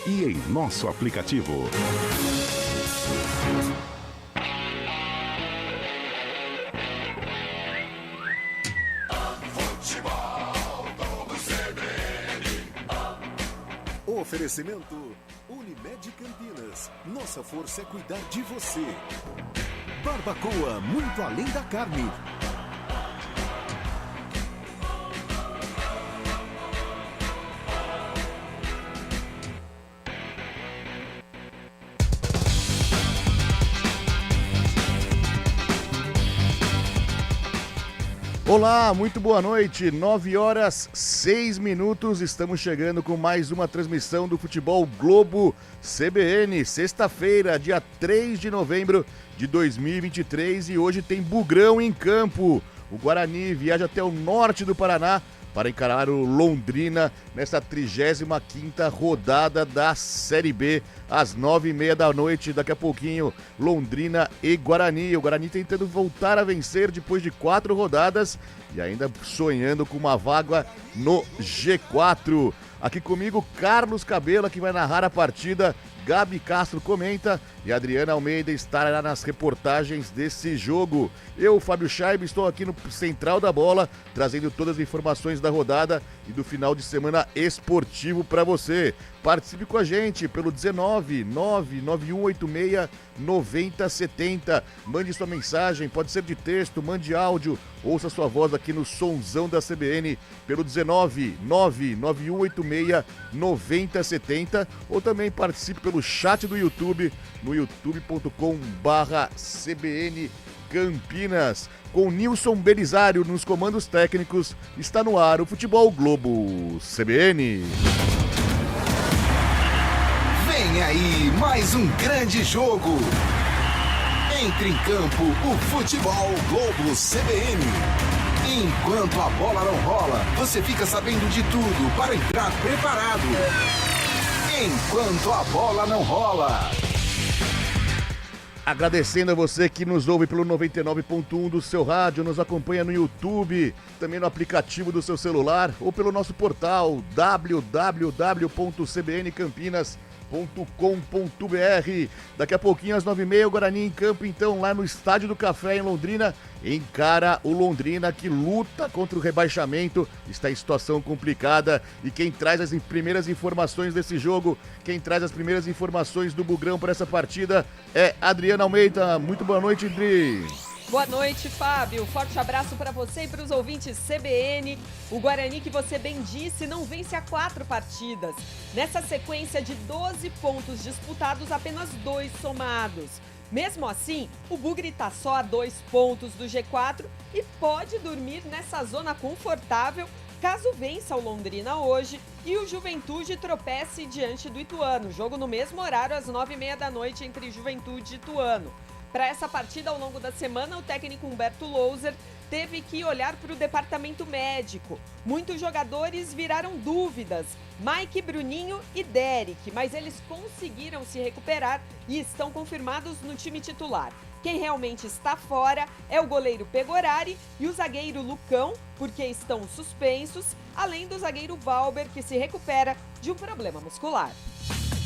e em nosso aplicativo. Oferecimento Unimed Campinas. Nossa força é cuidar de você. Barbacoa, muito além da carne. Olá, muito boa noite, 9h06, estamos chegando com mais uma transmissão do Futebol Globo CBN, sexta-feira, dia 3 de novembro de 2023 e hoje tem Bugrão em campo. O Guarani viaja até o norte do Paraná para encarar o Londrina nesta 35ª rodada da Série B, às 9h30 da noite. Daqui a pouquinho, Londrina e Guarani. O Guarani tentando voltar a vencer depois de 4 rodadas e ainda sonhando com uma vaga no G4. Aqui comigo, Carlos Cabela, que vai narrar a partida. Gabi Castro comenta e Adriana Almeida estará nas reportagens desse jogo. Eu, Fábio Scheibe, estou aqui no Central da Bola, trazendo todas as informações da rodada e do final de semana esportivo para você. Participe com a gente pelo 19991869070. Mande sua mensagem, pode ser de texto, mande áudio, ouça sua voz aqui no Sonzão da CBN pelo 19991869070 ou também participe pelo chat do YouTube no youtube.com/CBN Campinas. Com Nilson Belisário nos comandos técnicos, está no ar o Futebol Globo CBN. Vem aí mais um grande jogo. Entre em campo o Futebol Globo CBN. Enquanto a bola não rola, você fica sabendo de tudo para entrar preparado. Enquanto a bola não rola. Agradecendo a você que nos ouve pelo 99.1 do seu rádio, nos acompanha no YouTube, também no aplicativo do seu celular ou pelo nosso portal www.cbncampinas.com.br. Daqui a pouquinho, às 9h30, o Guarani em campo, então, lá no Estádio do Café, em Londrina, encara o Londrina, que luta contra o rebaixamento, está em situação complicada. E quem traz as primeiras informações desse jogo, quem traz as primeiras informações do Bugrão para essa partida é Adriana Almeida. Muito boa noite, Adri. Boa noite, Fábio. Forte abraço para você e para os ouvintes CBN. O Guarani, que você bem disse, não vence há 4 partidas. Nessa sequência de 12 pontos disputados, apenas 2 somados. Mesmo assim, o Bugre está só a 2 pontos do G4 e pode dormir nessa zona confortável caso vença o Londrina hoje e o Juventude tropece diante do Ituano. Jogo no mesmo horário, às 9h30 da noite, entre Juventude e Ituano. Para essa partida, ao longo da semana, o técnico Humberto Louser teve que olhar para o departamento médico. Muitos jogadores viraram dúvidas, Mike, Bruninho e Derek, mas eles conseguiram se recuperar e estão confirmados no time titular. Quem realmente está fora é o goleiro Pegorari e o zagueiro Lucão, porque estão suspensos, além do zagueiro Valber, que se recupera de um problema muscular.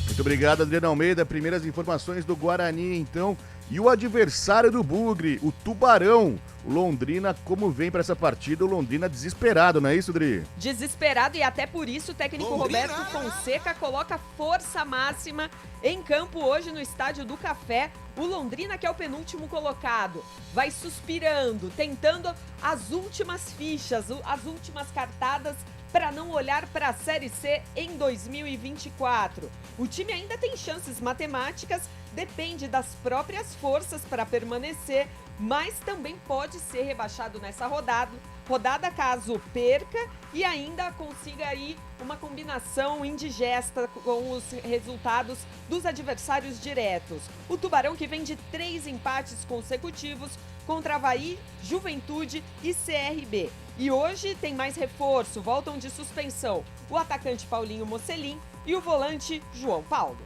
Muito obrigado, Adriana Almeida. Primeiras informações do Guarani, então. E o adversário do Bugre, o Tubarão. O Londrina, como vem para essa partida? O Londrina desesperado, não é isso, Dri? Desesperado, e até por isso o técnico Roberto Fonseca coloca força máxima em campo hoje no Estádio do Café. O Londrina, que é o penúltimo colocado, vai suspirando, tentando as últimas fichas, as últimas cartadas para não olhar para a Série C em 2024. O time ainda tem chances matemáticas, depende das próprias forças para permanecer, mas também pode ser rebaixado nessa rodada caso perca e ainda consiga aí uma combinação indigesta com os resultados dos adversários diretos. O Tubarão, que vem de 3 empates consecutivos contra Avaí, Juventude e CRB. E hoje tem mais reforço, voltam de suspensão o atacante Paulinho Mocelin e o volante João Paulo.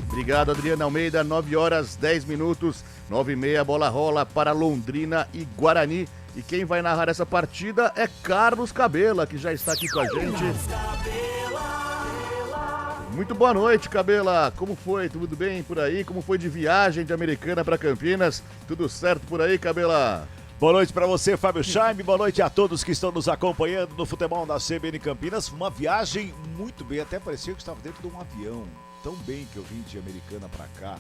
Obrigado, Adriana Almeida. 9h10, 9h30, bola rola para Londrina e Guarani. E quem vai narrar essa partida é Carlos Cabela, que já está aqui com a gente. Muito boa noite, Cabela. Como foi? Tudo bem por aí? Como foi de viagem de Americana para Campinas? Tudo certo por aí, Cabela? Boa noite para você, Fábio Chaime. Boa noite a todos que estão nos acompanhando no futebol da CBN Campinas. Uma viagem muito bem, até parecia que estava dentro de um avião. Tão bem que eu vim de Americana para cá.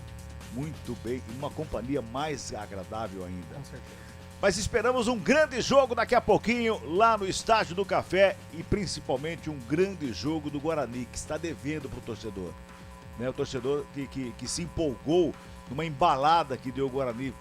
Muito bem, e uma companhia mais agradável ainda. Com certeza. Mas esperamos um grande jogo daqui a pouquinho lá no Estádio do Café e principalmente um grande jogo do Guarani, que está devendo para o torcedor. Né? O torcedor que se empolgou numa embalada que deu o Guarani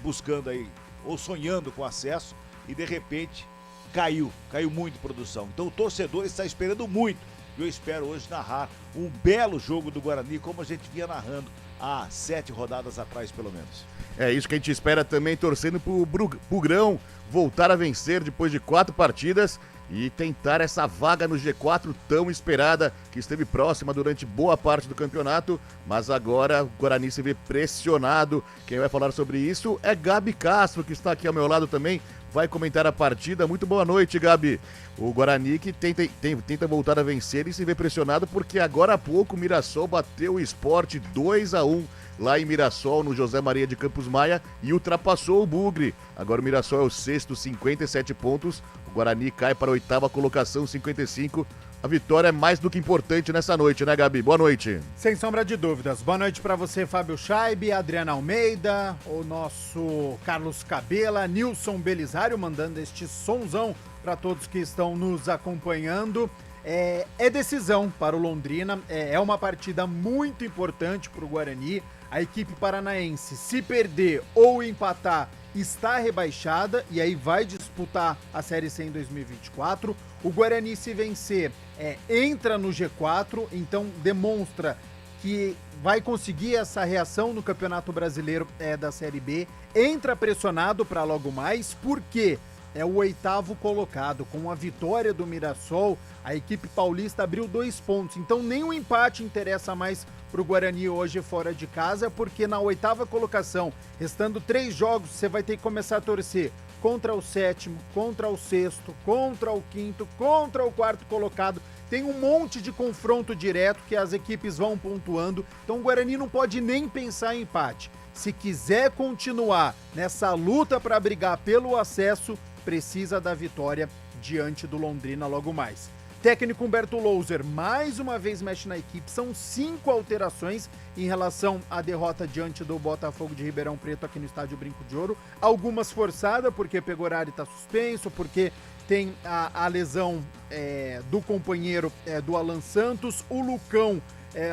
buscando aí, ou sonhando com acesso, e de repente caiu muito produção. Então o torcedor está esperando muito. Eu espero hoje narrar um belo jogo do Guarani, como a gente vinha narrando há 7 rodadas atrás, pelo menos. É isso que a gente espera também, torcendo pro Bugrão voltar a vencer depois de 4 partidas e tentar essa vaga no G4 tão esperada, que esteve próxima durante boa parte do campeonato, mas agora o Guarani se vê pressionado. Quem vai falar sobre isso é Gabi Castro, que está aqui ao meu lado também, vai comentar a partida. Muito boa noite, Gabi. O Guarani que tenta voltar a vencer e se vê pressionado porque agora há pouco o Mirassol bateu o Sport 2-1 lá em Mirassol, no José Maria de Campos Maia, e ultrapassou o Bugre. Agora o Mirassol é o 6º, 57 pontos. O Guarani cai para a 8ª colocação, 55. A vitória é mais do que importante nessa noite, né, Gabi? Boa noite. Sem sombra de dúvidas. Boa noite para você, Fábio Scheibe, Adriana Almeida, o nosso Carlos Cabela, Nilson Belisário, mandando este sonzão para todos que estão nos acompanhando. É decisão para o Londrina, é uma partida muito importante para o Guarani. A equipe paranaense, se perder ou empatar, está rebaixada e aí vai disputar a Série C em 2024. O Guarani, se vencer, entra no G4, então demonstra que vai conseguir essa reação no Campeonato Brasileiro da Série B. Entra pressionado para logo mais, porque é o 8º colocado. Com a vitória do Mirassol, a equipe paulista abriu 2 pontos. Então nem o empate interessa mais para o Guarani hoje fora de casa, porque na 8ª colocação, restando 3 jogos, você vai ter que começar a torcer contra o 7º, contra o 6º, contra o 5º, contra o 4º colocado. Tem um monte de confronto direto que as equipes vão pontuando. Então o Guarani não pode nem pensar em empate. Se quiser continuar nessa luta para brigar pelo acesso, precisa da vitória diante do Londrina logo mais. Técnico Humberto Louser mais uma vez mexe na equipe, são 5 alterações em relação à derrota diante do Botafogo de Ribeirão Preto aqui no Estádio Brinco de Ouro, algumas forçadas porque Pegorari está suspenso, porque tem a lesão do companheiro do Alan Santos, o Lucão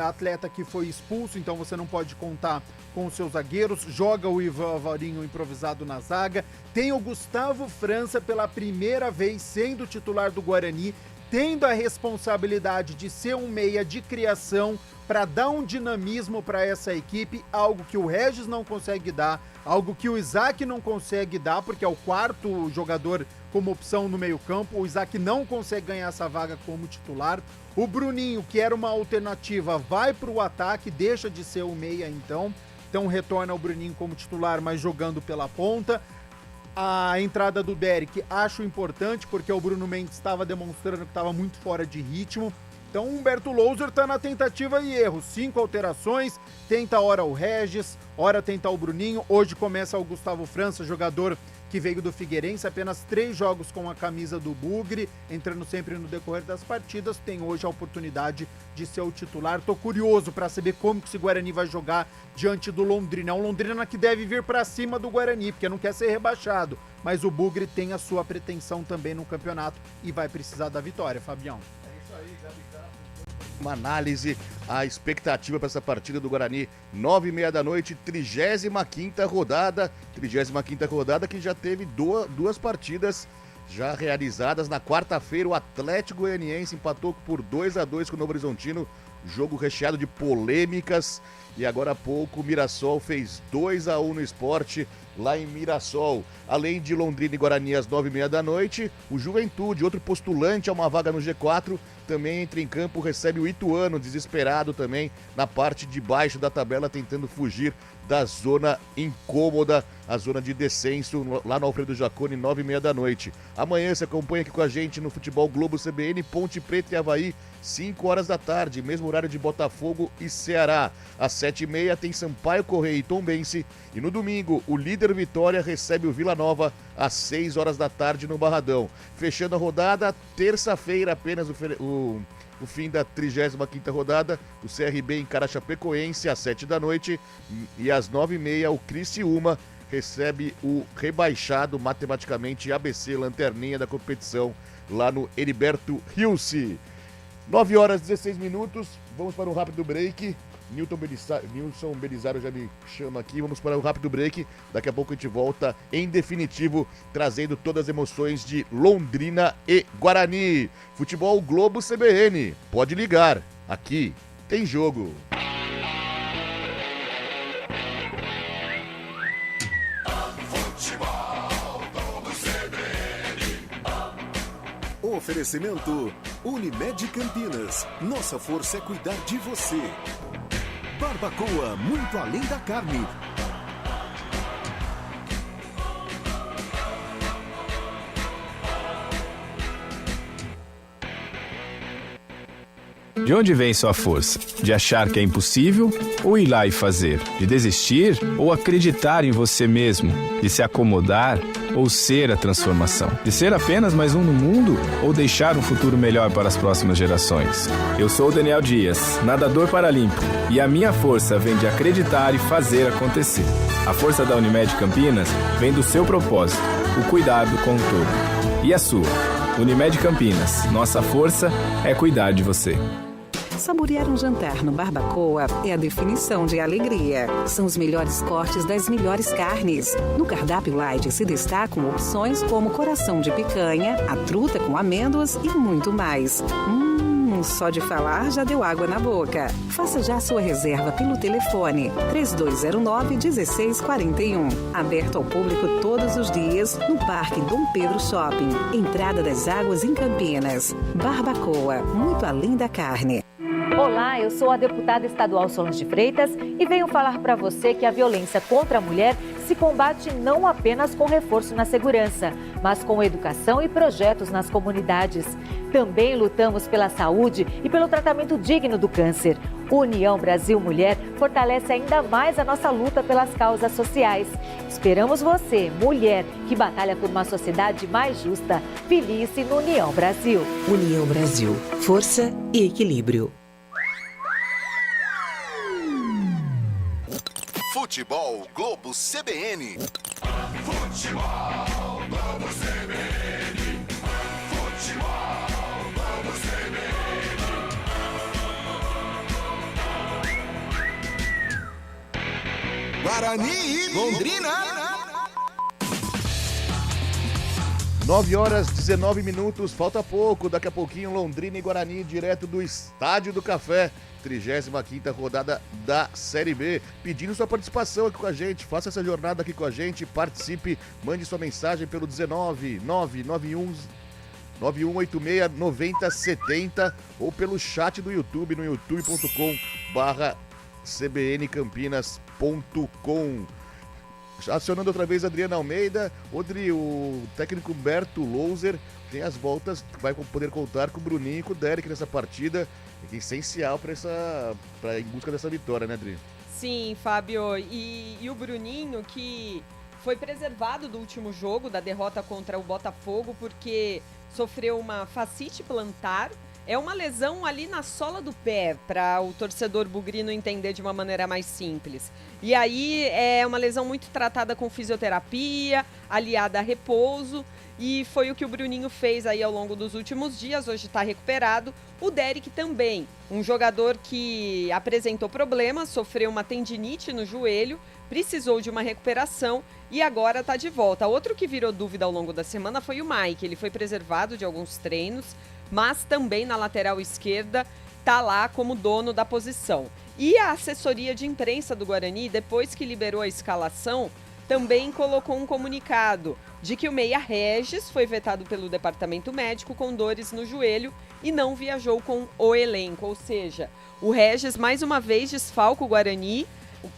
atleta que foi expulso, então você não pode contar com os seus zagueiros, joga o Ivan Alvarinho improvisado na zaga, tem o Gustavo França pela primeira vez sendo titular do Guarani, tendo a responsabilidade de ser um meia de criação para dar um dinamismo para essa equipe, algo que o Regis não consegue dar, algo que o Isaac não consegue dar, porque é o 4º jogador como opção no meio-campo. O Isaac não consegue ganhar essa vaga como titular. O Bruninho, que era uma alternativa, vai para o ataque, deixa de ser o meia então retorna o Bruninho como titular, mas jogando pela ponta. A entrada do Derek acho importante, porque o Bruno Mendes estava demonstrando que estava muito fora de ritmo. Então o Humberto Louser está na tentativa e erro. 5 alterações, tenta ora o Regis, ora tenta o Bruninho. Hoje começa o Gustavo França, jogador que veio do Figueirense, apenas 3 jogos com a camisa do Bugre, entrando sempre no decorrer das partidas, tem hoje a oportunidade de ser o titular. Tô curioso para saber como que esse Guarani vai jogar diante do Londrina. É um Londrina que deve vir para cima do Guarani, porque não quer ser rebaixado, mas o Bugre tem a sua pretensão também no campeonato e vai precisar da vitória, Fabião. Uma análise, a expectativa para essa partida do Guarani, 9h30 da noite, 35ª rodada que já teve duas partidas já realizadas. Na quarta-feira, o Atlético Goianiense empatou por 2-2 com o Novo Horizontino, jogo recheado de polêmicas, e agora há pouco o Mirassol fez 2-1 no Sport, lá em Mirassol. Além de Londrina e Guarani às 9h30 da noite, o Juventude, outro postulante a uma vaga no G4, também entra em campo, recebe o Ituano, desesperado também na parte de baixo da tabela, tentando fugir da zona incômoda, a zona de descenso, lá no Alfredo Jaconi, 9h30 da noite. Amanhã você acompanha aqui com a gente no Futebol Globo CBN, Ponte Preta e Avaí, 5 horas da tarde, mesmo horário de Botafogo e Ceará. Às 7h30 tem Sampaio Correia e Tombense. E no domingo, o líder Vitória recebe o Vila Nova às 6 horas da tarde no Barradão. Fechando a rodada, terça-feira apenas o fim da 35ª rodada, o CRB encara a Chapecoense às 7 da noite e às 9h30 o Criciúma recebe o rebaixado matematicamente ABC Lanterninha da competição lá no Heriberto Rilse. 9h16, vamos para um rápido break. Nilson Belisário já me chama aqui, vamos para um rápido break. Daqui a pouco a gente volta em definitivo, trazendo todas as emoções de Londrina e Guarani. Futebol Globo CBN, pode ligar, aqui tem jogo. Oferecimento Unimed Campinas. Nossa força é cuidar de você. Barbacoa, muito além da carne. De onde vem sua força? De achar que é impossível ou ir lá e fazer? De desistir ou acreditar em você mesmo? De se acomodar ou ser a transformação? De ser apenas mais um no mundo ou deixar um futuro melhor para as próximas gerações? Eu sou o Daniel Dias, nadador paralímpico, e a minha força vem de acreditar e fazer acontecer. A força da Unimed Campinas vem do seu propósito, o cuidado com o todo. E a sua? Unimed Campinas, nossa força é cuidar de você. Saborear um jantar no Barbacoa é a definição de alegria. São os melhores cortes das melhores carnes. No cardápio light se destacam opções como coração de picanha, a truta com amêndoas e muito mais. Só de falar já deu água na boca. Faça já sua reserva pelo telefone 3209-1641. Aberto ao público todos os dias no Parque Dom Pedro Shopping. Entrada das Águas em Campinas. Barbacoa, muito além da carne. Olá, eu sou a deputada estadual Solange de Freitas e venho falar para você que a violência contra a mulher se combate não apenas com reforço na segurança, mas com educação e projetos nas comunidades. Também lutamos pela saúde e pelo tratamento digno do câncer. União Brasil Mulher fortalece ainda mais a nossa luta pelas causas sociais. Esperamos você, mulher, que batalha por uma sociedade mais justa. Felice no União Brasil. União Brasil, força e equilíbrio. Futebol Globo CBN. Futebol Globo CBN. Futebol Globo CBN. Guarani e Londrina. 9h19, falta pouco, daqui a pouquinho Londrina e Guarani, direto do Estádio do Café, 35ª rodada da Série B, pedindo sua participação aqui com a gente, faça essa jornada aqui com a gente, participe, mande sua mensagem pelo 9186-9070 ou pelo chat do YouTube, no youtube.com/cbncampinas.com. Acionando outra vez a Adriana Almeida, o técnico Humberto Louser tem as voltas, vai poder contar com o Bruninho e com o Derek nessa partida, que é essencial para em busca dessa vitória, né, Adri? Sim, Fábio, e o Bruninho, que foi preservado do último jogo, da derrota contra o Botafogo, porque sofreu uma fascite plantar. É uma lesão ali na sola do pé, para o torcedor bugrino entender de uma maneira mais simples. E aí é uma lesão muito tratada com fisioterapia, aliada a repouso, e foi o que o Bruninho fez aí ao longo dos últimos dias, hoje está recuperado. O Derek também, um jogador que apresentou problemas, sofreu uma tendinite no joelho, precisou de uma recuperação e agora está de volta. Outro que virou dúvida ao longo da semana foi o Mike, ele foi preservado de alguns treinos, mas também na lateral esquerda está lá como dono da posição. E a assessoria de imprensa do Guarani, depois que liberou a escalação, também colocou um comunicado de que o meia Regis foi vetado pelo departamento médico com dores no joelho e não viajou com o elenco. Ou seja, o Regis mais uma vez desfalca o Guarani.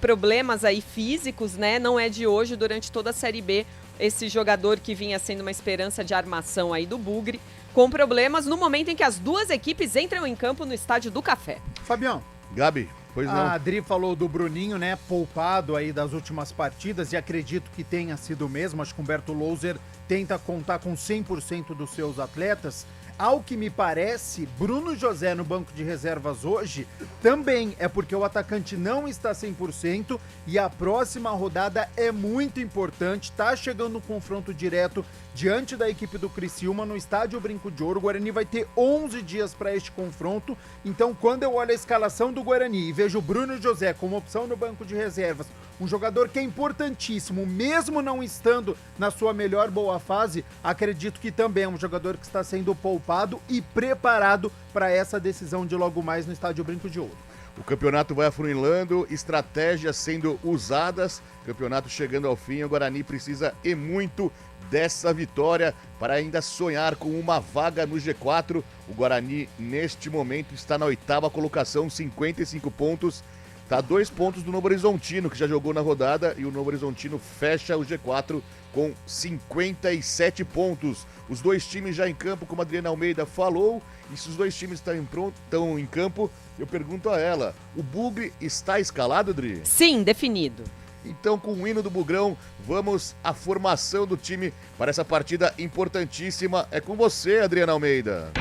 Problemas aí físicos, né? Não é de hoje, durante toda a Série B, esse jogador que vinha sendo uma esperança de armação aí do Bugre, com problemas no momento em que as duas equipes entram em campo no Estádio do Café. Fabião. Gabi, pois não. A Adri falou do Bruninho, né, poupado aí das últimas partidas, e acredito que tenha sido mesmo. Acho que o Humberto Louser tenta contar com 100% dos seus atletas. Ao que me parece, Bruno José no banco de reservas hoje também é porque o atacante não está 100% e a próxima rodada é muito importante. Tá chegando um confronto direto diante da equipe do Criciúma no Estádio Brinco de Ouro. O Guarani vai ter 11 dias para este confronto. Então, quando eu olho a escalação do Guarani e vejo o Bruno José como opção no banco de reservas, um jogador que é importantíssimo, mesmo não estando na sua melhor boa fase, acredito que também é um jogador que está sendo poupado e preparado para essa decisão de logo mais no Estádio Brinco de Ouro. O campeonato vai afunilando, estratégias sendo usadas, campeonato chegando ao fim, o Guarani precisa e muito dessa vitória para ainda sonhar com uma vaga no G4. O Guarani, neste momento, está na 8ª colocação, 55 pontos. Está a 2 pontos do Novo Horizontino, que já jogou na rodada, e o Novo Horizontino fecha o G4 com 57 pontos. Os dois times já em campo, como a Adriana Almeida falou, e se os dois times estão em campo, eu pergunto a ela, o Bugre está escalado, Adri? Sim, definido. Então, com o hino do Bugrão, vamos à formação do time para essa partida importantíssima. É com você, Adriana Almeida.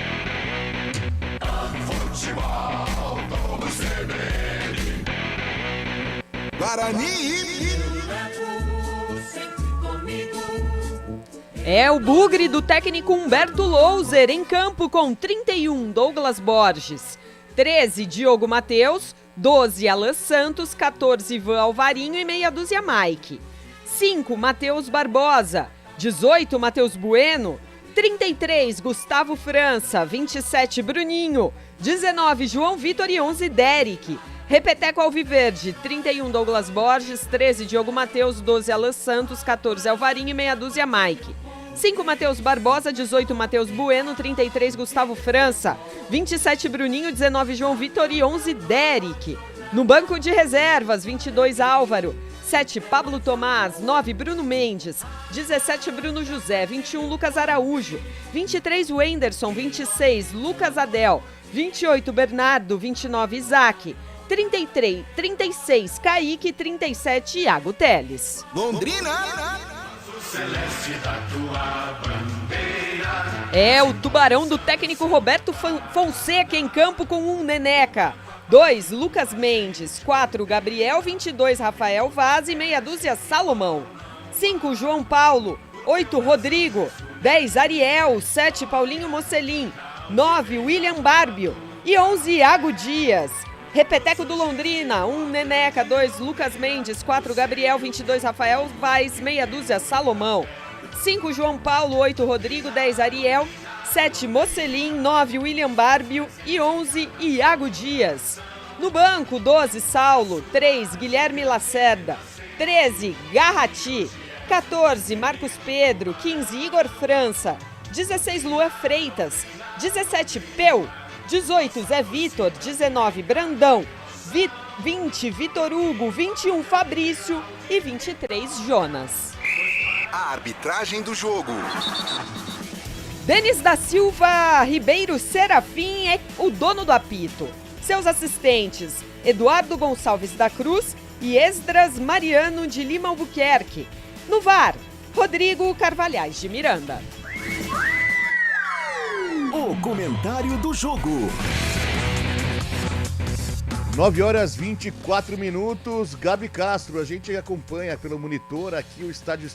Guarani! É o Bugre do técnico Humberto Louser em campo com 31, Douglas Borges, 13, Diogo Matheus, 12, Alan Santos, 14, Ivan Alvarinho e meia dúzia Mike. 5, Matheus Barbosa, 18, Matheus Bueno, 33, Gustavo França, 27, Bruninho, 19, João Vitor e 11, Derek. Repeteco Alviverde, 31, Douglas Borges, 13, Diogo Matheus, 12, Alan Santos, 14, Alvarinho e meia dúzia Mike. 5, Matheus Barbosa, 18, Matheus Bueno, 33, Gustavo França, 27, Bruninho, 19, João Vitor e 11, Derek. No banco de reservas, 22, Álvaro, 7, Pablo Tomás, 9, Bruno Mendes, 17, Bruno José, 21, Lucas Araújo, 23, Wenderson, 26, Lucas Adel, 28, Bernardo, 29, Isaac, 33, 36, Kaique, 37, Iago Teles. Londrina! É o Tubarão do técnico Roberto Fonseca em campo com 1, Neneca, 2, Lucas Mendes, 4, Gabriel, 22, Rafael Vaz e meia dúzia Salomão, 5, João Paulo, 8, Rodrigo, 10, Ariel, 7, Paulinho Mocelin, 9, William Barbio e 11, Iago Dias. Repeteco do Londrina, 1, Neneca, 2, Lucas Mendes, 4, Gabriel, 22, Rafael Vaz, meia dúzia Salomão, 5, João Paulo, 8, Rodrigo, 10, Ariel, 7, Mocelin, 9, William Barbio e 11, Iago Dias. No banco, 12, Saulo, 3, Guilherme Lacerda, 13, Garrati, 14, Marcos Pedro, 15, Igor França, 16, Lua Freitas, 17, Peu, 18, Zé Vitor, 19, Brandão, 20, Vitor Hugo, 21, Fabrício e 23, Jonas. A arbitragem do jogo. Denis da Silva Ribeiro Serafim é o dono do apito. Seus assistentes, Eduardo Gonçalves da Cruz e Esdras Mariano de Lima Albuquerque. No VAR, Rodrigo Carvalhais de Miranda. O comentário do jogo. 9 horas 24 minutos, Gabi Castro, a gente acompanha pelo monitor aqui o estádio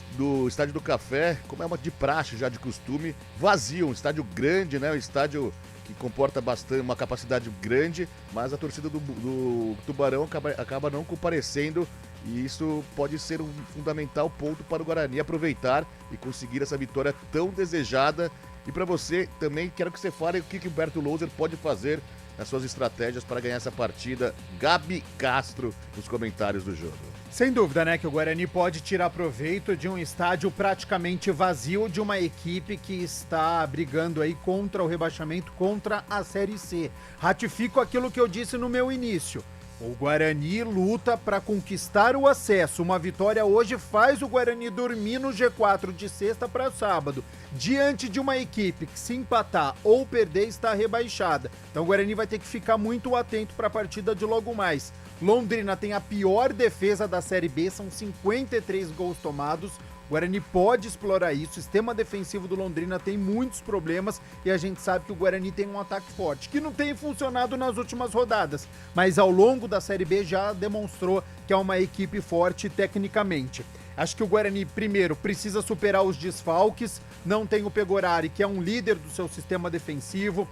do Café, como é uma de praxe já de costume, vazio, um estádio grande, né, um estádio que comporta bastante, uma capacidade grande, mas a torcida do Tubarão acaba não comparecendo e isso pode ser um fundamental ponto para o Guarani aproveitar e conseguir essa vitória tão desejada. E para você também quero que você fale o que o Humberto Louser pode fazer nas suas estratégias para ganhar essa partida. Gabi Castro nos comentários do jogo. Sem dúvida, né, que o Guarani pode tirar proveito de um estádio praticamente vazio de uma equipe que está brigando aí contra o rebaixamento, contra a Série C. Ratifico aquilo que eu disse no meu início. O Guarani luta para conquistar o acesso. Uma vitória hoje faz o Guarani dormir no G4 de sexta para sábado, diante de uma equipe que, se empatar ou perder, está rebaixada. Então o Guarani vai ter que ficar muito atento para a partida de logo mais. Londrina tem a pior defesa da Série B, são 53 gols tomados. O Guarani pode explorar isso, o sistema defensivo do Londrina tem muitos problemas e a gente sabe que o Guarani tem um ataque forte, que não tem funcionado nas últimas rodadas, mas ao longo da Série B já demonstrou que é uma equipe forte tecnicamente. Acho que o Guarani, primeiro, precisa superar os desfalques, não tem o Pegorari, que é um líder do seu sistema defensivo,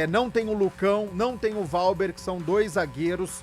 não tem o Lucão, não tem o Valber, que são dois zagueiros.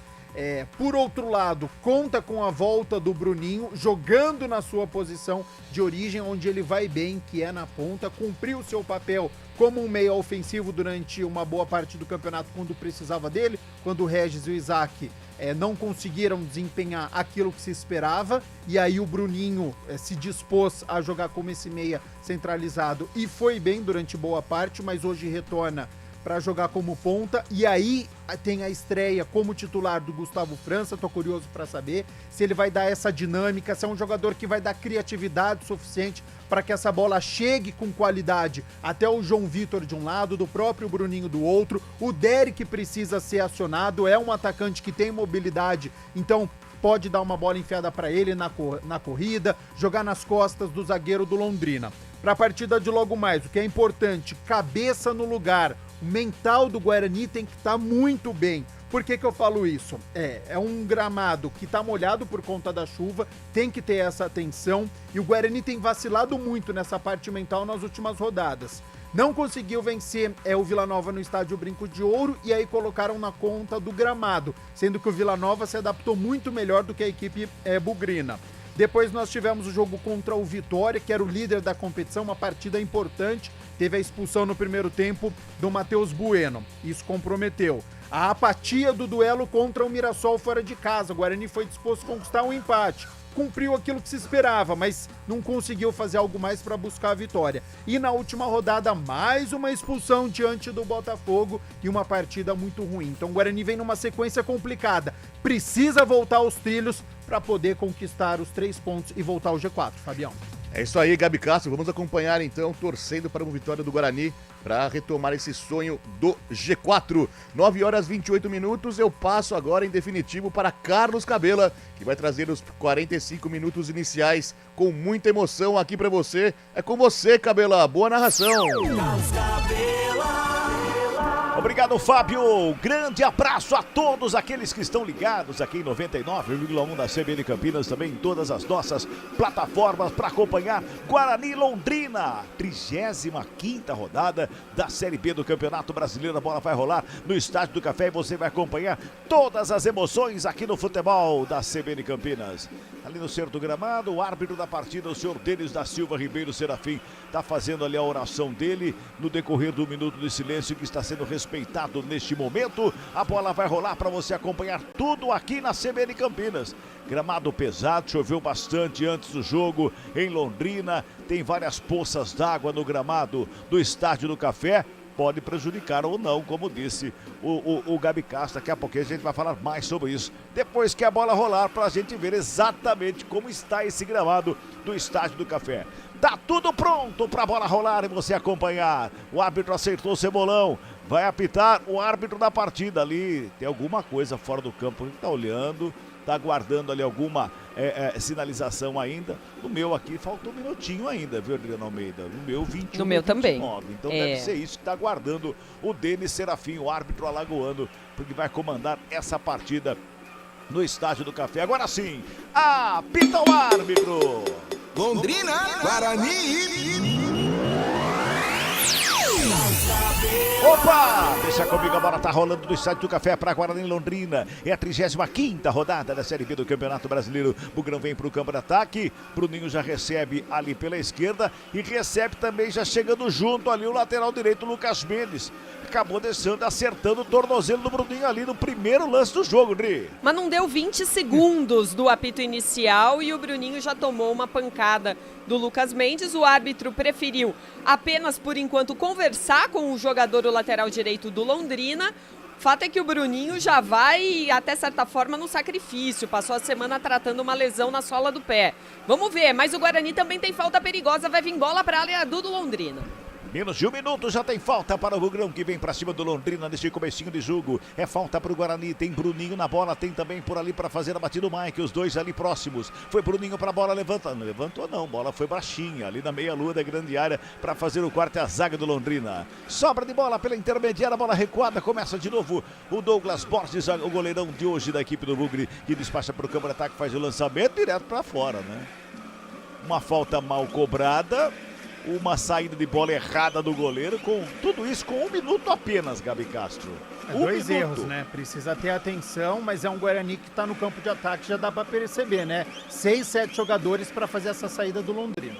Por outro lado, conta com a volta do Bruninho, jogando na sua posição de origem, onde ele vai bem, que é na ponta, cumpriu o seu papel como um meio ofensivo durante uma boa parte do campeonato, quando precisava dele, quando o Regis e o Isaac não conseguiram desempenhar aquilo que se esperava, e aí o Bruninho se dispôs a jogar como esse meia centralizado, e foi bem durante boa parte, mas hoje retorna para jogar como ponta, e aí tem a estreia como titular do Gustavo França. Tô curioso para saber se ele vai dar essa dinâmica, se é um jogador que vai dar criatividade suficiente para que essa bola chegue com qualidade até o João Vitor de um lado, do próprio Bruninho do outro. O Derek precisa ser acionado, é um atacante que tem mobilidade, então pode dar uma bola enfiada para ele na corrida, jogar nas costas do zagueiro do Londrina. Para a partida de logo mais, o que é importante, cabeça no lugar. O mental do Guarani tem que estar muito bem. Por que eu falo isso? É um gramado que está molhado por conta da chuva, tem que ter essa atenção, e o Guarani tem vacilado muito nessa parte mental nas últimas rodadas. Não conseguiu vencer o Vila Nova no estádio Brinco de Ouro, e aí colocaram na conta do gramado, sendo que o Vila Nova se adaptou muito melhor do que a equipe bugrina. Depois nós tivemos o jogo contra o Vitória, que era o líder da competição, uma partida importante. Teve a expulsão no primeiro tempo do Matheus Bueno. Isso comprometeu. A apatia do duelo contra o Mirassol fora de casa. O Guarani foi disposto a conquistar um empate. Cumpriu aquilo que se esperava, mas não conseguiu fazer algo mais para buscar a vitória. E na última rodada, mais uma expulsão diante do Botafogo e uma partida muito ruim. Então o Guarani vem numa sequência complicada. Precisa voltar aos trilhos para poder conquistar os 3 pontos e voltar ao G4, Fabião. É isso aí, Gabi Castro. Vamos acompanhar então, torcendo para uma vitória do Guarani para retomar esse sonho do G4. 9h28. Eu passo agora em definitivo para Carlos Cabela, que vai trazer os 45 minutos iniciais com muita emoção aqui para você. É com você, Cabela. Boa narração. Obrigado, Fábio. Grande abraço a todos aqueles que estão ligados aqui em 99,1 da CBN Campinas, também em todas as nossas plataformas para acompanhar Guarani Londrina, 35ª rodada da Série B do Campeonato Brasileiro. A bola vai rolar no Estádio do Café e você vai acompanhar todas as emoções aqui no futebol da CBN Campinas. Ali no centro do gramado, o árbitro da partida, o senhor Denis da Silva Ribeiro Serafim, está fazendo ali a oração dele no decorrer do minuto de silêncio que está sendo respeitado neste momento. A bola vai rolar para você acompanhar tudo aqui na CBN Campinas. Gramado pesado, choveu bastante antes do jogo em Londrina, tem várias poças d'água no gramado do Estádio do Café. Pode prejudicar ou não, como disse o Gabi Castro. Daqui a pouquinho a gente vai falar mais sobre isso, depois que a bola rolar, para a gente ver exatamente como está esse gramado do Estádio do Café. Tá tudo pronto para a bola rolar e você acompanhar. O árbitro acertou o Cebolão, vai apitar o árbitro da partida ali. Tem alguma coisa fora do campo, ele tá olhando, tá aguardando ali alguma sinalização ainda. No meu aqui faltou um minutinho ainda, viu, Adriano Almeida? No meu 21. No meu 29. também. Então deve ser isso que tá aguardando o Denis Serafim, o árbitro alagoano, porque vai comandar essa partida no Estádio do Café. Agora sim, apita o árbitro. Londrina, Guarani. Opa! Deixa comigo, a bola tá rolando do Estádio do Café para Guarani Londrina. É a 35ª rodada da Série B do Campeonato Brasileiro. Bugrão vem pro campo de ataque. Bruninho já recebe ali pela esquerda e recebe também, já chegando junto ali o lateral direito, Lucas Mendes. Acabou deixando, acertando o tornozelo do Bruninho ali no primeiro lance do jogo, Dri. Mas não deu 20 segundos do apito inicial e o Bruninho já tomou uma pancada do Lucas Mendes. O árbitro preferiu apenas, por enquanto, conversar com o jogador, o lateral direito do Londrina. O fato é que o Bruninho já vai, até certa forma, no sacrifício. Passou a semana tratando uma lesão na sola do pé. Vamos ver, mas o Guarani também tem falta perigosa. Vai vir bola para a área do Londrina. Menos de 1 minuto, já tem falta para o Bugrão, que vem para cima do Londrina neste comecinho de jogo. É falta para o Guarani, tem Bruninho na bola, tem também por ali para fazer a batida do Mike, os dois ali próximos. Foi Bruninho para a bola, levantou não, bola foi baixinha, ali na meia-lua da grande área para fazer o quarto, é a zaga do Londrina. Sobra de bola pela intermediária, bola recuada, começa de novo o Douglas Borges, o goleirão de hoje da equipe do Bugre, que despacha para o campo de ataque, faz o lançamento direto para fora, né? Uma falta mal cobrada. Uma saída de bola errada do goleiro, com tudo isso com 1 minuto apenas, Gabi Castro. Dois erros, né? Precisa ter atenção, mas é um Guarani que está no campo de ataque, já dá para perceber, né? 6, 7 jogadores para fazer essa saída do Londrina.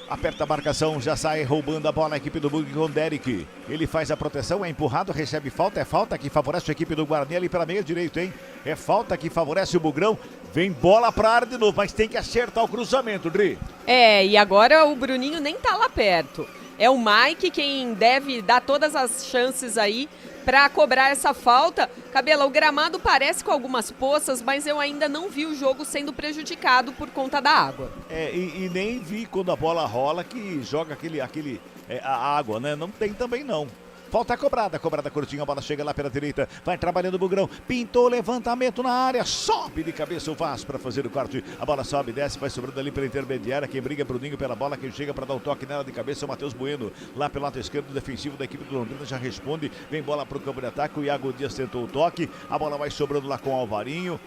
Aperta a marcação, já sai roubando a bola a equipe do Bugre com o Derek. Ele faz a proteção, é empurrado, recebe falta, é falta que favorece a equipe do Guarani ali pela meia direita, hein? É falta que favorece o Bugrão. Vem bola pra área de novo, mas tem que acertar o cruzamento, Dri. E agora o Bruninho nem tá lá perto. É o Mike quem deve dar todas as chances aí para cobrar essa falta. Cabela, o gramado parece com algumas poças, mas eu ainda não vi o jogo sendo prejudicado por conta da água. E nem vi quando a bola rola que joga a água, né? Não tem também não. Falta cobrada curtinha, a bola chega lá pela direita, vai trabalhando o Bugrão, pintou levantamento na área, sobe de cabeça o Vaz para fazer o corte, a bola sobe, desce, vai sobrando ali pela intermediária, quem briga é Bruninho pela bola, quem chega para dar um toque nela de cabeça é o Matheus Bueno, lá pelo lado esquerdo defensivo da equipe do Londrina, já responde, vem bola para o campo de ataque, o Iago Dias tentou o toque, a bola vai sobrando lá com o Alvarinho.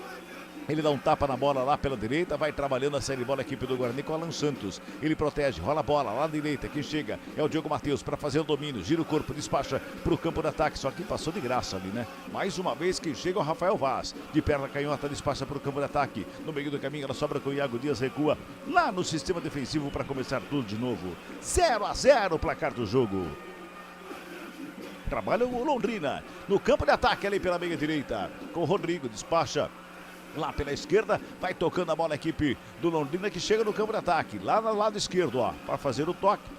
Ele dá um tapa na bola lá pela direita, vai trabalhando a série de bola a equipe do Guarani com o Alan Santos. Ele protege, rola a bola lá na direita, quem chega é o Diogo Matheus para fazer o domínio, gira o corpo, despacha para o campo de ataque, só que passou de graça ali, né? Mais uma vez quem chega é o Rafael Vaz, de perna canhota, despacha para o campo de ataque. No meio do caminho ela sobra com o Iago Dias, recua lá no sistema defensivo para começar tudo de novo. 0-0 o placar do jogo. Trabalha o Londrina no campo de ataque ali pela meia direita, com o Rodrigo, despacha lá pela esquerda, vai tocando a bola a equipe do Londrina que chega no campo de ataque, lá no lado esquerdo, ó, para fazer o toque.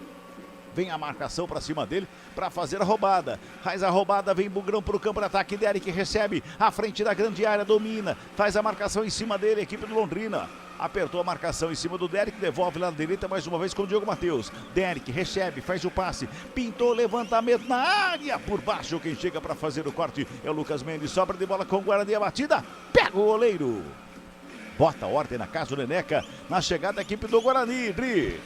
Vem a marcação para cima dele para fazer a roubada. Faz a roubada, vem Bugrão para o campo de ataque. Derek recebe à frente da grande área, domina, faz a marcação em cima dele, a equipe do Londrina. Apertou a marcação em cima do Derek, devolve lá na direita mais uma vez com o Diogo Matheus. Derek recebe, faz o passe, pintou levantamento na área por baixo. Quem chega para fazer o corte é o Lucas Mendes. Sobra de bola com o Guarani, a batida, pega o goleiro. Bota ordem na casa do Neneca, na chegada da equipe do Guarani, Dri.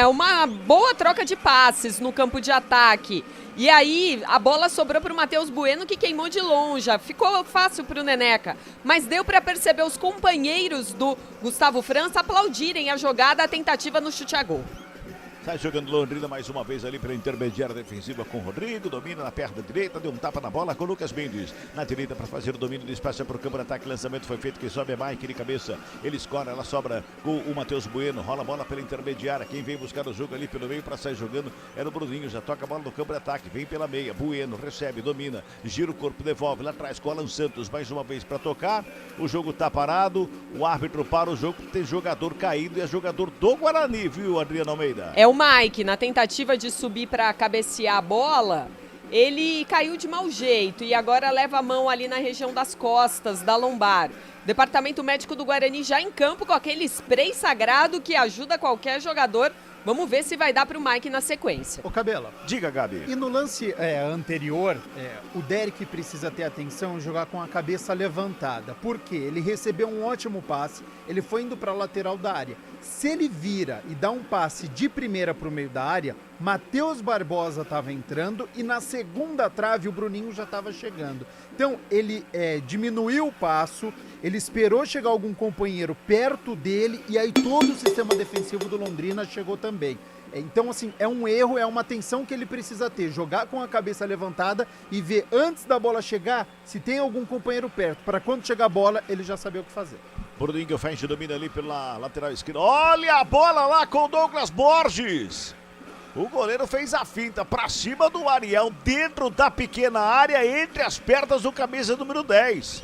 Uma boa troca de passes no campo de ataque. E aí, a bola sobrou para o Matheus Bueno, que queimou de longe. Ficou fácil para o Neneca. Mas deu para perceber os companheiros do Gustavo França aplaudirem a jogada, a tentativa no chute a gol. Sai jogando Londrina mais uma vez ali pela intermediária defensiva com o Rodrigo, domina na perna direita, deu um tapa na bola com o Lucas Mendes. Na direita para fazer o domínio, despacha para o campo de ataque, lançamento foi feito, quem sobe é Mike de cabeça. Ele escora, ela sobra com o Matheus Bueno, rola a bola pela intermediária. Quem vem buscar o jogo ali pelo meio para sair jogando era o Bruninho, já toca a bola no campo de ataque, vem pela meia, Bueno recebe, domina, gira o corpo, devolve lá atrás com o Alan Santos, mais uma vez para tocar. O jogo tá parado, o árbitro para o jogo, tem jogador caído e é jogador do Guarani, viu, Adriano Almeida? É o Mike, na tentativa de subir para cabecear a bola, ele caiu de mau jeito e agora leva a mão ali na região das costas, da lombar. Departamento médico do Guarani já em campo com aquele spray sagrado que ajuda qualquer jogador. Vamos ver se vai dar para o Mike na sequência. Ô Cabela. Diga, Gabi. E no lance anterior, o Derek precisa ter atenção e jogar com a cabeça levantada. Por quê? Ele recebeu um ótimo passe, ele foi indo para a lateral da área. Se ele vira e dá um passe de primeira para o meio da área, Matheus Barbosa estava entrando e na segunda trave o Bruninho já estava chegando. Então ele diminuiu o passo, ele esperou chegar algum companheiro perto dele e aí todo o sistema defensivo do Londrina chegou também. Então, assim, é um erro, é uma atenção que ele precisa ter. Jogar com a cabeça levantada e ver antes da bola chegar se tem algum companheiro perto. Para quando chegar a bola, ele já saber o que fazer. Bruninho Fench domina ali pela lateral esquerda. Olha a bola lá com o Douglas Borges. O goleiro fez a finta para cima do Ariel, dentro da pequena área, entre as pernas do camisa número 10.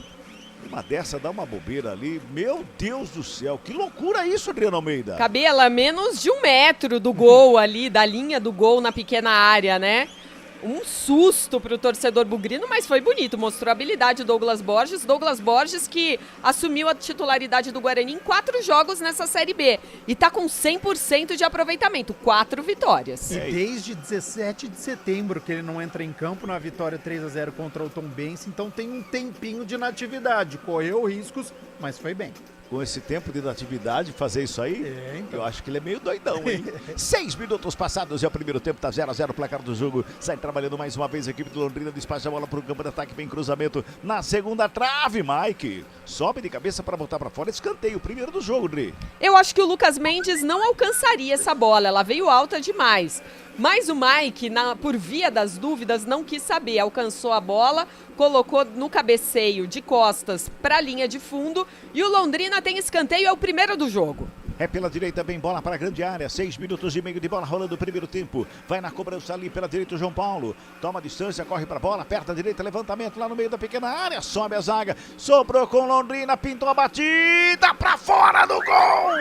Uma dessa dá uma bobeira ali, meu Deus do céu, que loucura isso, Adriano Almeida. Cabela, menos de 1 metro do gol ali, da linha do gol na pequena área, né? Um susto pro torcedor bugrino, mas foi bonito, mostrou a habilidade do Douglas Borges. Douglas Borges que assumiu a titularidade do Guarani em 4 jogos nessa Série B e tá com 100% de aproveitamento, 4 vitórias. E desde 17 de setembro que ele não entra em campo na vitória 3-0 contra o Tombense, então tem um tempinho de inatividade, correu riscos, mas foi bem. Com esse tempo de inatividade, fazer isso aí, então. eu acho que ele é meio doidão, hein? 6 minutos passados, é o primeiro tempo, tá 0-0 o placar do jogo. Sai trabalhando mais uma vez a equipe do Londrina, despacha a bola pro campo de ataque, vem cruzamento na segunda trave, Mike. Sobe de cabeça para botar para fora, escanteio, o primeiro do jogo, Dri. Eu acho que o Lucas Mendes não alcançaria essa bola, ela veio alta demais. Mas o Mike, por via das dúvidas, não quis saber, alcançou a bola, colocou no cabeceio de costas para a linha de fundo e o Londrina tem escanteio, é o primeiro do jogo. É pela direita, vem bola para a grande área, 6 minutos e meio de bola rolando o primeiro tempo. Vai na cobrança ali pela direita o João Paulo, toma a distância, corre para a bola, aperta a direita, levantamento lá no meio da pequena área, sobe a zaga, sobrou com Londrina, pintou a batida para fora do gol!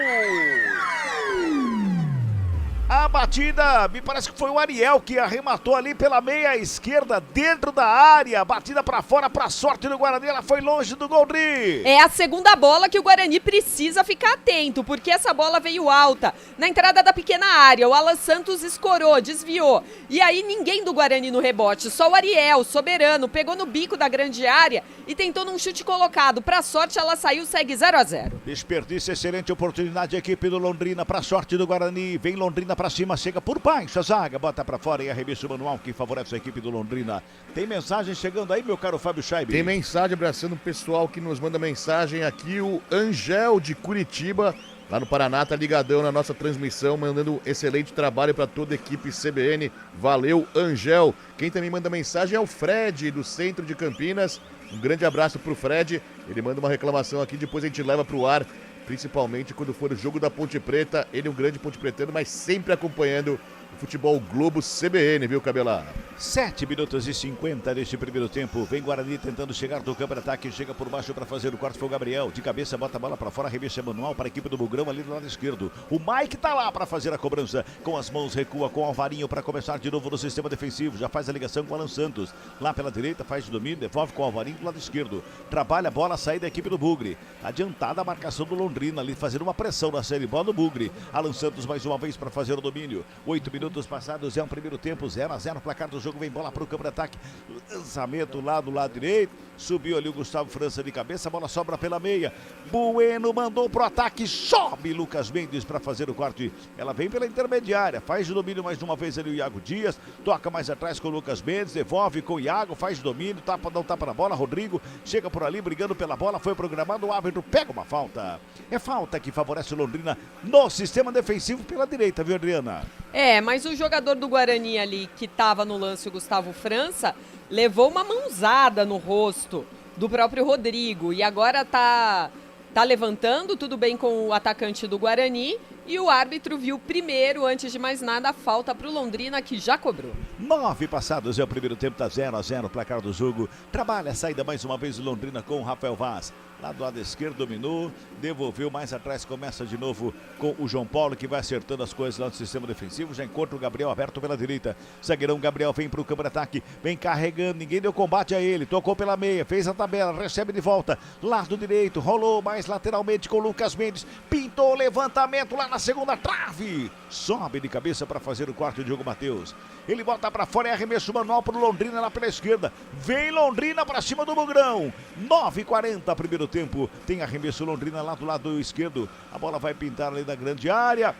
A batida, me parece que foi o Ariel que arrematou ali pela meia esquerda, dentro da área. Batida pra fora, pra sorte do Guarani, ela foi longe do gol, Dri. É a segunda bola que o Guarani precisa ficar atento, porque essa bola veio alta na entrada da pequena área. O Alan Santos escorou, desviou. E aí ninguém do Guarani no rebote, só o Ariel, soberano, pegou no bico da grande área e tentou num chute colocado. Pra sorte, ela saiu, segue 0-0. Desperdício, excelente oportunidade, a equipe do Londrina, pra sorte do Guarani. Vem Londrina pra cima, chega por baixo a zaga, bota pra fora e arremesso manual que favorece a equipe do Londrina. Tem mensagem chegando aí, meu caro Fábio Scheibe? Tem mensagem, abraçando o pessoal que nos manda mensagem aqui, o Angel de Curitiba, lá no Paraná, tá ligadão na nossa transmissão, mandando um excelente trabalho para toda a equipe CBN. Valeu, Angel. Quem também manda mensagem é o Fred, do centro de Campinas. Um grande abraço pro Fred. Ele manda uma reclamação aqui, depois a gente leva pro ar, principalmente quando for o jogo da Ponte Preta. Ele é um grande ponte pretano, mas sempre acompanhando o futebol Globo CBN, viu, Cabelá? 7 minutos e 50 neste primeiro tempo. Vem Guarani tentando chegar do campo de ataque. Chega por baixo para fazer o corte. Foi o Gabriel. De cabeça, bota a bola para fora. Arremesso manual para a equipe do Bugrão ali do lado esquerdo. O Mike tá lá para fazer a cobrança. Com as mãos recua com o Alvarinho para começar de novo no sistema defensivo. Já faz a ligação com o Alan Santos. Lá pela direita, faz o domínio. Devolve com o Alvarinho do lado esquerdo. Trabalha a bola, sair da equipe do Bugre. Adiantada a marcação do Londrina ali, fazendo uma pressão na série bola do Bugre. Alan Santos mais uma vez para fazer o domínio. 8 minutos passados. É um primeiro tempo, 0-0, placar do jogo, vem bola para o campo de ataque, lançamento lá do lado direito, subiu ali o Gustavo França de cabeça, a bola sobra pela meia, Bueno mandou pro ataque, sobe Lucas Mendes para fazer o corte, ela vem pela intermediária, faz o domínio mais uma vez ali o Iago Dias, toca mais atrás com o Lucas Mendes, devolve com o Iago, faz o domínio, dá um tapa na bola, Rodrigo chega por ali brigando pela bola, foi programado, o árbitro pega uma falta, é falta que favorece o Londrina no sistema defensivo pela direita, viu, Adriana? É, mas o jogador do Guarani ali, que estava no lance, o Gustavo França, levou uma mãozada no rosto do próprio Rodrigo. E agora tá levantando, tudo bem com o atacante do Guarani. E o árbitro viu primeiro, antes de mais nada, a falta para o Londrina, que já cobrou. 9 passados, é o primeiro tempo, tá 0-0, placar do jogo. Trabalha a saída mais uma vez o Londrina com o Rafael Vaz. Lá do lado esquerdo, dominou, devolveu mais atrás, começa de novo com o João Paulo, que vai acertando as coisas lá no sistema defensivo. Já encontra o Gabriel aberto pela direita. Zagueirão Gabriel vem para o campo de ataque, vem carregando, ninguém deu combate a ele. Tocou pela meia, fez a tabela, recebe de volta. Lado direito, rolou mais lateralmente com o Lucas Mendes. Pintou o levantamento lá na segunda trave. Sobe de cabeça para fazer o quarto, Diogo Matheus. Ele bota para fora, é arremesso manual para o Londrina lá pela esquerda. Vem Londrina para cima do Bugrão. 9h40, primeiro tempo. Tem arremesso Londrina lá do lado esquerdo. A bola vai pintar ali na grande área.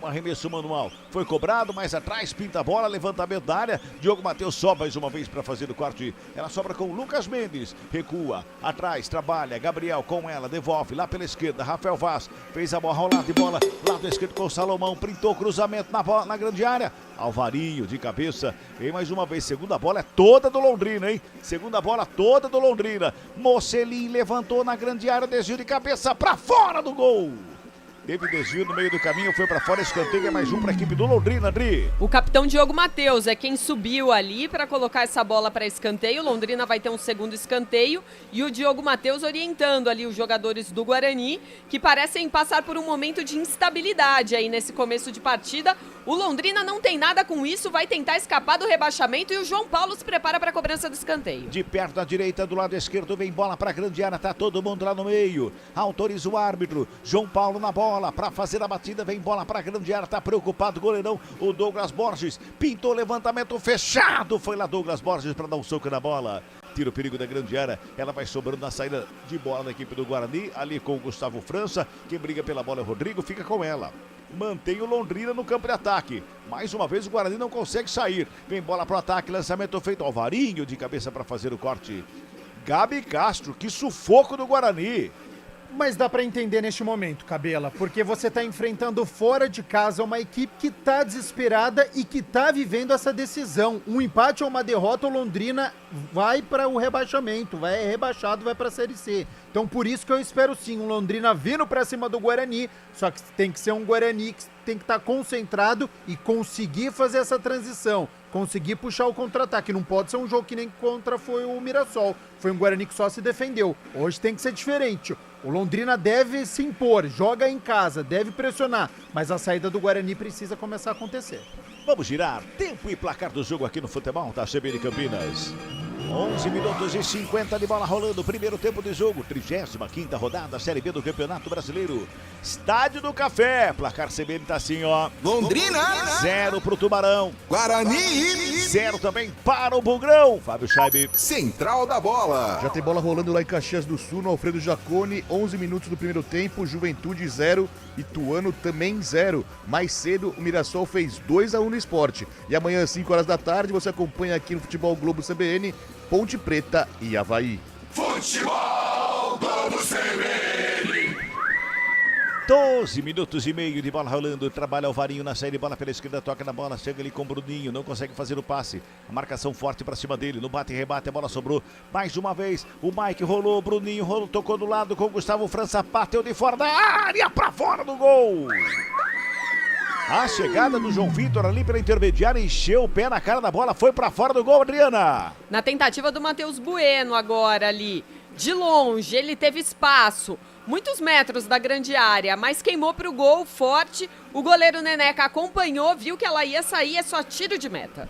Um arremesso manual. Foi cobrado, mais atrás, pinta a bola, levantamento da área. Diogo Matheus sobe mais uma vez para fazer o corte. Ela sobra com o Lucas Mendes. Recua, atrás, trabalha. Gabriel com ela, devolve lá pela esquerda. Rafael Vaz fez a bola rolar de bola. Lado esquerdo com o Salomão. Printou o cruzamento na grande área. Alvarinho de cabeça. Vem mais uma vez. Segunda bola é toda do Londrina, hein? Segunda bola toda do Londrina. Mocelin levantou na grande área. Desvio de cabeça para fora do gol. Teve desvio no meio do caminho, foi para fora, escanteio, é mais um para a equipe do Londrina, Adri. O capitão Diogo Matheus é quem subiu ali para colocar essa bola para escanteio. O Londrina vai ter um segundo escanteio e o Diogo Matheus orientando ali os jogadores do Guarani, que parecem passar por um momento de instabilidade aí nesse começo de partida. O Londrina não tem nada com isso, vai tentar escapar do rebaixamento e o João Paulo se prepara para a cobrança do escanteio. De perto à direita, do lado esquerdo, vem bola para a grande área, tá todo mundo lá no meio. Autoriza o árbitro, João Paulo na bola. Para fazer a batida, vem bola para a grande área, tá preocupado o goleirão, o Douglas Borges, pintou levantamento fechado, foi lá Douglas Borges para dar um soco na bola. Tira o perigo da grande área, ela vai sobrando na saída de bola da equipe do Guarani, ali com o Gustavo França, quem briga pela bola é o Rodrigo, fica com ela. Mantém o Londrina no campo de ataque. Mais uma vez o Guarani não consegue sair. Vem bola para o ataque, lançamento feito, Alvarinho de cabeça para fazer o corte. Gabi Castro, que sufoco do Guarani. Mas dá pra entender neste momento, Cabela, porque você tá enfrentando fora de casa uma equipe que tá desesperada e que tá vivendo essa decisão. Um empate ou uma derrota, o Londrina vai para o rebaixamento, vai rebaixado, vai pra Série C. Então por isso que eu espero sim, um Londrina vindo pra cima do Guarani, só que tem que ser um Guarani que tem que estar concentrado e conseguir fazer essa transição, conseguir puxar o contra-ataque. Não pode ser um jogo que nem contra foi o Mirassol, foi um Guarani que só se defendeu. Hoje tem que ser diferente. O Londrina deve se impor, joga em casa, deve pressionar, mas a saída do Guarani precisa começar a acontecer. Vamos girar tempo e placar do jogo aqui no futebol da CBN Campinas. 11 minutos e 50 de bola rolando, primeiro tempo de jogo, 35ª rodada, Série B do Campeonato Brasileiro. Estádio do Café, placar CBN tá assim, ó. Londrina 0 pro Tubarão. Guarani 0 também para o Bugrão. Fábio Scheibe. Central da Bola. Já tem bola rolando lá em Caxias do Sul, no Alfredo Jaconi, 11 minutos do primeiro tempo, Juventude 0, Ituano também 0. Mais cedo, o Mirassol fez 2-1 no Sport. E amanhã, às 5 horas da tarde, você acompanha aqui no Futebol Globo CBN, Ponte Preta e Avaí. Futebol Globo CBN. 12 minutos e meio de bola rolando, trabalha Alvarinho na saída de bola pela esquerda, toca na bola, chega ali com o Bruninho, não consegue fazer o passe, a marcação forte pra cima dele, no bate e rebate, a bola sobrou, mais uma vez, o Mike rolou, Bruninho rolou, tocou do lado com o Gustavo França, bateu de fora da área, pra fora do gol! A chegada do João Vitor ali pela intermediária, encheu o pé na cara da bola, foi pra fora do gol, Adriana! Na tentativa do Matheus Bueno agora ali, de longe, ele teve espaço, muitos metros da grande área, mas queimou pro gol forte, o goleiro Neneca acompanhou, viu que ela ia sair, é só tiro de meta.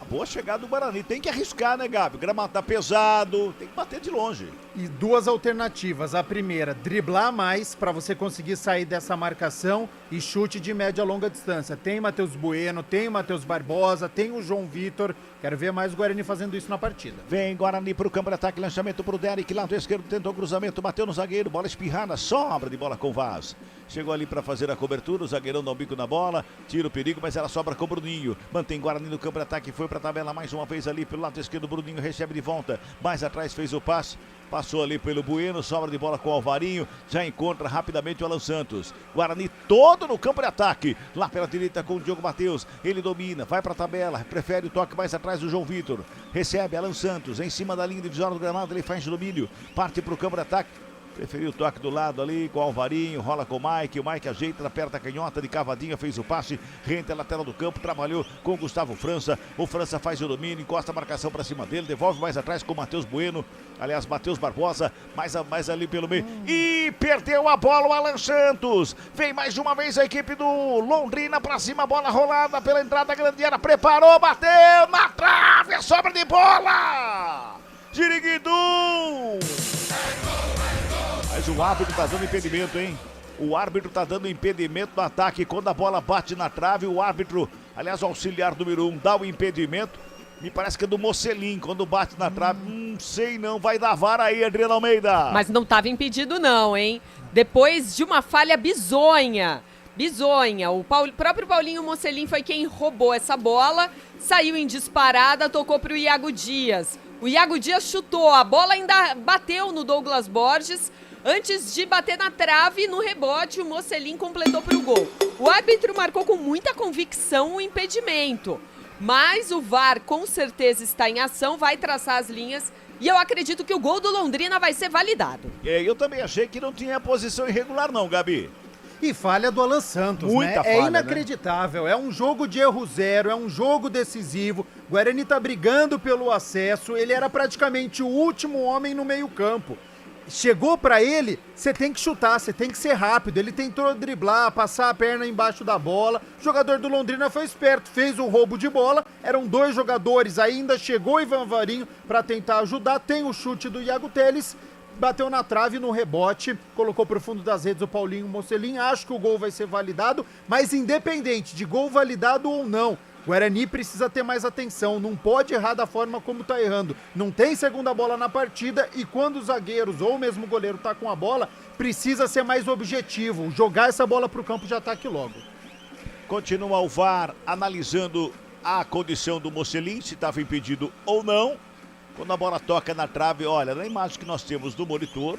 Boa chegada do Guarani, tem que arriscar, né, Gabi? O gramado tá pesado, tem que bater de longe. E duas alternativas. A primeira, driblar mais para você conseguir sair dessa marcação e chute de média a longa distância. Tem Matheus Bueno, tem o Matheus Barbosa, tem o João Vitor. Quero ver mais o Guarani fazendo isso na partida. Vem Guarani pro campo de ataque, lançamento pro Derek, lado esquerdo, tentou o cruzamento, bateu no zagueiro, bola espirrada, sobra de bola com Vaz. Chegou ali para fazer a cobertura, o zagueirão dá um bico na bola, tira o perigo, mas ela sobra com o Bruninho. Mantém Guarani no campo de ataque, foi pra tabela mais uma vez ali pelo lado esquerdo, Bruninho recebe de volta, mais atrás fez o passe. Passou ali pelo Bueno, sobra de bola com o Alvarinho, já encontra rapidamente o Alan Santos. Guarani todo no campo de ataque, lá pela direita com o Diogo Matheus, ele domina, vai pra tabela, prefere o toque mais atrás do João Vitor. Recebe Alan Santos, em cima da linha divisória do gramado, ele faz domínio, parte pro campo de ataque. Preferiu o toque do lado ali com o Alvarinho, rola com o Mike ajeita na perna da canhota de cavadinha, fez o passe, rente a lateral do campo, trabalhou com o Gustavo França, o França faz o domínio, encosta a marcação para cima dele, devolve mais atrás com o Matheus Bueno, aliás, Matheus Barbosa, mais ali pelo meio, e perdeu a bola o Alan Santos, vem mais uma vez a equipe do Londrina para cima, bola rolada pela entrada da grande área, preparou, bateu na trave, a sobra de bola, Jiriguidu! Mas o árbitro tá dando impedimento, hein? O árbitro tá dando impedimento no ataque. Quando a bola bate na trave, o árbitro, aliás, o auxiliar número 1, dá o impedimento. Me parece que é do Mocelin. Quando bate na trave, sei não, vai dar vara aí, Adriana Almeida. Mas não tava impedido não, hein? Depois de uma falha bizonha bizonha. O próprio Paulinho Mocelin foi quem roubou essa bola, saiu em disparada, tocou para o Iago Dias. O Iago Dias chutou, a bola ainda bateu no Douglas Borges. Antes de bater na trave, no rebote, o Mocelin completou para o gol. O árbitro marcou com muita convicção o impedimento. Mas o VAR com certeza está em ação, vai traçar as linhas e eu acredito que o gol do Londrina vai ser validado. Eu também achei que não tinha posição irregular não, Gabi. E falha do Alan Santos, Muita né? falha, É inacreditável, né? É um jogo de erro zero, é um jogo decisivo. O Guarani tá brigando pelo acesso, ele era praticamente o último homem no meio-campo. Chegou pra ele, você tem que chutar, você tem que ser rápido. Ele tentou driblar, passar a perna embaixo da bola. O jogador do Londrina foi esperto, fez o roubo de bola. Eram 2 jogadores, ainda chegou Ivan Varinho pra tentar ajudar. Tem o chute do Iago Teles, bateu na trave no rebote, colocou pro fundo das redes o Paulinho Mocelin. Acho que o gol vai ser validado, mas independente de gol validado ou não, o Guarani precisa ter mais atenção, não pode errar da forma como tá errando. Não tem segunda bola na partida e quando os zagueiros ou mesmo o goleiro tá com a bola, precisa ser mais objetivo, jogar essa bola pro campo de ataque logo. Continua o VAR analisando a condição do Mocelin, se estava impedido ou não. Quando a bola toca na trave, olha, na imagem que nós temos do monitor,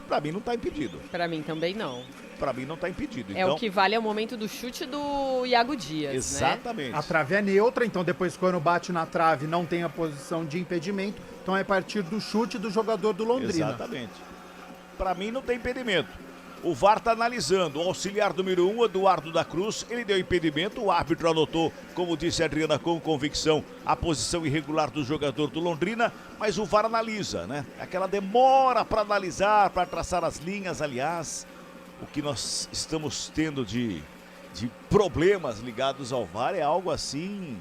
pra mim não tá impedido. Pra mim também não. Pra mim não tá impedido. É então... o que vale é o momento do chute do Iago Dias, Exatamente. né? A trave é neutra, então depois quando bate na trave não tem a posição de impedimento, então é a partir do chute do jogador do Londrina. Exatamente. Pra mim não tem impedimento. O VAR tá analisando. O auxiliar número 1, Eduardo da Cruz, ele deu impedimento. O árbitro anotou, como disse a Adriana, com convicção, a posição irregular do jogador do Londrina, mas o VAR analisa, né? Aquela demora para analisar, para traçar as linhas, aliás. O que nós estamos tendo de problemas ligados ao VAR é algo assim,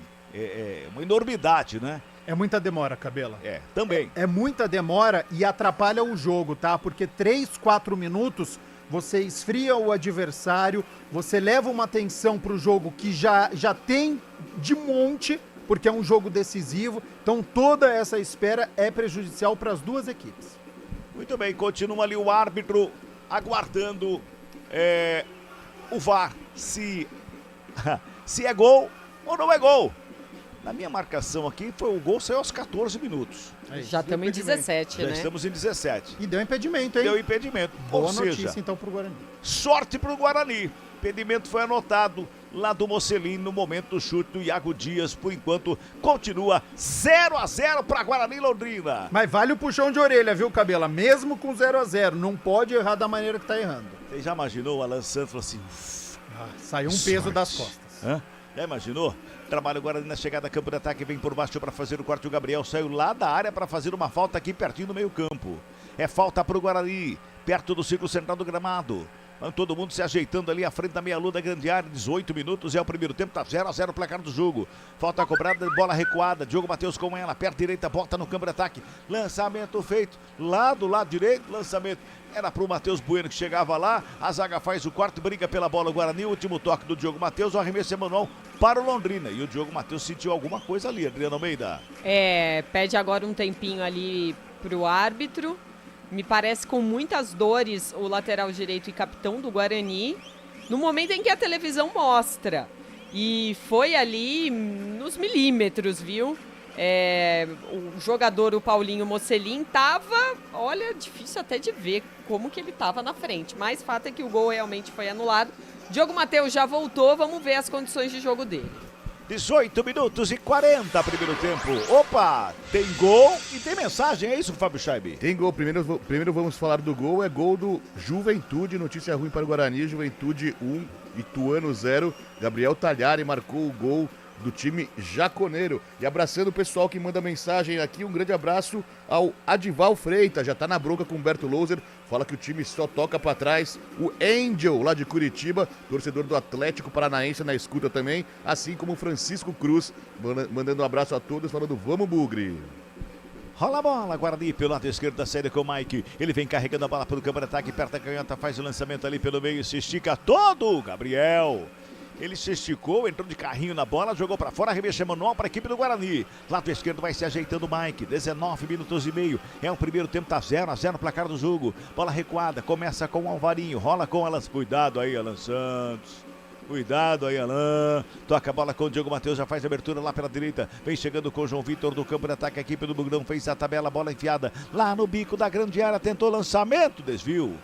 uma enormidade, né? É muita demora, Cabela. Também. É muita demora e atrapalha o jogo, tá? Porque 3, 4 minutos você esfria o adversário, você leva uma atenção pro jogo que já tem de monte, porque é um jogo decisivo. Então toda essa espera é prejudicial para as duas equipes. Muito bem, continua ali o árbitro aguardando o VAR, se é gol ou não é gol. Na minha marcação aqui, o gol saiu aos 14 minutos. Já estamos em 17, Já né? estamos em 17. E deu impedimento, hein? Deu impedimento. Boa Ou notícia, seja, então, pro Guarani. sorte pro Guarani. Impedimento foi anotado lá do Mocelin no momento do chute do Iago Dias. Por enquanto, continua 0-0 para Guarani e Londrina. Mas vale o puxão de orelha, viu, Cabela? Mesmo com 0-0, não pode errar da maneira que tá errando. Você já imaginou o Alan Santos assim? Saiu um peso das costas. Hã? Já imaginou? Trabalha o Guarani na chegada, campo de ataque, vem por baixo para fazer o corte. O Gabriel saiu lá da área para fazer uma falta aqui pertinho do meio campo. É falta para o Guarani, perto do círculo central do gramado. Todo mundo se ajeitando ali à frente da meia-lua da grande área. 18 minutos é o primeiro tempo, tá 0-0 o placar do jogo. Falta cobrada, bola recuada. Diogo Matheus com ela, perto direita, bota no campo de ataque. Lançamento feito lá do lado direito, lançamento. Era pro Matheus Bueno que chegava lá. A zaga faz o quarto, briga pela bola o Guarani. O último toque do Diogo Matheus, o arremesso é manual para o Londrina. E o Diogo Matheus sentiu alguma coisa ali, Adriana Almeida. Pede agora um tempinho ali pro árbitro. Me parece com muitas dores o lateral direito e capitão do Guarani, no momento em que a televisão mostra. E foi ali nos milímetros, viu? O jogador, o Paulinho Mocelin, tava, olha, difícil até de ver como que ele tava na frente. Mas fato é que o gol realmente foi anulado. Diogo Matheus já voltou, vamos ver as condições de jogo dele. 18 minutos e 40 primeiro tempo. Opa, tem gol e tem mensagem, é isso, Fábio Scheibe? Tem gol, primeiro vamos falar do gol, é gol do Juventude, notícia ruim para o Guarani, Juventude 1, Ituano 0, Gabriel Talhari marcou o gol do time jaconeiro. E abraçando o pessoal que manda mensagem aqui, um grande abraço ao Adival Freitas, já tá na bronca com o Humberto Louser, fala que o time só toca pra trás. O Angel, lá de Curitiba, torcedor do Atlético Paranaense na escuta também, assim como o Francisco Cruz, mandando um abraço a todos, falando vamos Bugre. Rola a bola, Guarani pelo lado esquerdo da série com o Mike. Ele vem carregando a bola pelo campo de ataque, perto da canhota, faz o lançamento ali pelo meio, se estica todo. Gabriel Ele se esticou, entrou de carrinho na bola, jogou pra fora, arremesso manual para a equipe do Guarani. Lado esquerdo vai se ajeitando o Mike, 19 minutos e meio. É o primeiro tempo, tá 0-0 no placar do jogo. Bola recuada, começa com o Alvarinho, rola com Alan. Cuidado aí, Alan Santos. Cuidado aí, Alan. Toca a bola com o Diogo Matheus, já faz a abertura lá pela direita. Vem chegando com o João Vitor do campo de ataque. A equipe do Bugrão fez a tabela, bola enfiada lá no bico da grande área. Tentou lançamento, desvio.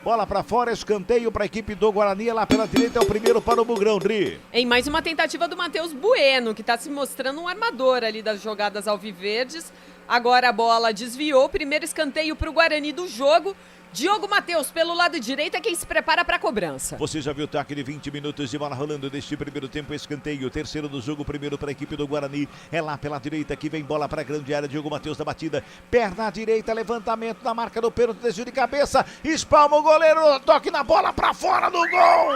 Bola pra fora, escanteio pra equipe do Guarani. Lá pela direita é o primeiro para o Bugrão, Dri. Em mais uma tentativa do Matheus Bueno, que tá se mostrando um armador ali das jogadas alviverdes. Agora a bola desviou. Primeiro escanteio pro Guarani do jogo. Diogo Matheus, pelo lado direito, é quem se prepara para a cobrança. Você já viu o taque de 20 minutos de bola rolando deste primeiro tempo, escanteio, terceiro do jogo, primeiro para a equipe do Guarani, é lá pela direita que vem bola para a grande área, Diogo Matheus da batida, perna direita, levantamento na marca do pênalti, desvio de cabeça, espalma o goleiro, toque na bola para fora do gol!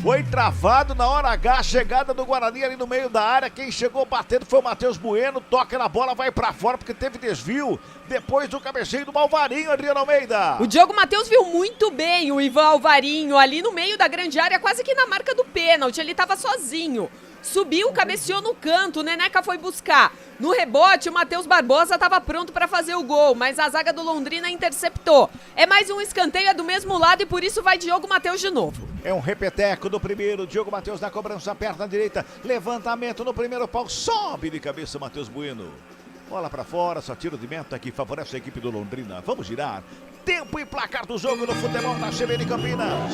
Foi travado na hora H, chegada do Guarani ali no meio da área. Quem chegou batendo foi o Matheus Bueno. Toca na bola, vai pra fora porque teve desvio. Depois do cabeceio do Alvarinho, Adriano Almeida. O Diogo Matheus viu muito bem o Ivan Alvarinho ali no meio da grande área, quase que na marca do pênalti. Ele tava sozinho. Subiu, cabeceou no canto, o Neneca foi buscar. No rebote, o Matheus Barbosa estava pronto para fazer o gol, mas a zaga do Londrina interceptou. É mais um escanteio, é do mesmo lado e por isso vai Diogo Matheus de novo. É um repeteco do primeiro, Diogo Matheus na cobrança, perna direita, levantamento no primeiro pau, sobe de cabeça o Matheus Bueno. Bola para fora, só tiro de meta que favorece a equipe do Londrina. Vamos girar. Tempo e placar do jogo no futebol da CBN Campinas.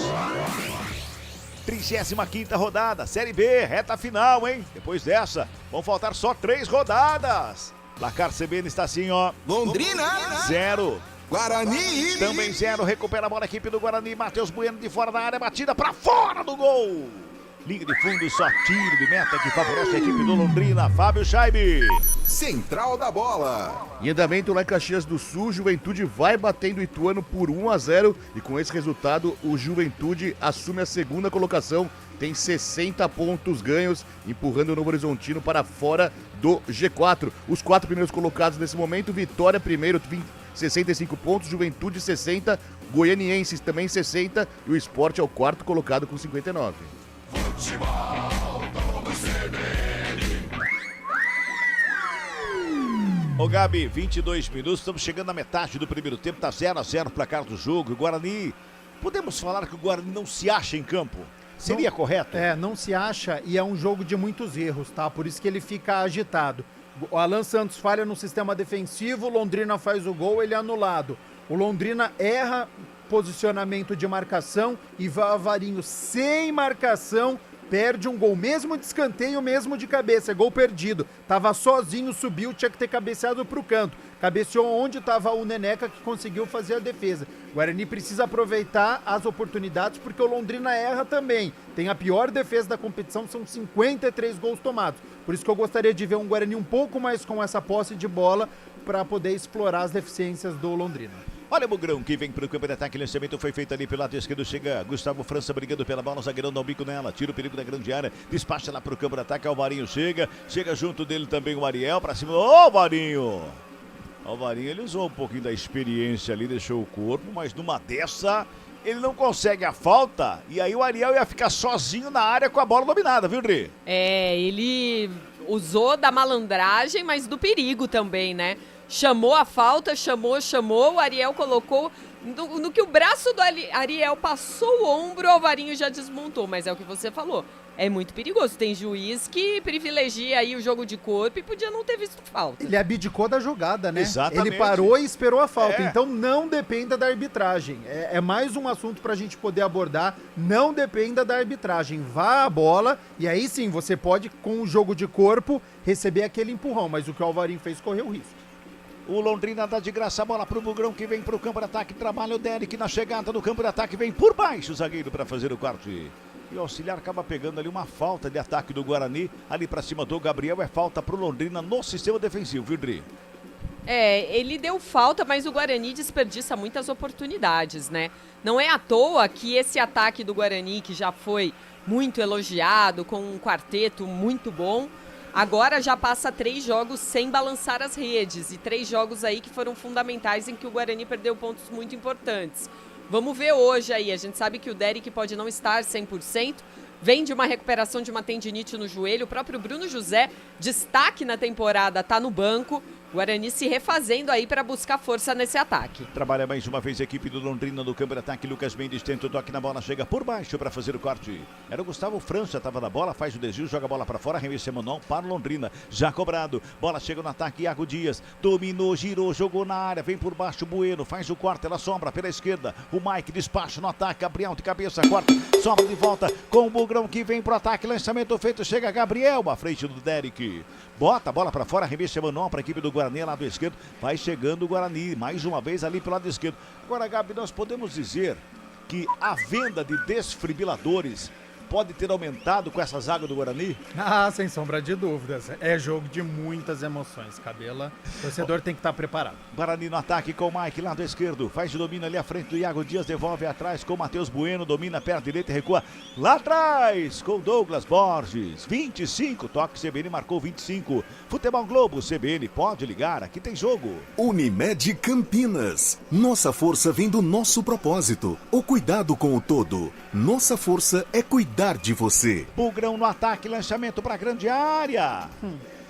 35ª rodada, Série B, reta final, hein? Depois dessa, vão faltar só 3 rodadas. Placar CBN está assim, ó. Londrina 0. Guarani Também 0, recupera a bola a equipe do Guarani. Matheus Bueno de fora da área, batida para fora do gol. Linha de fundo, só tiro de meta que favorece a equipe do Londrina. Fábio Scheibe. Central da bola. Em andamento lá em Caxias do Sul, Juventude vai batendo o Ituano por 1-0 e com esse resultado o Juventude assume a segunda colocação, tem 60 pontos ganhos, empurrando o Novo Horizontino para fora do G4. Os 4 primeiros colocados nesse momento, Vitória primeiro, 65 pontos, Juventude 60, Goianienses também 60 e o Sport é o 4º colocado com 59. Ô Gabi, 22 minutos, estamos chegando na metade do primeiro tempo, tá 0-0 placar do jogo. O Guarani, podemos falar que o Guarani não se acha em campo? Seria correto? Não se acha e é um jogo de muitos erros, tá? Por isso que ele fica agitado. O Alan Santos falha no sistema defensivo, o Londrina faz o gol, ele é anulado. O Londrina erra posicionamento de marcação e Alvarinho sem marcação perde um gol, mesmo de escanteio, mesmo de cabeça, é gol perdido. Tava sozinho, subiu, tinha que ter cabeceado pro canto. Cabeceou onde tava o Neneca que conseguiu fazer a defesa. O Guarani precisa aproveitar as oportunidades porque o Londrina erra também. Tem a pior defesa da competição, são 53 gols tomados. Por isso que eu gostaria de ver um Guarani um pouco mais com essa posse de bola para poder explorar as deficiências do Londrina. Olha o Bugrão que vem para o campo de ataque, lançamento foi feito ali pelo lado esquerdo, chega Gustavo França brigando pela bola, zagueirão dá um bico nela, tira o perigo da grande área, despacha lá para o campo de ataque, Alvarinho chega junto dele também o Ariel, para cima, ô Alvarinho! Alvarinho ele usou um pouquinho da experiência ali, deixou o corpo, mas numa dessa ele não consegue a falta e aí o Ariel ia ficar sozinho na área com a bola dominada, viu, Dri? Ele usou da malandragem, mas do perigo também, né? Chamou a falta, chamou, o Ariel colocou, no que o braço do Ariel passou o ombro, o Alvarinho já desmontou, mas é o que você falou, é muito perigoso, tem juiz que privilegia aí o jogo de corpo e podia não ter visto falta. Ele abdicou da jogada, né? Exatamente. Ele parou e esperou a falta, então não dependa da arbitragem, é mais um assunto pra gente poder abordar, não dependa da arbitragem, vá a bola e aí sim você pode com o jogo de corpo receber aquele empurrão, mas o que o Alvarinho fez correu risco. O Londrina dá de graça a bola pro Bugrão que vem pro campo de ataque. Trabalha o Derek na chegada do campo de ataque. Vem por baixo o zagueiro para fazer o corte. E o auxiliar acaba pegando ali uma falta de ataque do Guarani. Ali para cima do Gabriel. É falta pro Londrina no sistema defensivo, viu, Dri? Ele deu falta, mas o Guarani desperdiça muitas oportunidades, né? Não é à toa que esse ataque do Guarani, que já foi muito elogiado, com um quarteto muito bom, agora já passa 3 jogos sem balançar as redes e 3 jogos aí que foram fundamentais em que o Guarani perdeu pontos muito importantes. Vamos ver hoje aí. A gente sabe que o Derek pode não estar 100%. Vem de uma recuperação de uma tendinite no joelho. O próprio Bruno José, destaque na temporada, tá no banco. O Guarani se refazendo aí para buscar força nesse ataque. Trabalha mais uma vez a equipe do Londrina no campo de ataque. Lucas Mendes tenta o toque na bola, chega por baixo para fazer o corte. Era o Gustavo França, estava na bola, faz o desvio, joga a bola para fora, arremesso Emanuel para o Londrina. Já cobrado, bola chega no ataque, Iago Dias dominou, girou, jogou na área, vem por baixo, Bueno, faz o corte, ela sombra pela esquerda. O Mike despacha no ataque, Gabriel de cabeça, corta, sobra de volta com o Bugrão que vem pro ataque, lançamento feito, chega Gabriel à frente do Derek. Bota a bola para fora, arremesso Emanuel para a equipe do Guarani, lado esquerdo, vai chegando o Guarani, mais uma vez ali pelo lado esquerdo. Agora, Gabi, nós podemos dizer que a venda de desfibriladores pode ter aumentado com essa zaga do Guarani? Ah, sem sombra de dúvidas. É jogo de muitas emoções, Cabela. O torcedor tem que estar preparado. Guarani no ataque com o Mike, lado esquerdo. Faz o domínio ali à frente do Iago Dias, devolve atrás com o Matheus Bueno, domina perna direita e recua lá atrás com o Douglas Borges. 25, toque CBN marcou 25. Futebol Globo, CBN, pode ligar, aqui tem jogo. Unimed Campinas. Nossa força vem do nosso propósito. O cuidado com o todo. Nossa força é cuidar de você. Bugrão no ataque, lançamento para grande área.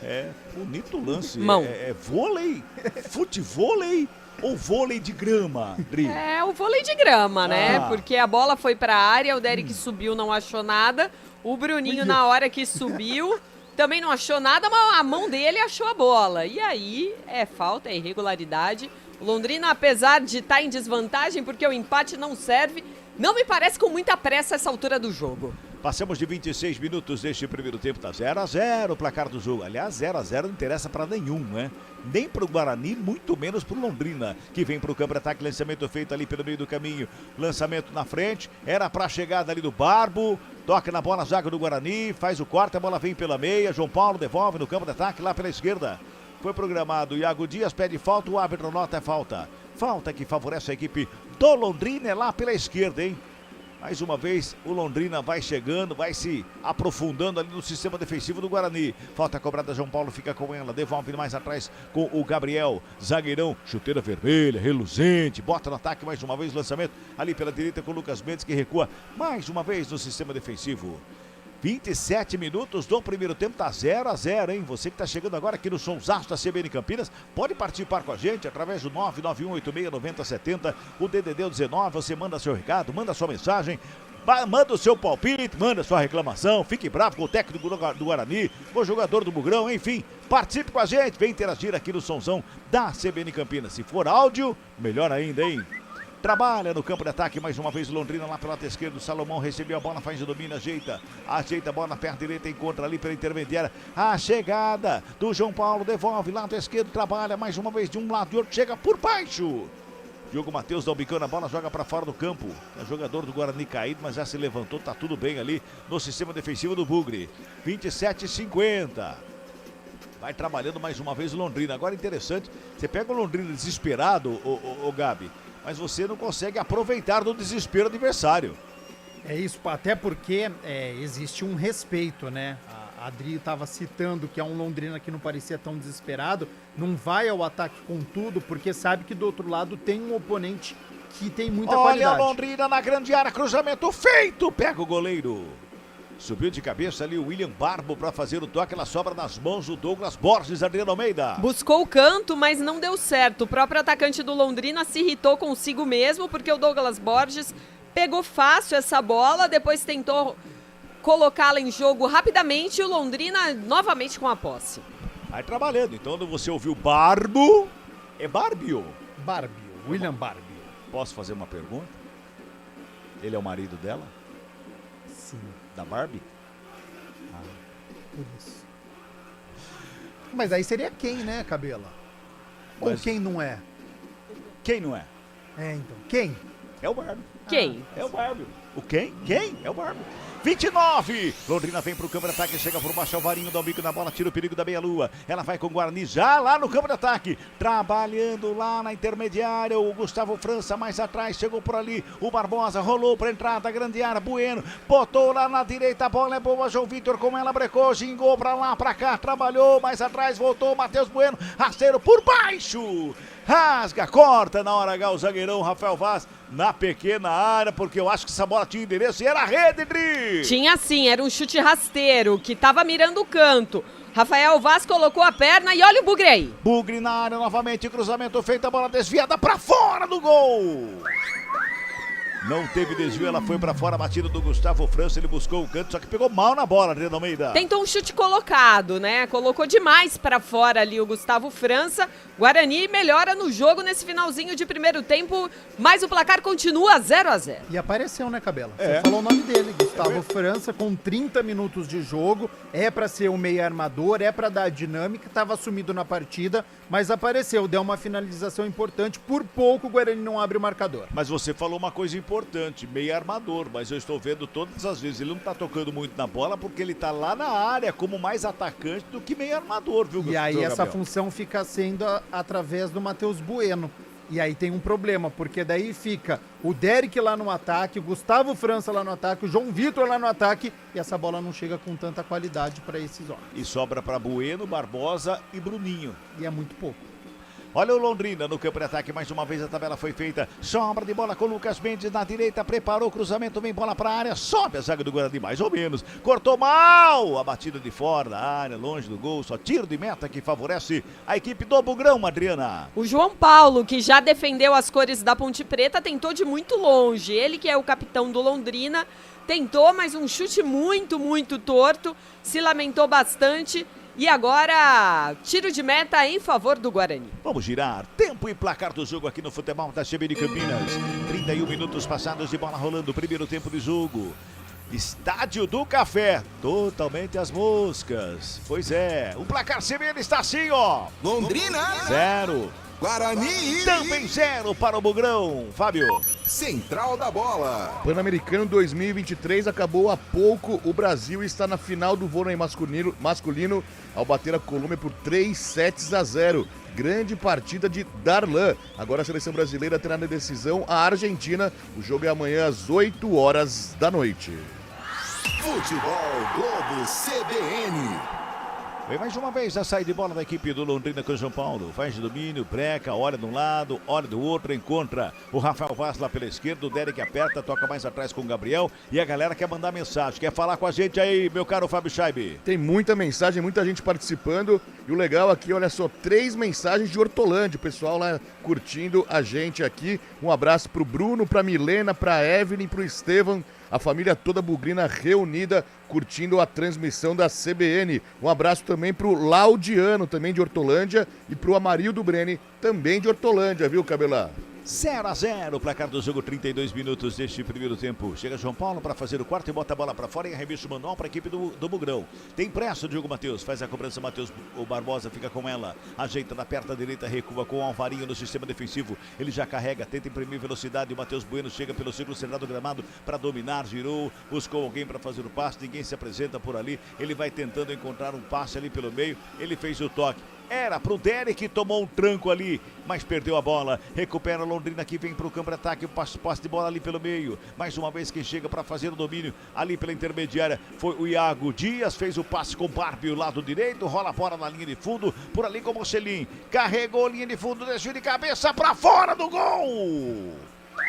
É, bonito lance. Mão. É vôlei? Futevôlei ou vôlei de grama, Dri? É o vôlei de grama, né? Porque a bola foi pra área, o Derek subiu, não achou nada. O Bruninho, na hora que subiu, também não achou nada, mas a mão dele achou a bola. E aí, é falta, é irregularidade. O Londrina, apesar de estar em desvantagem, porque o empate não serve, não me parece com muita pressa essa altura do jogo. Passamos de 26 minutos deste primeiro tempo, tá 0-0 o placar do jogo. Aliás, 0-0 não interessa para nenhum, né? Nem pro Guarani, muito menos pro Londrina, que vem pro campo de ataque, lançamento feito ali pelo meio do caminho. Lançamento na frente, era pra chegada ali do Barbo, toca na bola, zaga do Guarani, faz o corte, a bola vem pela meia, João Paulo devolve no campo de ataque lá pela esquerda. Foi programado, Iago Dias pede falta, o árbitro nota é falta. Falta que favorece a equipe do Londrina, é lá pela esquerda, hein? Mais uma vez, o Londrina vai chegando, vai se aprofundando ali no sistema defensivo do Guarani. Falta cobrada, João Paulo fica com ela, devolve mais atrás com o Gabriel. Zagueirão, chuteira vermelha, reluzente, bota no ataque mais uma vez, lançamento ali pela direita com o Lucas Mendes que recua mais uma vez no sistema defensivo. 27 minutos do primeiro tempo, tá 0-0, hein? Você que tá chegando agora aqui no Sonsaço da CBN Campinas, pode participar com a gente através do 991869070, o DDD 19, você manda seu recado, manda sua mensagem, manda o seu palpite, manda sua reclamação, fique bravo com o técnico do Guarani, com o jogador do Bugrão, enfim, participe com a gente, vem interagir aqui no Sonzão da CBN Campinas. Se for áudio, melhor ainda, hein? Trabalha no campo de ataque, mais uma vez Londrina lá pelo lado esquerdo, Salomão recebeu a bola, faz o domínio, ajeita a bola na perna direita, encontra ali pela intermediária, a chegada do João Paulo, devolve, lado esquerdo, trabalha mais uma vez de um lado e outro, chega por baixo. Diogo Matheus dá um bicão na bola, joga para fora do campo, é jogador do Guarani caído, mas já se levantou, tá tudo bem ali no sistema defensivo do Bugre. 27-50. Vai trabalhando mais uma vez o Londrina. Agora interessante, você pega o Londrina desesperado, o Gabi, mas você não consegue aproveitar do desespero adversário. É isso, até porque existe um respeito, né? A Adri estava citando que é um Londrina que não parecia tão desesperado, não vai ao ataque com tudo, porque sabe que do outro lado tem um oponente que tem muita qualidade. Olha o Londrina na grande área, cruzamento feito, pega o goleiro. Subiu de cabeça ali o William Barbo para fazer o toque, ela sobra nas mãos do Douglas Borges, Adriano Almeida. Buscou o canto, mas não deu certo. O próprio atacante do Londrina se irritou consigo mesmo, porque o Douglas Borges pegou fácil essa bola, depois tentou colocá-la em jogo rapidamente e o Londrina novamente com a posse. Vai trabalhando, então quando você ouviu Barbo, é Barbio? Barbio, William Barbio. Posso fazer uma pergunta? Ele é o marido dela? Sim. Da Barbie? Por isso. Mas aí seria quem, né, Cabela? Ou quem não é? Quem não é? Então, quem? É o Barbie. Quem? É o Barbie. O quem? Quem? É o Barbie. 29! Londrina vem pro campo de ataque, chega por baixo, Alvarinho dá o bico na bola, tira o perigo da meia-lua. Ela vai com o Guarani já lá no campo de ataque, trabalhando lá na intermediária, o Gustavo França mais atrás, chegou por ali, o Barbosa rolou pra entrada, grande área, Bueno, botou lá na direita, a bola é boa, João Vitor com ela, brecou, gingou pra lá, pra cá, trabalhou, mais atrás, voltou, Matheus Bueno, rasteiro por baixo! rasga, corta na hora H o zagueirão Rafael Vaz na pequena área, porque eu acho que essa bola tinha endereço e era a rede, Dri! Tinha sim, era um chute rasteiro, que tava mirando o canto. Rafael Vaz colocou a perna e olha o Bugre aí. Bugre na área novamente, cruzamento feito, a bola desviada pra fora do gol! Não teve desvio, ela foi pra fora, a batida do Gustavo França, ele buscou o canto, só que pegou mal na bola, Adriano Almeida. Tentou um chute colocado, né? Colocou demais pra fora ali o Gustavo França. Guarani melhora no jogo nesse finalzinho de primeiro tempo, mas o placar continua 0-0. E apareceu, né, Cabela? Você falou o nome dele, Gustavo França, com 30 minutos de jogo, é pra ser um meio armador, é pra dar dinâmica, tava sumido na partida, mas apareceu, deu uma finalização importante, por pouco o Guarani não abre o marcador. Mas você falou uma coisa importante, meio armador, mas eu estou vendo todas as vezes, ele não tá tocando muito na bola porque ele tá lá na área como mais atacante do que meio armador, viu, E aí essa Gabriel? função fica sendo através do Matheus Bueno. E aí tem um problema, porque daí fica o Derek lá no ataque, o Gustavo França lá no ataque, o João Vitor lá no ataque, e essa bola não chega com tanta qualidade para esses homens. E sobra para Bueno, Barbosa e Bruninho. E é muito pouco. Olha o Londrina no campo de ataque, mais uma vez a tabela foi feita. Sobra de bola com o Lucas Mendes na direita, preparou o cruzamento, vem bola para a área, sobe a zaga do Guarani mais ou menos. Cortou mal, a batida de fora da área, longe do gol, só tiro de meta que favorece a equipe do Bugrão, Adriana. O João Paulo, que já defendeu as cores da Ponte Preta, tentou de muito longe. Ele que é o capitão do Londrina, tentou, mas um chute muito torto, se lamentou bastante. E agora, tiro de meta em favor do Guarani. Vamos girar. Tempo e placar do jogo aqui no futebol da CBN Campinas. 31 minutos passados de bola rolando. Primeiro tempo de jogo. Estádio do Café. Totalmente às moscas. Pois é. O placar CBN está assim, ó. Londrina 0. Guarani Também 0 para o Bugrão. Fábio. Central da Bola. Pan-Americano 2023 acabou há pouco. O Brasil está na final do vôlei masculino ao bater a Colômbia por 3-0. Grande partida de Darlan. Agora a seleção brasileira terá na decisão a Argentina. O jogo é amanhã às 8 horas da noite. Futebol Globo CBN. Vem mais uma vez a saída de bola da equipe do Londrina com o João Paulo. Faz domínio, breca, olha de um lado, olha do outro, encontra o Rafael Vaz lá pela esquerda, o Derek aperta, toca mais atrás com o Gabriel e a galera quer mandar mensagem, quer falar com a gente aí, meu caro Fábio Scheibe. Tem muita mensagem, muita gente participando e o legal aqui, olha só, 3 mensagens de Hortolândia, o pessoal lá curtindo a gente aqui. Um abraço pro Bruno, pra Milena, pra Evelyn, pro Estevam, a família toda bugrina reunida, curtindo a transmissão da CBN. Um abraço também pro Laudiano, também de Hortolândia, e pro Amarildo Breni, também de Hortolândia, viu, Cabelá? 0-0, placar do jogo, 32 minutos deste primeiro tempo. Chega João Paulo para fazer o quarto e bota a bola para fora e arremessa o manual para a equipe do Bugrão. Tem pressa o Diogo Matheus, faz a cobrança, Matheus, o Barbosa fica com ela, ajeita na perna direita, recua com o Alvarinho no sistema defensivo. Ele já carrega, tenta imprimir velocidade, o Matheus Bueno chega pelo círculo central do gramado para dominar, girou, buscou alguém para fazer o passe, ninguém se apresenta por ali, ele vai tentando encontrar um passe ali pelo meio, ele fez o toque. Era pro Derek, tomou um tranco ali, mas perdeu a bola. Recupera a Londrina que vem pro campo de ataque, o passe de bola ali pelo meio. Mais uma vez quem chega para fazer o domínio ali pela intermediária foi o Iago Dias, fez o passe com o Barbie, o lado direito, rola a bola na linha de fundo, por ali com o Mocelin. Carregou a linha de fundo, desceu de cabeça para fora do gol!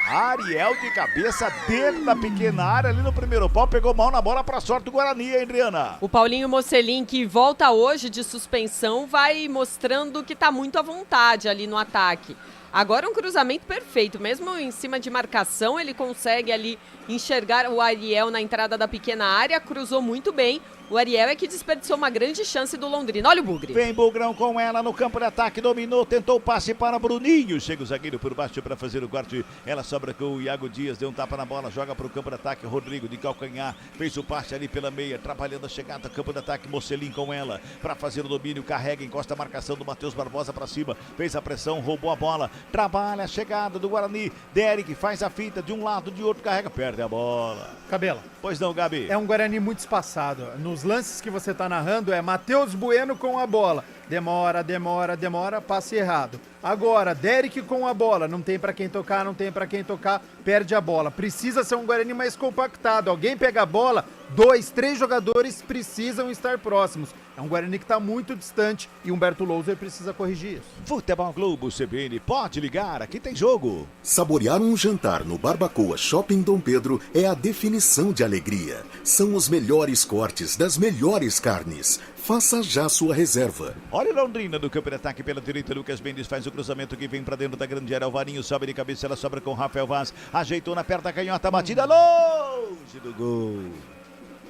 Ariel de cabeça dentro da pequena área, ali no primeiro pau, pegou mal na bola pra sorte do Guarani, hein, Adriana? O Paulinho Mocelin, que volta hoje de suspensão, vai mostrando que tá muito à vontade ali no ataque. Agora um cruzamento perfeito, mesmo em cima de marcação, ele consegue ali enxergar o Ariel na entrada da pequena área, cruzou muito bem. O Ariel é que desperdiçou uma grande chance do Londrina. Olha o Bugre. Vem Bugrão com ela no campo de ataque, dominou, tentou o passe para Bruninho. Chega o zagueiro por baixo para fazer o corte. Ela sobra com o Iago Dias, deu um tapa na bola, joga para o campo de ataque. Rodrigo de calcanhar, fez o passe ali pela meia, trabalhando a chegada, campo de ataque. Mocelin com ela para fazer o domínio, carrega, encosta a marcação do Matheus Barbosa para cima, fez a pressão, roubou a bola, trabalha a chegada do Guarani. Derek faz a fita de um lado, de outro, carrega, perde a bola. Cabela. Pois não, Gabi? É um Guarani muito espaçado. Nos lances que você está narrando é Matheus Bueno com a bola. demora, passe errado. Agora, Derek com a bola, não tem pra quem tocar, perde a bola. Precisa ser um Guarani mais compactado. Alguém pega a bola, 2, 3 jogadores precisam estar próximos. É um Guarani que tá muito distante e Humberto Louser precisa corrigir isso. Futebol Globo CBN, pode ligar, aqui tem jogo. Saborear um jantar no Barbacoa Shopping Dom Pedro é a definição de alegria. São os melhores cortes das melhores carnes. Faça já sua reserva. Olha Londrina no campo de ataque pela direita. Lucas Mendes faz o cruzamento que vem pra dentro da grande área. Alvarinho sobe de cabeça, ela sobra com Rafael Vaz. Ajeitou na perna canhota, batida longe do gol.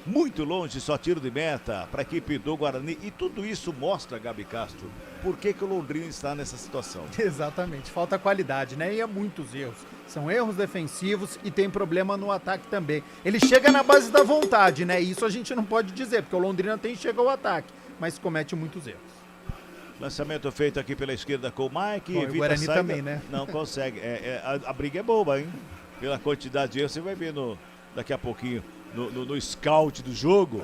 Muito longe, só tiro de meta para a equipe do Guarani. E tudo isso mostra, Gabi Castro, por que o Londrina está nessa situação. Exatamente, falta qualidade, né? E há muitos erros. São erros defensivos e tem problema no ataque também. Ele chega na base da vontade, né? Isso a gente não pode dizer, porque o Londrina chega ao ataque, mas comete muitos erros. Lançamento feito aqui pela esquerda com o Mike. Bom, o Guarani também, né? Não consegue. A briga é boba, hein? Pela quantidade de erros, você vai ver daqui a pouquinho. No scout do jogo,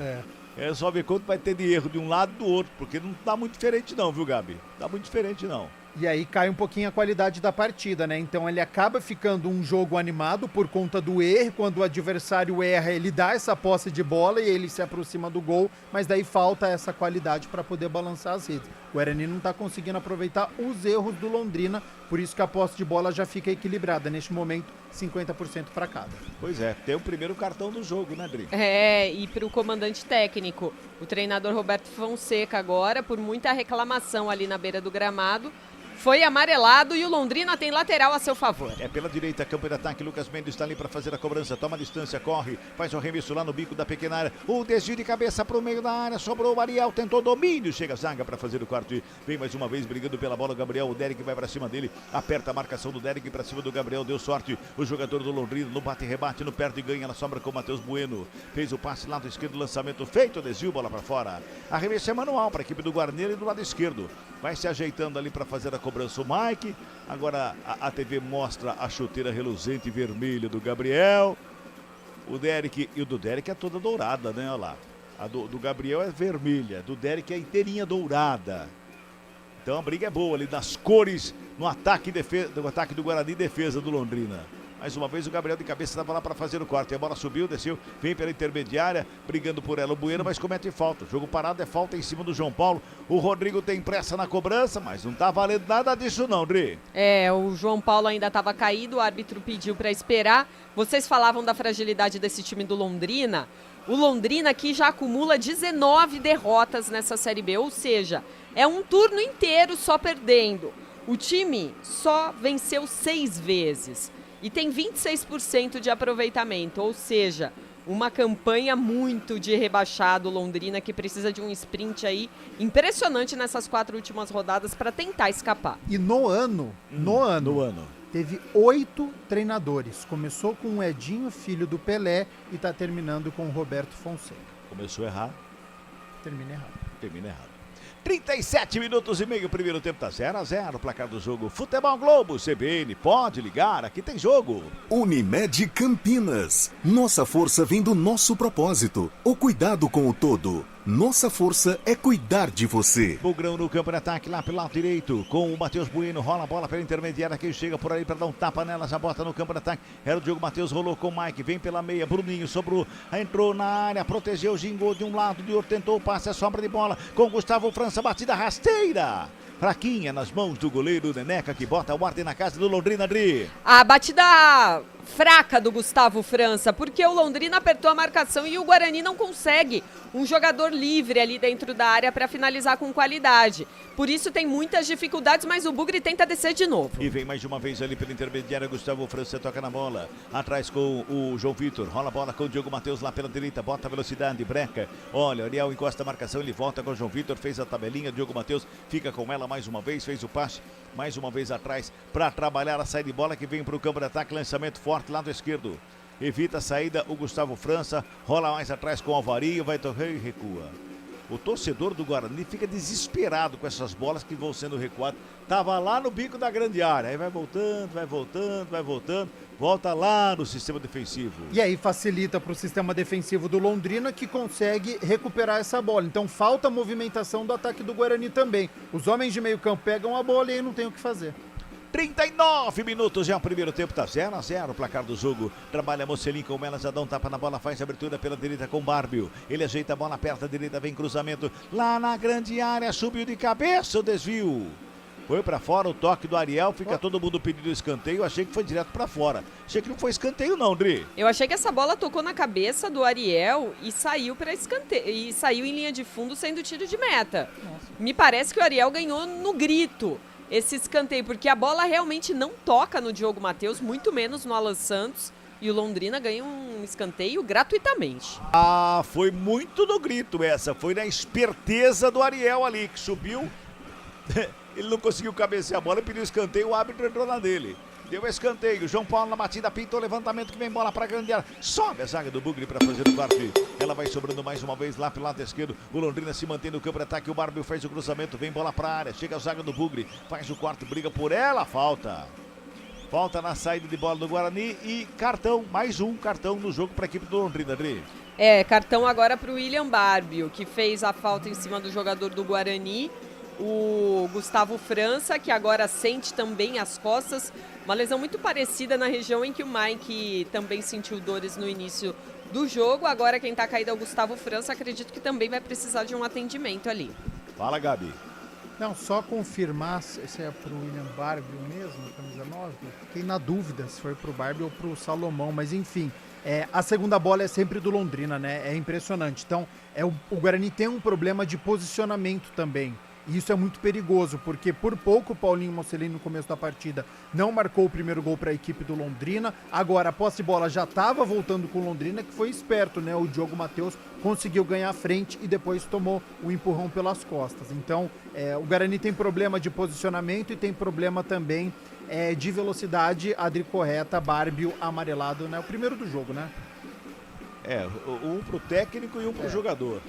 é só ver quanto vai ter de erro de um lado e do outro, porque não tá muito diferente não, viu, Gabi? Tá muito diferente não. E aí cai um pouquinho a qualidade da partida, né? Então ele acaba ficando um jogo animado por conta do erro. Quando o adversário erra, ele dá essa posse de bola e ele se aproxima do gol, mas daí falta essa qualidade para poder balançar as redes. O Guarani não tá conseguindo aproveitar os erros do Londrina, por isso que a posse de bola já fica equilibrada. Neste momento, 50% para cada. Pois é, tem o primeiro cartão do jogo, né, Dri? E para o comandante técnico, o treinador Roberto Fonseca agora, por muita reclamação ali na beira do gramado, foi amarelado e o Londrina tem lateral a seu favor. É pela direita, campo de ataque, Lucas Mendes está ali para fazer a cobrança, toma a distância, corre, faz o arremesso lá no bico da pequena área, o desvio de cabeça para o meio da área, sobrou o Ariel, tentou domínio, chega a zaga para fazer o corte, vem mais uma vez brigando pela bola o Gabriel, o Derek vai para cima dele, aperta a marcação do Derek para cima do Gabriel, deu sorte, o jogador do Londrina no bate-rebate, no perde e ganha, ela sobra com o Matheus Bueno, fez o passe lado esquerdo, lançamento feito, desvio, bola para fora, arremesso é manual para a equipe do Guarani do lado esquerdo, vai se ajeitando ali para fazer a cobrança o Mike. Agora a TV mostra a chuteira reluzente vermelha do Gabriel. O Derek, e o do Derek é toda dourada, né? Olha lá. A do Gabriel é vermelha, do Derek é inteirinha dourada. Então a briga é boa ali nas cores no ataque, do ataque do Guarani e defesa do Londrina. Mais uma vez o Gabriel de cabeça estava lá para fazer o corte. A bola subiu, desceu, vem pela intermediária, brigando por ela o Bueno, mas comete falta. O jogo parado é falta em cima do João Paulo. O Rodrigo tem pressa na cobrança, mas não tá valendo nada disso não, Dri. O João Paulo ainda estava caído, o árbitro pediu para esperar. Vocês falavam da fragilidade desse time do Londrina. O Londrina aqui já acumula 19 derrotas nessa Série B, ou seja, é um turno inteiro só perdendo. O time só venceu 6 vezes. E tem 26% de aproveitamento, ou seja, uma campanha muito de rebaixado Londrina que precisa de um sprint aí impressionante nessas 4 últimas rodadas para tentar escapar. E no ano, teve 8 treinadores. Começou com o Edinho, filho do Pelé, e tá terminando com o Roberto Fonseca. Começou errado. Termina errado. 37 minutos e meio, primeiro tempo tá 0-0, placar do jogo Futebol Globo, CBN, pode ligar, aqui tem jogo. Unimed Campinas, nossa força vem do nosso propósito, o cuidado com o todo. Nossa força é cuidar de você. Bugrão no campo de ataque, lá pelo lado direito, com o Matheus Bueno, rola a bola pela intermediária, quem chega por ali para dar um tapa nela, já bota no campo de ataque, era o Diogo Matheus, rolou com o Mike, vem pela meia, Bruninho sobrou, entrou na área, protegeu, gingou de um lado, de outro, tentou o passe, a sobra de bola, com Gustavo França, batida rasteira. Fraquinha nas mãos do goleiro Neneca, que bota a ordem na casa do Londrina, Adri. A batida fraca do Gustavo França, porque o Londrina apertou a marcação e o Guarani não consegue um jogador livre ali dentro da área para finalizar com qualidade. Por isso tem muitas dificuldades, mas o Bugre tenta descer de novo. E vem mais uma vez ali pela intermediária, Gustavo França toca na bola, atrás com o João Vitor, rola a bola com o Diogo Matheus lá pela direita, bota a velocidade, breca, olha, o Ariel encosta a marcação, ele volta com o João Vitor, fez a tabelinha, Diogo Matheus fica com ela mais uma vez, fez o passe, mais uma vez atrás, para trabalhar a saída de bola que vem para o campo de ataque, lançamento forte, lado esquerdo, evita a saída o Gustavo França, rola mais atrás com o Alvarinho, vai tocar e recua. O torcedor do Guarani fica desesperado com essas bolas que vão sendo recuadas. Tava lá no bico da grande área, aí vai voltando, volta lá no sistema defensivo. E aí facilita para o sistema defensivo do Londrina, que consegue recuperar essa bola. Então falta movimentação do ataque do Guarani também. Os homens de meio campo pegam a bola e aí não tem o que fazer. 39 minutos, já o primeiro tempo, tá 0-0 o placar do jogo. Trabalha Mocelin com o Melas, já dá um tapa na bola, faz a abertura pela direita com o Bárbio. Ele ajeita a bola, aperta a direita, vem cruzamento lá na grande área, subiu de cabeça o desvio. Foi pra fora o toque do Ariel, fica todo mundo pedindo escanteio, achei que foi direto pra fora. Achei que não foi escanteio não, Dri. Eu achei que essa bola tocou na cabeça do Ariel e saiu para escanteio, e saiu em linha de fundo sendo tiro de meta. Nossa. Me parece que o Ariel ganhou no grito esse escanteio, porque a bola realmente não toca no Diogo Matheus, muito menos no Alan Santos, e o Londrina ganha um escanteio gratuitamente. Ah, foi muito no grito essa, foi na esperteza do Ariel ali, que subiu, ele não conseguiu cabecear a bola, pediu escanteio, o árbitro entrou na dele. Deu escanteio, João Paulo na batida, pintou o levantamento que vem bola para a grande área. Sobe a zaga do Bugre para fazer o corte. Ela vai sobrando mais uma vez lá pelo lado esquerdo. O Londrina se mantém no campo de ataque. O Bárbio faz o cruzamento, vem bola para a área. Chega a zaga do Bugre, faz o corte, briga por ela, falta. Falta na saída de bola do Guarani e cartão, mais um cartão no jogo para a equipe do Londrina, Adri. Cartão agora para o William Bárbio, que fez a falta em cima do jogador do Guarani. O Gustavo França, que agora sente também as costas. Uma lesão muito parecida na região em que o Mike também sentiu dores no início do jogo. Agora quem tá caído é o Gustavo França. Acredito que também vai precisar de um atendimento ali. Fala, Gabi. Não, só confirmar se é pro William Bárbio mesmo, camisa 9. Fiquei na dúvida se foi pro Bárbio ou pro Salomão, mas enfim. A segunda bola é sempre do Londrina, né? É impressionante. Então, o Guarani tem um problema de posicionamento também. E isso é muito perigoso, porque por pouco o Paulinho Mocelin no começo da partida não marcou o primeiro gol para a equipe do Londrina. Agora a posse de bola já estava voltando com o Londrina, que foi esperto, né? O Diogo Matheus conseguiu ganhar a frente e depois tomou o empurrão pelas costas. Então o Guarani tem problema de posicionamento e tem problema também de velocidade. Adri correta, Bárbio amarelado, né? O primeiro do jogo, né? Um pro técnico e um pro jogador.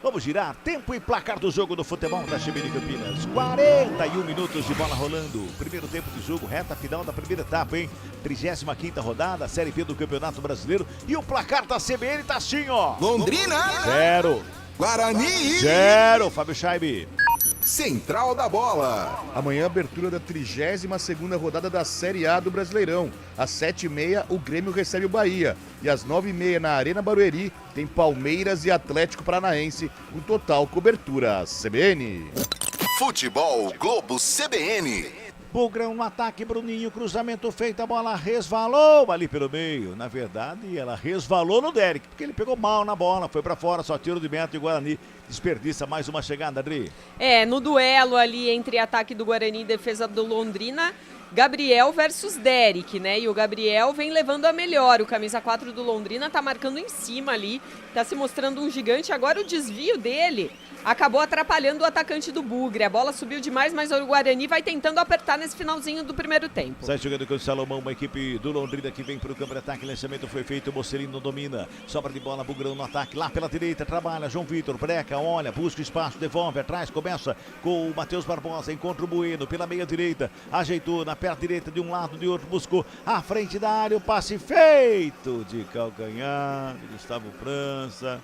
Vamos girar, tempo e placar do jogo do futebol da CBN Campinas. 41 minutos de bola rolando. Primeiro tempo de jogo, reta final da primeira etapa, hein? 35ª rodada, Série B do Campeonato Brasileiro. E o placar da CBN tá assim, ó. Londrina 0. Guarani 0, Fábio Scheibe. Central da Bola. Amanhã, abertura da 32ª rodada da Série A do Brasileirão. Às 7h30, o Grêmio recebe o Bahia. E às 9h30, na Arena Barueri, tem Palmeiras e Atlético Paranaense, com total cobertura. CBN. Futebol Globo CBN. Bugrão no ataque, Bruninho, cruzamento feito, a bola resvalou ali pelo meio. Na verdade, ela resvalou no Derek, porque ele pegou mal na bola, foi pra fora, só tiro de meta e o Guarani desperdiça mais uma chegada, Adri. No duelo ali entre ataque do Guarani e defesa do Londrina, Gabriel versus Derek, né? E o Gabriel vem levando a melhor. O camisa 4 do Londrina tá marcando em cima ali, tá se mostrando um gigante. Agora o desvio dele acabou atrapalhando o atacante do Bugre. A bola subiu demais, mas o Guarani vai tentando apertar nesse finalzinho do primeiro tempo. Sai jogando com o Salomão, uma equipe do Londrina que vem pro campo de ataque. Lançamento foi feito, o Mocelino domina. Sobra de bola, Bugrão no ataque, lá pela direita, trabalha, João Vitor, breca, olha, busca espaço, devolve atrás, começa com o Matheus Barbosa, encontra o Bueno pela meia direita, ajeitou na perna direita de um lado, de outro, buscou à frente da área, o passe feito de calcanhar, de Gustavo França.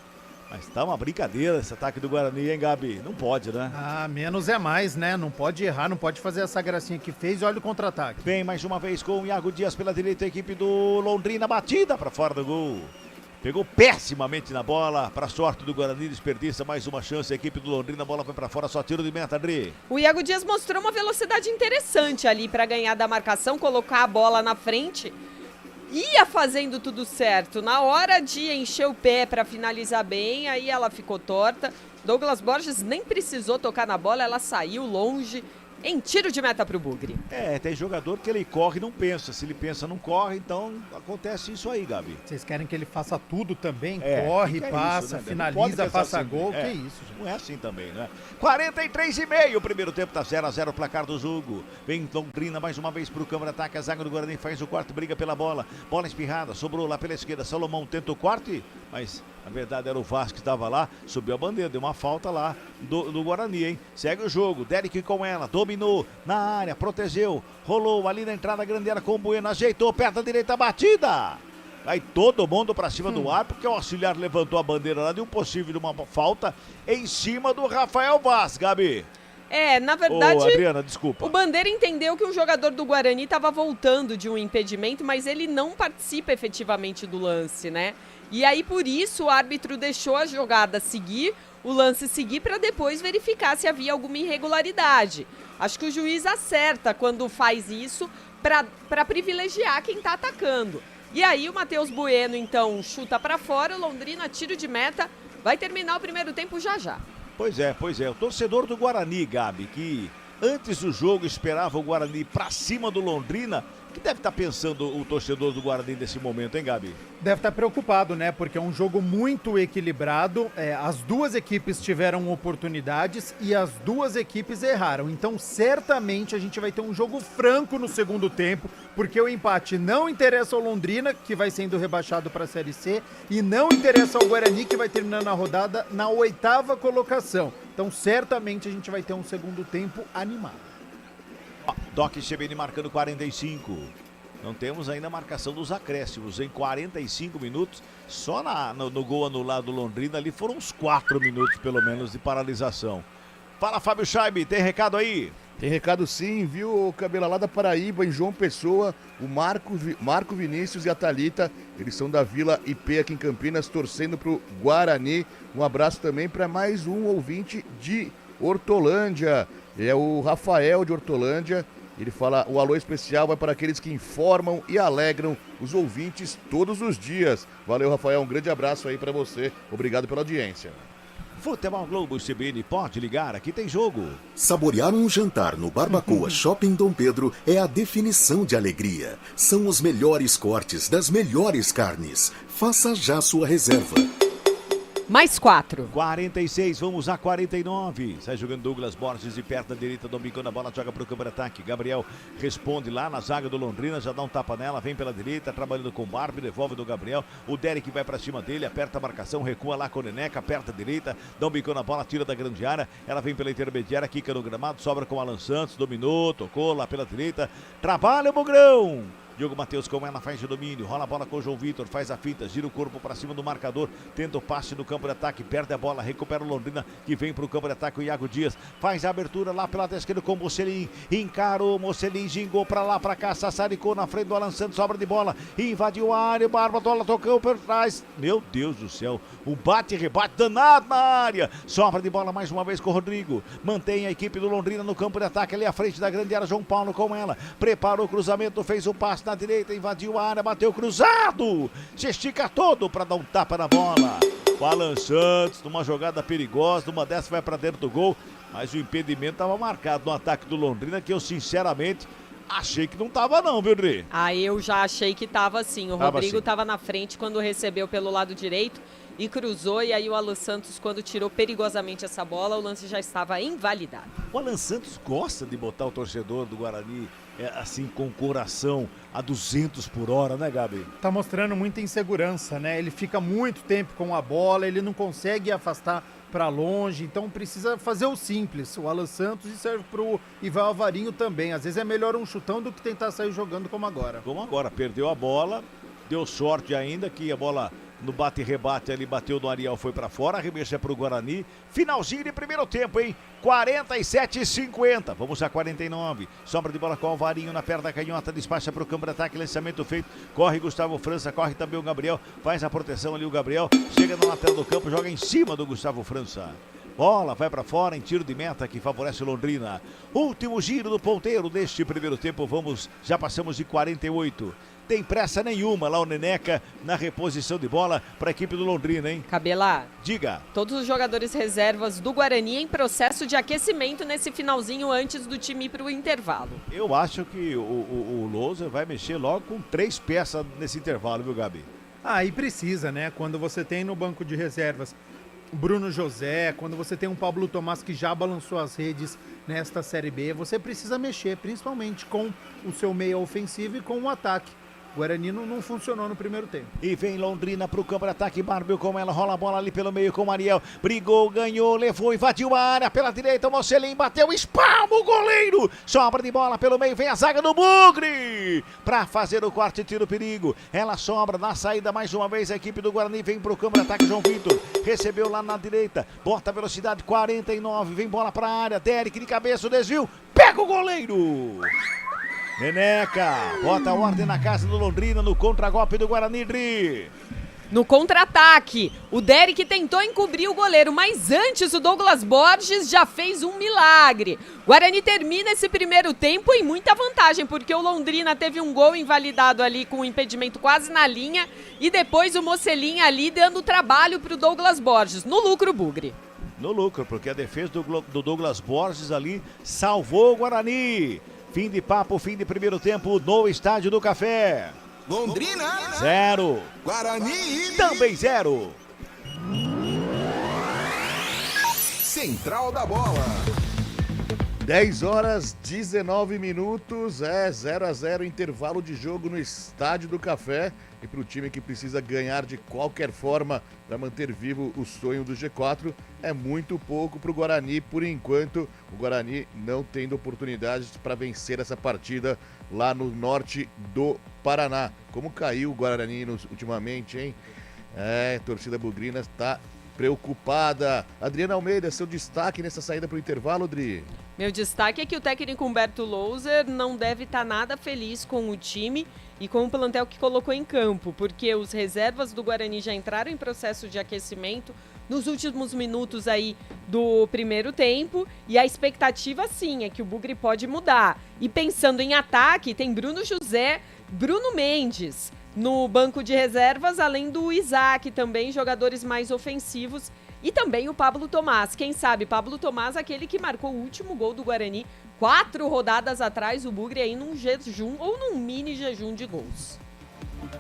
Mas tá uma brincadeira esse ataque do Guarani, hein, Gabi? Não pode, né? Menos é mais, né? Não pode errar, não pode fazer essa gracinha que fez. Olha o contra-ataque. Vem mais uma vez com o Iago Dias pela direita, a equipe do Londrina, batida para fora do gol. Pegou pessimamente na bola, para sorte do Guarani, desperdiça mais uma chance, a equipe do Londrina, a bola foi para fora, só tiro de meta, Adri. O Iago Dias mostrou uma velocidade interessante ali para ganhar da marcação, colocar a bola na frente. Ia fazendo tudo certo. Na hora de encher o pé para finalizar bem, aí ela ficou torta. Douglas Borges nem precisou tocar na bola, ela saiu longe. Em tiro de meta pro Bugre. Tem jogador que ele corre e não pensa. Se ele pensa não corre, então acontece isso aí, Gabi. Vocês querem que ele faça tudo também? Corre, passa, isso, né? Finaliza, faça assim, gol. Que isso, gente? Não é assim também, né? 43,5. O primeiro tempo tá 0-0 o placar do jogo. Vem Londrina mais uma vez pro campo de ataque. A zaga do Guarani faz o corte, briga pela bola. Bola espirrada, sobrou lá pela esquerda. Salomão tenta o corte, mas Na verdade era o Vasco que estava lá, subiu a bandeira, deu uma falta lá do Guarani, hein? Segue o jogo, Derek com ela, dominou na área, protegeu, rolou ali na entrada da grande área com o Bueno, ajeitou, perto da direita, batida! Vai todo mundo pra cima do ar, porque o auxiliar levantou a bandeira lá de um possível de uma falta em cima do Rafael Vaz, Gabi. Na verdade, Adriana, desculpa. O Bandeira entendeu que o jogador do Guarani estava voltando de um impedimento, mas ele não participa efetivamente do lance, né? E aí, por isso, o árbitro deixou a jogada seguir, o lance seguir, para depois verificar se havia alguma irregularidade. Acho que o juiz acerta quando faz isso para privilegiar quem está atacando. E aí, o Matheus Bueno, então, chuta para fora, o Londrina, tiro de meta, vai terminar o primeiro tempo já. Pois é. O torcedor do Guarani, Gabi, que antes do jogo esperava o Guarani pra cima do Londrina, que deve estar pensando o torcedor do Guarani nesse momento, hein, Gabi? Deve estar preocupado, né? Porque é um jogo muito equilibrado. As duas equipes tiveram oportunidades e as duas equipes erraram. Então, certamente, a gente vai ter um jogo franco no segundo tempo, porque o empate não interessa ao Londrina, que vai sendo rebaixado para a Série C, e não interessa ao Guarani, que vai terminando a rodada na 8ª colocação. Então, certamente, a gente vai ter um segundo tempo animado. Doc CBN marcando 45. Não temos ainda a marcação dos acréscimos. Em 45 minutos, só no gol anulado do Londrina ali foram uns 4 minutos pelo menos de paralisação. Fala, Fábio Scheibe, tem recado aí? Tem recado sim, viu, Cabela, lá da Paraíba, em João Pessoa, o Marco Vinícius e a Thalita, eles são da Vila IP aqui em Campinas, torcendo pro Guarani. Um abraço também para mais um ouvinte de Hortolândia, é o Rafael de Hortolândia. Ele fala, o alô especial vai para aqueles que informam e alegram os ouvintes todos os dias. Valeu, Rafael, um grande abraço aí para você, obrigado pela audiência. Futebol Globo CBN, pode ligar, aqui tem jogo. Saborear um jantar no Barbacoa Shopping Dom Pedro é a definição de alegria. São os melhores cortes das melhores carnes. Faça já sua reserva. Mais 4. 46, vamos a 49. Sai jogando Douglas Borges de perto da direita, dominou a bola, joga pro campo de ataque. Gabriel responde lá na zaga do Londrina, já dá um tapa nela, vem pela direita, trabalhando com o Barbie, devolve do Gabriel. O Derek vai pra cima dele, aperta a marcação, recua lá com o Neneca, aperta a direita, dominou na bola, tira da grande área. Ela vem pela intermediária, quica no gramado, sobra com o Alan Santos, dominou, tocou lá pela direita. Trabalha o Bugrão. Diogo Matheus com ela, faz de domínio, rola a bola com o João Vitor, faz a fita, gira o corpo para cima do marcador, tenta o passe no campo de ataque, perde a bola, recupera o Londrina, que vem para o campo de ataque, o Iago Dias, faz a abertura lá pela esquerda com o Mocelin, encarou o Mocelin, gingou para lá, para cá, sassaricou na frente do Alan Santos, sobra de bola, invadiu a área, o Barba, bola tocou por trás, meu Deus do céu, o bate e rebate danado na área, sobra de bola mais uma vez com o Rodrigo, mantém a equipe do Londrina no campo de ataque, ali à frente da grande área, João Paulo com ela, preparou o cruzamento, fez o passe na direita, invadiu a área, bateu cruzado, se estica todo para dar um tapa na bola. O Alan Santos, numa jogada perigosa, numa dessa vai para dentro do gol, mas o impedimento estava marcado no ataque do Londrina, que eu sinceramente achei que não tava não, viu, Dri? Eu já achei que tava sim. O Rodrigo tava na frente quando recebeu pelo lado direito e cruzou, e aí o Alan Santos, quando tirou perigosamente essa bola, o lance já estava invalidado. O Alan Santos gosta de botar o torcedor do Guarani assim com o coração a 200 por hora, né, Gabi? Tá mostrando muita insegurança, né? Ele fica muito tempo com a bola, ele não consegue afastar para longe, então precisa fazer o simples. O Alan Santos, e serve pro Ivan Alvarinho também. Às vezes é melhor um chutão do que tentar sair jogando como agora. Como agora, perdeu a bola, deu sorte ainda que a bola no bate e rebate ali, bateu do Ariel, foi pra fora, arremesso é pro Guarani. Finalzinho de primeiro tempo, hein? 47-50, vamos a 49. Sobra de bola com o Alvarinho na perna da canhota, despacha pro campo de ataque, lançamento feito. Corre Gustavo França, corre também o Gabriel, faz a proteção ali o Gabriel, chega na lateral do campo, joga em cima do Gustavo França. Bola vai para fora em tiro de meta que favorece o Londrina. Último giro do ponteiro deste primeiro tempo, já passamos de 48. Tem pressa nenhuma lá o Neneca na reposição de bola para a equipe do Londrina, hein? Cabelar. Diga. Todos os jogadores reservas do Guarani em processo de aquecimento nesse finalzinho antes do time ir para o intervalo. Eu acho que o Lousa vai mexer logo com 3 peças nesse intervalo, viu, Gabi? E precisa, né? Quando você tem no banco de reservas Bruno José, quando você tem um Pablo Tomás que já balançou as redes nesta Série B, você precisa mexer, principalmente com o seu meio ofensivo e com o ataque. O Guarani não funcionou no primeiro tempo. E vem Londrina pro campo de ataque, Bárbio com ela, rola a bola ali pelo meio com o Ariel, brigou, ganhou, levou, invadiu a área, pela direita o Mocelin bateu, espalma o goleiro, sobra de bola pelo meio, vem a zaga do Bugre, pra fazer o corte e tira o perigo, ela sobra na saída mais uma vez, a equipe do Guarani vem pro campo de ataque, João Vitor, recebeu lá na direita, bota a velocidade 49, vem bola pra área, Derek de cabeça, o desvio, pega o goleiro! Neneca, bota a ordem na casa do Londrina no contragolpe do Guarani, Dri. No contra-ataque, o Derek tentou encobrir o goleiro, mas antes o Douglas Borges já fez um milagre. Guarani termina esse primeiro tempo em muita vantagem, porque o Londrina teve um gol invalidado ali com o impedimento quase na linha e depois o Mocelin ali dando trabalho para o Douglas Borges. No lucro, Bugre. No lucro, porque a defesa do Douglas Borges ali salvou o Guarani. Fim de papo, fim de primeiro tempo no Estádio do Café. Londrina 0. Guarani Também 0. Central da Bola. 10 horas 19 minutos, 0-0 intervalo de jogo no Estádio do Café. E para o time que precisa ganhar de qualquer forma para manter vivo o sonho do G4, é muito pouco para o Guarani por enquanto. O Guarani não tendo oportunidades para vencer essa partida lá no norte do Paraná. Como caiu o Guarani ultimamente, hein? Torcida bugrina está preocupada. Adriana Almeida, seu destaque nessa saída para o intervalo, Adri? Meu destaque é que o técnico Humberto Louser não deve estar nada feliz com o time e com o plantel que colocou em campo, porque os reservas do Guarani já entraram em processo de aquecimento nos últimos minutos aí do primeiro tempo e a expectativa sim é que o Bugre pode mudar. E pensando em ataque, tem Bruno José, Bruno Mendes no banco de reservas, além do Isaac também, jogadores mais ofensivos. E também o Pablo Tomás. Quem sabe, Pablo Tomás, aquele que marcou o último gol do Guarani 4 rodadas atrás, o Bugre aí num jejum ou num mini jejum de gols.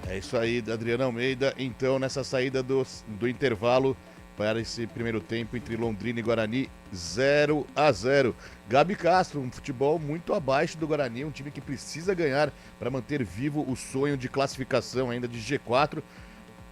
É isso aí, Adriana Almeida. Então, nessa saída do intervalo para esse primeiro tempo entre Londrina e Guarani, 0-0. Gabi Castro, um futebol muito abaixo do Guarani, um time que precisa ganhar para manter vivo o sonho de classificação ainda de G4.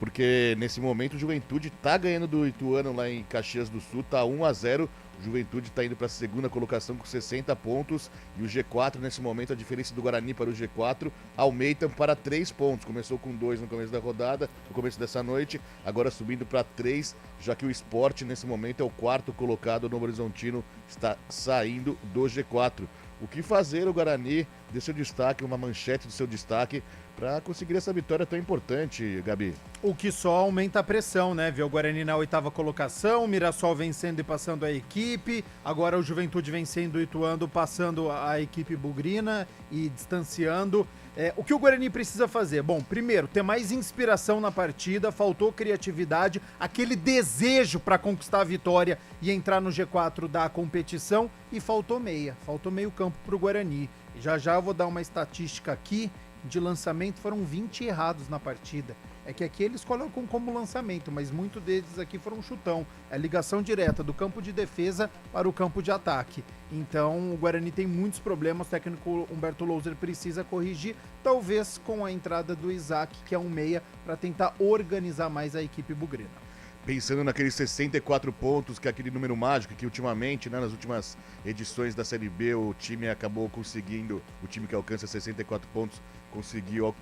Porque nesse momento o Juventude está ganhando do Ituano lá em Caxias do Sul, está 1-0. O Juventude está indo para a segunda colocação com 60 pontos. E o G4, nesse momento, a diferença do Guarani para o G4 aumenta para 3 pontos. Começou com 2 no começo da rodada, no começo dessa noite, agora subindo para 3, já que o Sport, nesse momento, é o 4º colocado. O Novo Horizontino está saindo do G4. O que fazer o Guarani, dê seu destaque, uma manchete do seu destaque, para conseguir essa vitória tão importante, Gabi? O que só aumenta a pressão, né? Ver o Guarani na 8ª colocação, o Mirassol vencendo e passando a equipe, agora o Juventude vencendo e Ituano, passando a equipe bugrina e distanciando. O que o Guarani precisa fazer? Bom, primeiro, ter mais inspiração na partida, faltou criatividade, aquele desejo para conquistar a vitória e entrar no G4 da competição, e faltou meio campo para o Guarani. Já eu vou dar uma estatística aqui. De lançamento foram 20 errados na partida. É que aqui eles colocam como lançamento, mas muitos deles aqui foram chutão. É ligação direta do campo de defesa para o campo de ataque. Então o Guarani tem muitos problemas, o técnico Humberto Louser precisa corrigir, talvez com a entrada do Isaac, que é um meia, para tentar organizar mais a equipe bugrina. Pensando naqueles 64 pontos, que é aquele número mágico que ultimamente, né, nas últimas edições da Série B, o time acabou conseguindo, o time que alcança 64 pontos, conseguiu,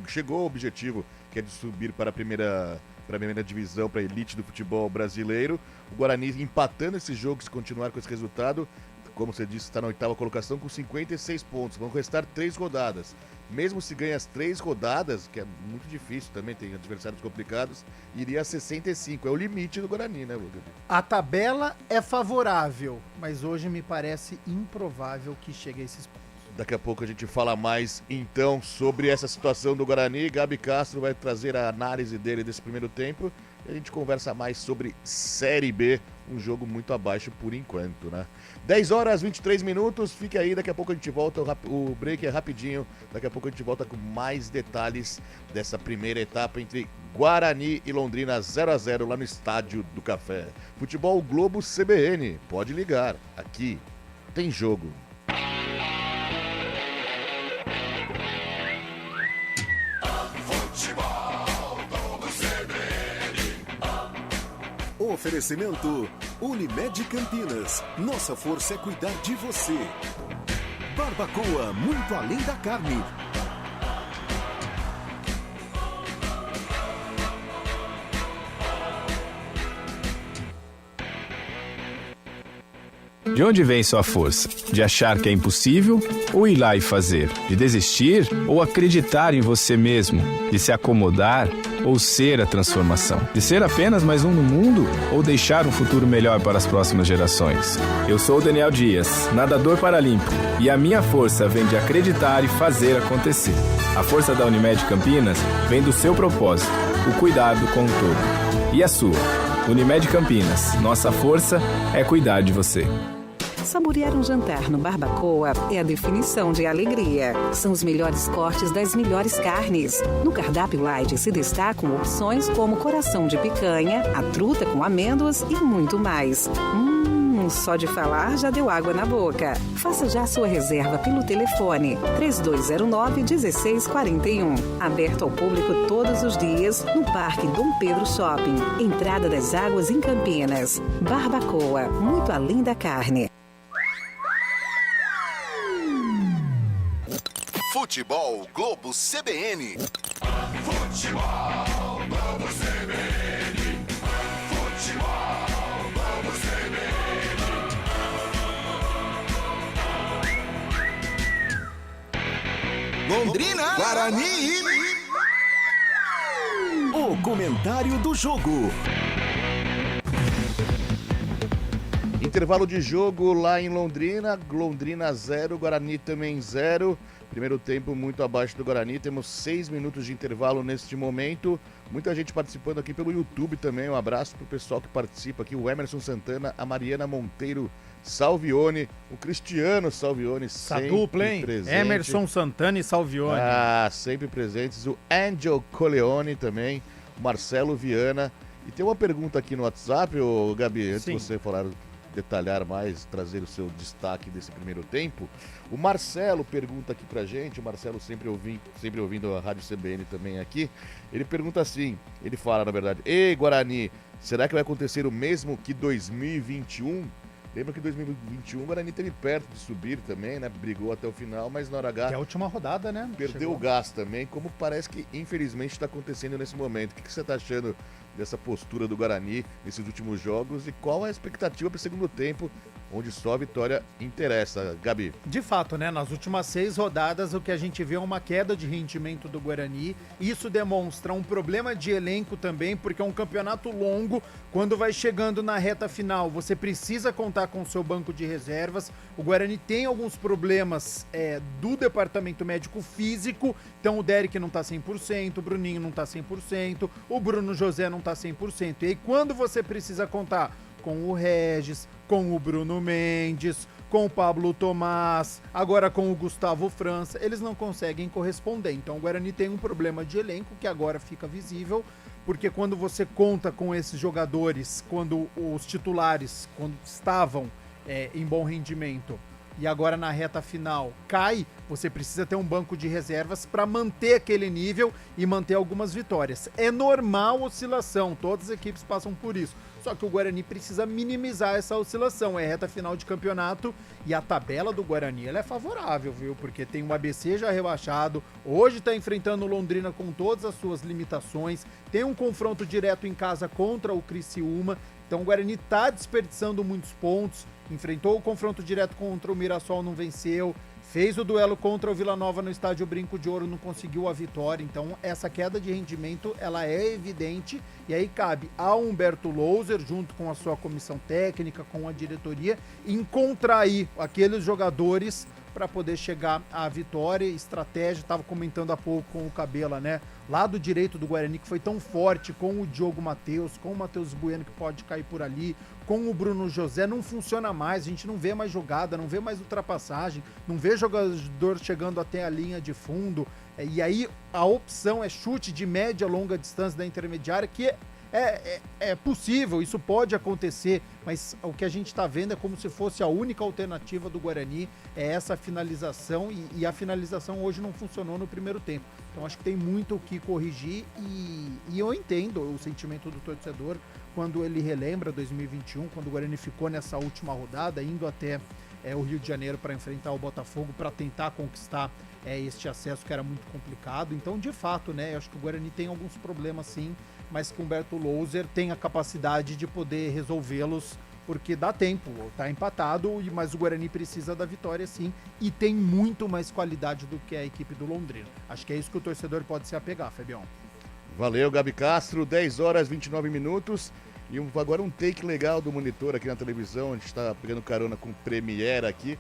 chegou ao objetivo, que é de subir para a primeira divisão, para a elite do futebol brasileiro. O Guarani empatando esse jogo, se continuar com esse resultado, como você disse, está na 8ª colocação com 56 pontos. Vão restar 3 rodadas. Mesmo se ganha as 3 rodadas, que é muito difícil também, tem adversários complicados, iria a 65. É o limite do Guarani, né, Lucas? A tabela é favorável, mas hoje me parece improvável que chegue a esses pontos. Daqui a pouco a gente fala mais, então, sobre essa situação do Guarani. Gabi Castro vai trazer a análise dele desse primeiro tempo. E a gente conversa mais sobre Série B, um jogo muito abaixo por enquanto, né? 10 horas 23 minutos, fique aí, daqui a pouco a gente volta, o break é rapidinho, daqui a pouco a gente volta com mais detalhes dessa primeira etapa entre Guarani e Londrina, 0-0 lá no Estádio do Café. Futebol Globo CBN, pode ligar, aqui tem jogo. Oferecimento Unimed Campinas. Nossa força é cuidar de você. Barbacoa, muito além da carne. De onde vem sua força? De achar que é impossível ou ir lá e fazer? De desistir ou acreditar em você mesmo? De se acomodar ou ser a transformação? De ser apenas mais um no mundo ou deixar um futuro melhor para as próximas gerações? Eu sou o Daniel Dias, nadador paralímpico, e a minha força vem de acreditar e fazer acontecer. A força da Unimed Campinas vem do seu propósito, o cuidado com o todo. E a sua? Unimed Campinas, nossa força é cuidar de você. Saborear um jantar no Barbacoa é a definição de alegria. São os melhores cortes das melhores carnes. No cardápio light se destacam opções como coração de picanha, a truta com amêndoas e muito mais. Só de falar já deu água na boca. Faça já sua reserva pelo telefone 3209-1641. Aberto ao público todos os dias no Parque Dom Pedro Shopping. Entrada das Águas em Campinas. Barbacoa, muito além da carne. Futebol Globo CBN. Futebol Globo CBN. Futebol Globo CBN. Londrina, Guarani. O comentário do jogo. Intervalo de jogo lá em Londrina. Londrina 0, Guarani também 0. Primeiro tempo muito abaixo do Guarani. Temos 6 minutos de intervalo neste momento. Muita gente participando aqui pelo YouTube também. Um abraço pro pessoal que participa aqui. O Emerson Santana, a Mariana Monteiro Salvione, o Cristiano Salvione, sempre dupla, hein? presente. Emerson Santana e Salvione. Sempre presentes. O Angel Coleone também, o Marcelo Viana. E tem uma pergunta aqui no WhatsApp, ô Gabi, antes de você falar, detalhar mais, trazer o seu destaque desse primeiro tempo. O Marcelo pergunta aqui pra gente, o Marcelo sempre ouvindo a Rádio CBN também aqui, ele pergunta assim, ele fala na verdade: ei Guarani, será que vai acontecer o mesmo que 2021? Lembra que em 2021 o Guarani esteve perto de subir também, né? Brigou até o final, mas na hora H... Que é a última rodada, né? Perdeu o gás também, como parece que infelizmente está acontecendo nesse momento. O que você está achando dessa postura do Guarani nesses últimos jogos e qual a expectativa para o segundo tempo, onde só a vitória interessa, Gabi? De fato, né? Nas últimas 6 rodadas, o que a gente vê é uma queda de rendimento do Guarani. Isso demonstra um problema de elenco também, porque é um campeonato longo. Quando vai chegando na reta final, você precisa contar com o seu banco de reservas. O Guarani tem alguns problemas do departamento médico físico. Então o Derek não tá 100%, o Bruninho não tá 100%, o Bruno José não tá 100%. E aí quando você precisa contar com o Regis, com o Bruno Mendes, com o Pablo Tomás, agora com o Gustavo França, eles não conseguem corresponder. Então o Guarani tem um problema de elenco que agora fica visível, porque quando você conta com esses jogadores, quando os titulares, quando estavam em bom rendimento, e agora na reta final cai, você precisa ter um banco de reservas para manter aquele nível e manter algumas vitórias. É normal oscilação, todas as equipes passam por isso. Só que o Guarani precisa minimizar essa oscilação. É reta final de campeonato e a tabela do Guarani ela é favorável, viu? Porque tem o ABC já rebaixado, hoje está enfrentando o Londrina com todas as suas limitações, tem um confronto direto em casa contra o Criciúma. Então o Guarani está desperdiçando muitos pontos, enfrentou o confronto direto contra o Mirassol, não venceu, fez o duelo contra o Vila Nova no Estádio Brinco de Ouro, não conseguiu a vitória. Então essa queda de rendimento ela é evidente e aí cabe ao Humberto Louser, junto com a sua comissão técnica, com a diretoria, encontrar aí aqueles jogadores para poder chegar à vitória. Estratégia, estava comentando há pouco com o Cabela, né? Lado direito do Guarani que foi tão forte, com o Diogo Matheus, com o Matheus Bueno que pode cair por ali, com o Bruno José, não funciona mais, a gente não vê mais jogada, não vê mais ultrapassagem, não vê jogador chegando até a linha de fundo, e aí a opção é chute de média, longa distância da intermediária, que É possível, isso pode acontecer, mas o que a gente está vendo é como se fosse a única alternativa do Guarani, é essa finalização, e a finalização hoje não funcionou no primeiro tempo. Então acho que tem muito o que corrigir e eu entendo o sentimento do torcedor quando ele relembra 2021, quando o Guarani ficou nessa última rodada, indo até o Rio de Janeiro para enfrentar o Botafogo, para tentar conquistar este acesso que era muito complicado. Então, de fato, né, eu acho que o Guarani tem alguns problemas sim, mas que o Humberto Louser tem a capacidade de poder resolvê-los, porque dá tempo, tá empatado, mas o Guarani precisa da vitória sim, e tem muito mais qualidade do que a equipe do Londrina. Acho que é isso que o torcedor pode se apegar, Fabião. Valeu, Gabi Castro, 10 horas 29 minutos. E agora um take legal do monitor aqui na televisão, a gente está pegando carona com o Premiere aqui.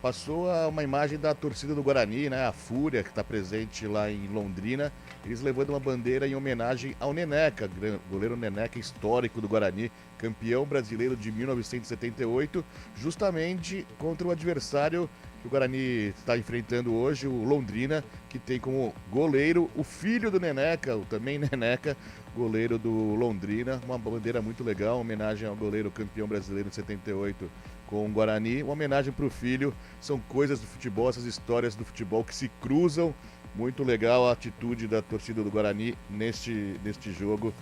Passou uma imagem da torcida do Guarani, né? A Fúria, que está presente lá em Londrina. Eles levando uma bandeira em homenagem ao Neneca, goleiro Neneca histórico do Guarani, campeão brasileiro de 1978, justamente contra o adversário que o Guarani está enfrentando hoje, o Londrina, que tem como goleiro o filho do Neneca, o também Neneca, goleiro do Londrina. Uma bandeira muito legal, uma homenagem ao goleiro campeão brasileiro de 78 com o Guarani, uma homenagem para o filho. São coisas do futebol, essas histórias do futebol que se cruzam. Muito legal a atitude da torcida do Guarani neste jogo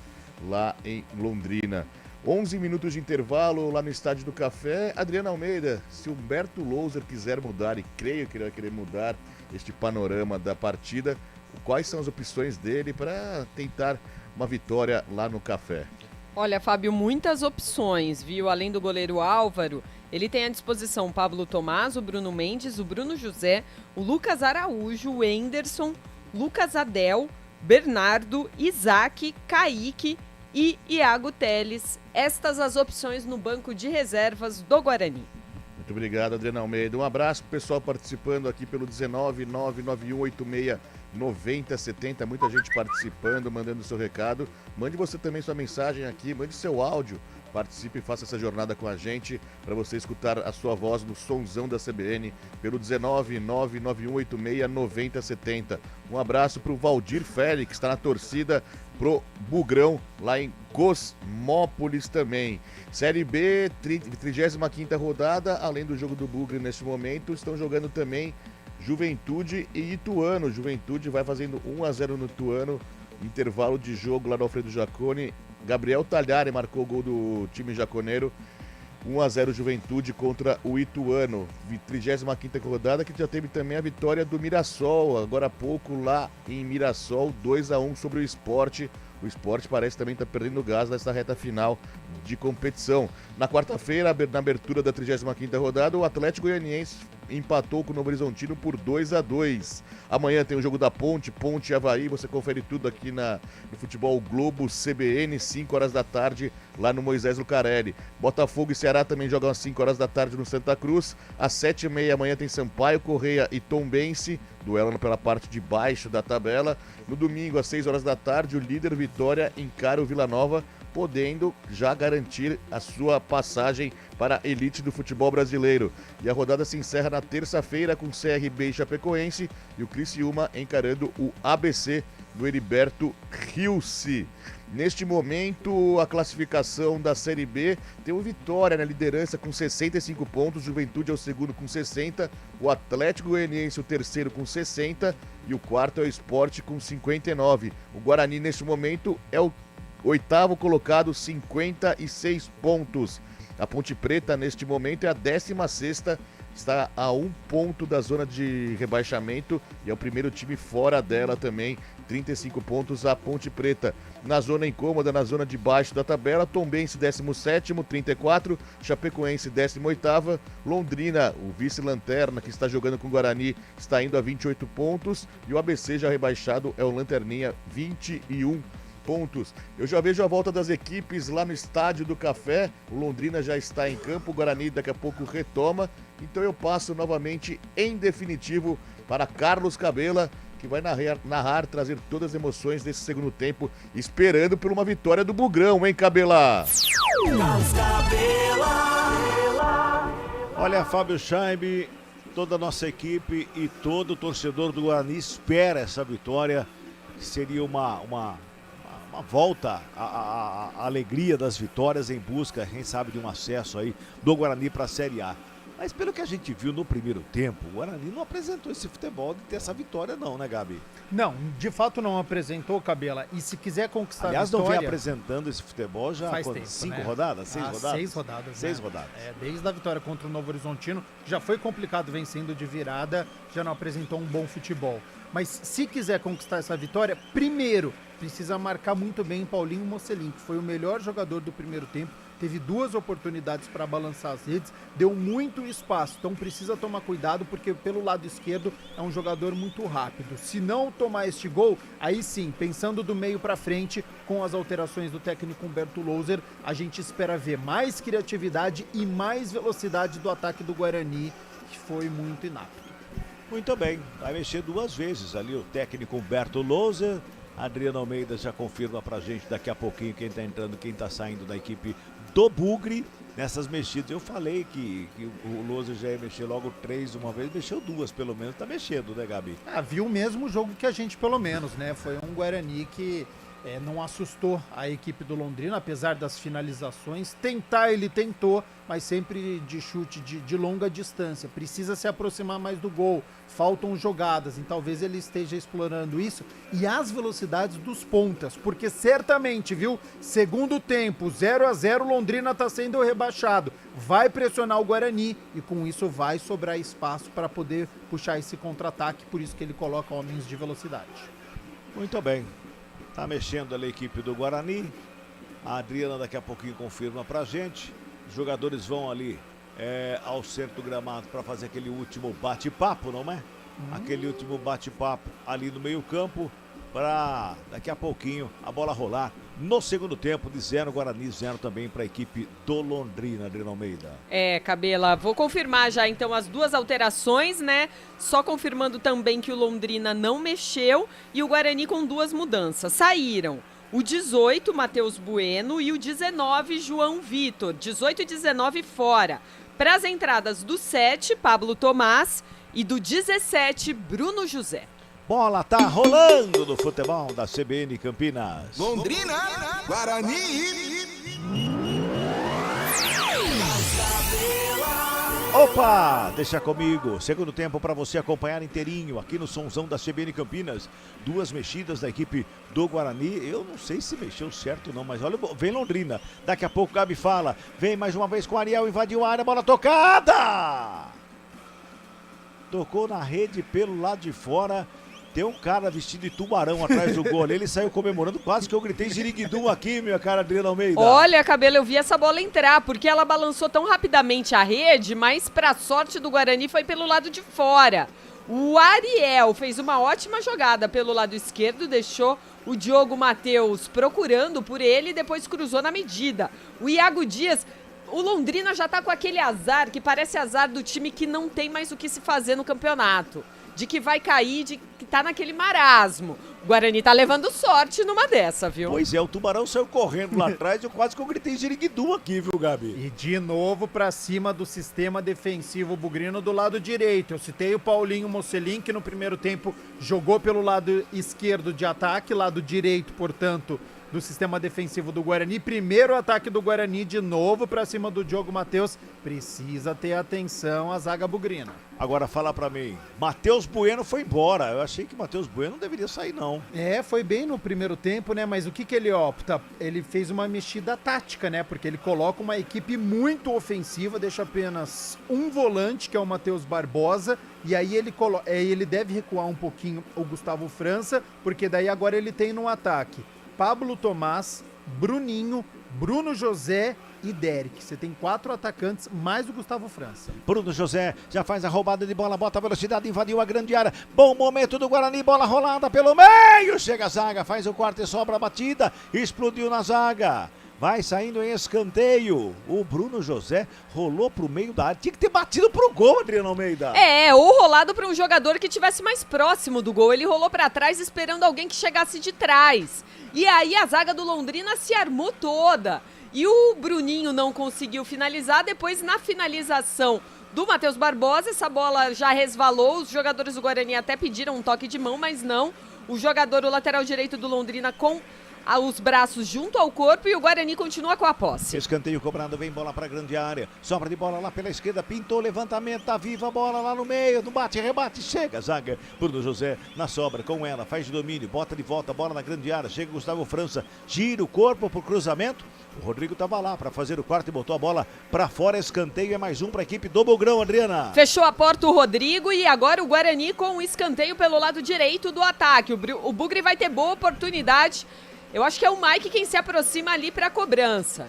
lá em Londrina. 11 minutos de intervalo lá no Estádio do Café. Adriana Almeida, se Humberto Louser quiser mudar, e creio que ele vai querer mudar este panorama da partida, quais são as opções dele para tentar uma vitória lá no Café? Olha, Fábio, muitas opções, viu? Além do goleiro Álvaro, ele tem à disposição o Pablo Tomás, o Bruno Mendes, o Bruno José, o Lucas Araújo, o Enderson, Lucas Adel, Bernardo, Isaac, Kaique e Iago Teles. Estas as opções no banco de reservas do Guarani. Muito obrigado, Adriana Almeida. Um abraço pro pessoal participando aqui pelo 19991869070. Muita gente participando, mandando seu recado. Mande você também sua mensagem aqui, mande seu áudio. Participe e faça essa jornada com a gente para você escutar a sua voz no sonzão da CBN pelo 19991869070. Um abraço para o Valdir Félix, que está na torcida pro Bugrão, lá em Cosmópolis também. Série B, 35ª rodada, além do jogo do Bugre neste momento, estão jogando também Juventude e Ituano. Juventude vai fazendo 1-0 no Ituano, intervalo de jogo lá no Alfredo Jaconi. Gabriel Talhari marcou o gol do time jaconeiro. 1-0 Juventude contra o Ituano. 35ª rodada, que já teve também a vitória do Mirassol, agora há pouco lá em Mirassol, 2-1 sobre o Sport. O Sport parece também estar perdendo gás nessa reta final de competição. Na quarta-feira, na abertura da 35ª rodada, o Atlético Goianiense empatou com o Novo Horizontino por 2-2. Amanhã tem o jogo da Ponte e Avaí. Você confere tudo aqui no Futebol Globo CBN, 5 horas da tarde, lá no Moisés Lucarelli. Botafogo e Ceará também jogam às 5 horas da tarde no Santa Cruz. Às 7h30 amanhã tem Sampaio, Correia e Tombense, duelo pela parte de baixo da tabela. No domingo, às 6 horas da tarde, o líder Vitória encara o Vila Nova, podendo já garantir a sua passagem para a elite do futebol brasileiro. E a rodada se encerra na terça-feira com CRB e Chapecoense e o Criciúma encarando o ABC do Heriberto Rilse. Neste momento, a classificação da Série B tem o Vitória na liderança com 65 pontos, Juventude é o segundo com 60, o Atlético Goianiense o terceiro com 60 e o quarto é o Sport com 59. O Guarani neste momento é o oitavo colocado, 56 pontos. A Ponte Preta neste momento é a 16ª, está a 1 ponto da zona de rebaixamento e é o primeiro time fora dela também, 35 pontos a Ponte Preta. Na zona incômoda, na zona de baixo da tabela, Tombense 17º, 34, Chapecoense 18ª, Londrina, o vice-lanterna que está jogando com o Guarani, está indo a 28 pontos e o ABC já rebaixado é o Lanterninha, 21 pontos. Eu já vejo a volta das equipes lá no Estádio do Café. O Londrina já está em campo, o Guarani daqui a pouco retoma. Então eu passo novamente em definitivo para Carlos Cabela, que vai narrar, trazer todas as emoções desse segundo tempo, esperando por uma vitória do Bugrão, hein, Cabela? Olha, Fábio Chaib, toda a nossa equipe e todo o torcedor do Guarani espera essa vitória. Seria uma uma volta à alegria das vitórias em busca, quem sabe, de um acesso aí do Guarani para a Série A. Mas pelo que a gente viu no primeiro tempo, o Guarani não apresentou esse futebol de ter essa vitória não, né, Gabi? Não, de fato não apresentou, Cabela. E se quiser conquistar a Aliás, vitória... não vem apresentando esse futebol já há 5 rodadas? 6 rodadas? 6 rodadas. 6 né? rodadas. Desde a vitória contra o Novo Horizontino, já foi complicado vencendo de virada, já não apresentou um bom futebol. Mas se quiser conquistar essa vitória, primeiro precisa marcar muito bem Paulinho Mocelin, que foi o melhor jogador do primeiro tempo, teve 2 oportunidades para balançar as redes, deu muito espaço, então precisa tomar cuidado porque pelo lado esquerdo é um jogador muito rápido. Se não tomar este gol, aí sim, pensando do meio para frente, com as alterações do técnico Humberto Louser, a gente espera ver mais criatividade e mais velocidade do ataque do Guarani, que foi muito inapto. Muito bem, vai mexer 2 vezes ali o técnico Humberto Louser. Adriano Almeida já confirma pra gente daqui a pouquinho quem tá entrando, quem tá saindo da equipe do Bugre nessas mexidas. Eu falei que o Louser já ia mexer logo 3 uma vez, mexeu 2 pelo menos, tá mexendo, né, Gabi? Viu o mesmo jogo que a gente pelo menos, né? Foi um Guarani que não assustou a equipe do Londrina, apesar das finalizações. Tentar ele tentou, mas sempre de chute de longa distância. Precisa se aproximar mais do gol. Faltam jogadas, e talvez ele esteja explorando isso. E as velocidades dos pontas, porque certamente, viu? Segundo tempo, 0-0, Londrina está sendo rebaixado. Vai pressionar o Guarani e com isso vai sobrar espaço para poder puxar esse contra-ataque. Por isso que ele coloca homens de velocidade. Muito bem. Tá mexendo ali a equipe do Guarani. A Adriana daqui a pouquinho confirma pra gente. Os jogadores vão ali ao centro do gramado para fazer aquele último bate-papo, não é? Aquele último bate-papo ali no meio-campo para daqui a pouquinho a bola rolar no segundo tempo de 0 Guarani, 0 também para a equipe do Londrina, Adriano Almeida. Cabela, vou confirmar já então as 2 alterações, né? Só confirmando também que o Londrina não mexeu e o Guarani com 2 mudanças. Saíram o 18, Matheus Bueno, e o 19, João Vitor. 18 e 19 fora. Para as entradas do 7, Pablo Tomás, e do 17, Bruno José. Bola tá rolando no futebol da CBN Campinas. Londrina, Guarani. Opa, deixa comigo. Segundo tempo para você acompanhar inteirinho aqui no Sonzão da CBN Campinas. 2 mexidas da equipe do Guarani. Eu não sei se mexeu certo ou não, mas olha, vem Londrina. Daqui a pouco o Gabi fala. Vem mais uma vez com o Ariel, invadiu a área, bola tocada. Tocou na rede pelo lado de fora. Tem um cara vestido de tubarão atrás do gol. Ele saiu comemorando, quase que eu gritei Jiriguidum aqui, minha cara, Adriano Almeida. Olha, Cabelo, eu vi essa bola entrar, porque ela balançou tão rapidamente a rede, mas pra sorte do Guarani foi pelo lado de fora. O Ariel fez uma ótima jogada pelo lado esquerdo, deixou o Diogo Matheus procurando por ele e depois cruzou na medida. O Iago Dias... O Londrina já tá com aquele azar, que parece azar do time que não tem mais o que se fazer no campeonato. De que vai cair, de que tá naquele marasmo. O Guarani tá levando sorte numa dessa, viu? Pois é, o Tubarão saiu correndo lá atrás, eu quase que eu gritei Jiriguidum aqui, viu, Gabi? E de novo pra cima do sistema defensivo bugrino do lado direito. Eu citei o Paulinho Mocelin, que no primeiro tempo jogou pelo lado esquerdo de ataque, lado direito, portanto, do sistema defensivo do Guarani. Primeiro ataque do Guarani de novo pra cima do Diogo Matheus. Precisa ter atenção a zaga bugrina. Agora fala pra mim, Matheus Bueno foi embora. Eu achei que Matheus Bueno não deveria sair, não. Foi bem no primeiro tempo, né? Mas o que ele opta? Ele fez uma mexida tática, né? Porque ele coloca uma equipe muito ofensiva, deixa apenas um volante, que é o Matheus Barbosa, e aí ele deve recuar um pouquinho o Gustavo França, porque daí agora ele tem no ataque Pablo Tomás, Bruninho, Bruno José e Derek. Você tem 4 atacantes, mais o Gustavo França. Bruno José já faz a roubada de bola, bota a velocidade, invadiu a grande área. Bom momento do Guarani, bola rolada pelo meio. Chega a zaga, faz o corte e sobra a batida. Explodiu na zaga. Vai saindo em escanteio. O Bruno José rolou pro meio da área. Tinha que ter batido pro gol, Adriano Almeida. Ou rolado para um jogador que estivesse mais próximo do gol. Ele rolou para trás esperando alguém que chegasse de trás. E aí a zaga do Londrina se armou toda. E o Bruninho não conseguiu finalizar. Depois, na finalização do Matheus Barbosa, essa bola já resvalou. Os jogadores do Guarani até pediram um toque de mão, mas não. O lateral direito do Londrina com os braços junto ao corpo e o Guarani continua com a posse. Escanteio cobrado, vem bola para a grande área. Sobra de bola lá pela esquerda, pintou, levantamento, tá viva a bola lá no meio, no bate, rebate, chega a zaga. Bruno José na sobra com ela, faz de domínio, bota de volta, bola na grande área, chega Gustavo França, gira o corpo pro cruzamento. O Rodrigo tava lá para fazer o quarto e botou a bola para fora, escanteio, é mais um para a equipe do Bugrão, Adriana. Fechou a porta o Rodrigo e agora o Guarani com o escanteio pelo lado direito do ataque. O Bugre vai ter boa oportunidade. Eu acho que é o Mike quem se aproxima ali para a cobrança.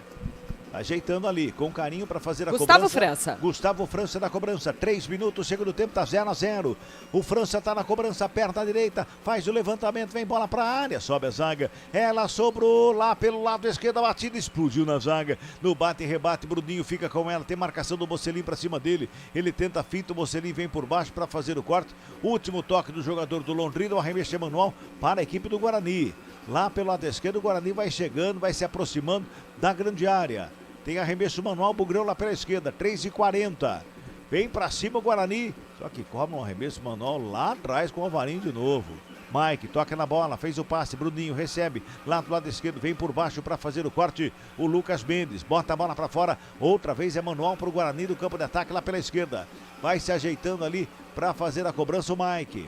Ajeitando ali, com carinho para fazer a Gustavo cobrança. França. Gustavo França na cobrança. 3 minutos, segundo tempo, tá 0-0. O França tá na cobrança, perna direita, faz o levantamento, vem bola pra área, sobe a zaga. Ela sobrou lá pelo lado esquerdo, a batida explodiu na zaga. No bate e rebate, Bruninho fica com ela. Tem marcação do Mocelin pra cima dele. Ele tenta a finta, o Mocelin vem por baixo para fazer o corte. Último toque do jogador do Londrina, o arremesso manual para a equipe do Guarani. Lá pelo lado esquerdo, o Guarani vai chegando, vai se aproximando da grande área. Tem arremesso manual, Bugrão lá pela esquerda, 3:40. Vem pra cima o Guarani, só que cobra um arremesso manual lá atrás com o Alvarinho de novo. Mike toca na bola, fez o passe, Bruninho recebe lá do lado esquerdo, vem por baixo para fazer o corte. O Lucas Mendes bota a bola para fora, outra vez é manual pro Guarani do campo de ataque lá pela esquerda. Vai se ajeitando ali para fazer a cobrança o Mike.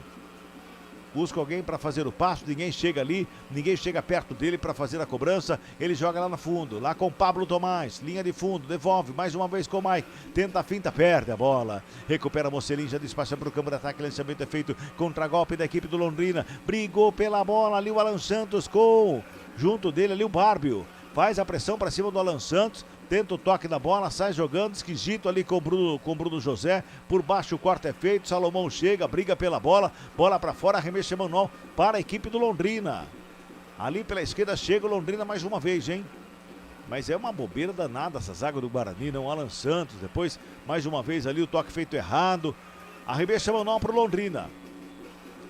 Busca alguém para fazer o passo, ninguém chega ali, ninguém chega perto dele para fazer a cobrança. Ele joga lá no fundo, lá com Pablo Tomás, linha de fundo, devolve mais uma vez com o Mike, tenta a finta, perde a bola. Recupera Mocelin, já despacha para o campo de ataque, lançamento é feito contra golpe da equipe do Londrina. Brigou pela bola ali o Alan Santos com, junto dele ali o Bárbio. Faz a pressão para cima do Alan Santos. Tenta o toque na bola, sai jogando, esquisito ali com o Bruno José. Por baixo o corte é feito, Salomão chega, briga pela bola. Bola para fora, arremesso manual para a equipe do Londrina. Ali pela esquerda chega o Londrina mais uma vez, hein? Mas é uma bobeira danada essa zaga do Guarani, não? Alan Santos, depois mais uma vez ali o toque feito errado. Arremesso manual para o Londrina.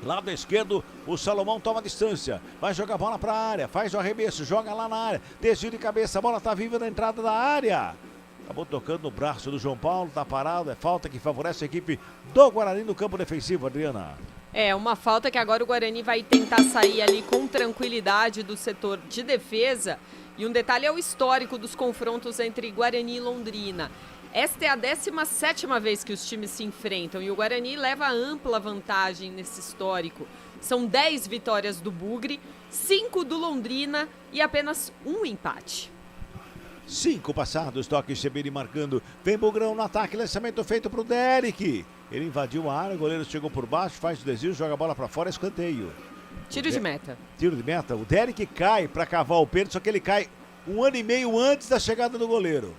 Lado esquerdo, o Salomão toma distância, vai jogar a bola para a área, faz o arremesso, joga lá na área, desvio de cabeça, a bola tá viva na entrada da área. Acabou tocando no braço do João Paulo, tá parado, é falta que favorece a equipe do Guarani no campo defensivo, Adriana. É, uma falta que agora o Guarani vai tentar sair ali com tranquilidade do setor de defesa. E um detalhe é o histórico dos confrontos entre Guarani e Londrina. Esta é a 17ª vez que os times se enfrentam e o Guarani leva ampla vantagem nesse histórico. São 10 vitórias do Bugre, 5 do Londrina e apenas um empate. 5 passados, toque Chebiri marcando. Vem Bugrão no ataque, lançamento feito pro Derek. Ele invadiu a área, o goleiro chegou por baixo, faz o desvio, joga a bola para fora, escanteio. Tiro de meta. Tiro de meta. O Derek cai para cavar o pênalti, só que ele cai 1 ano e meio antes da chegada do goleiro.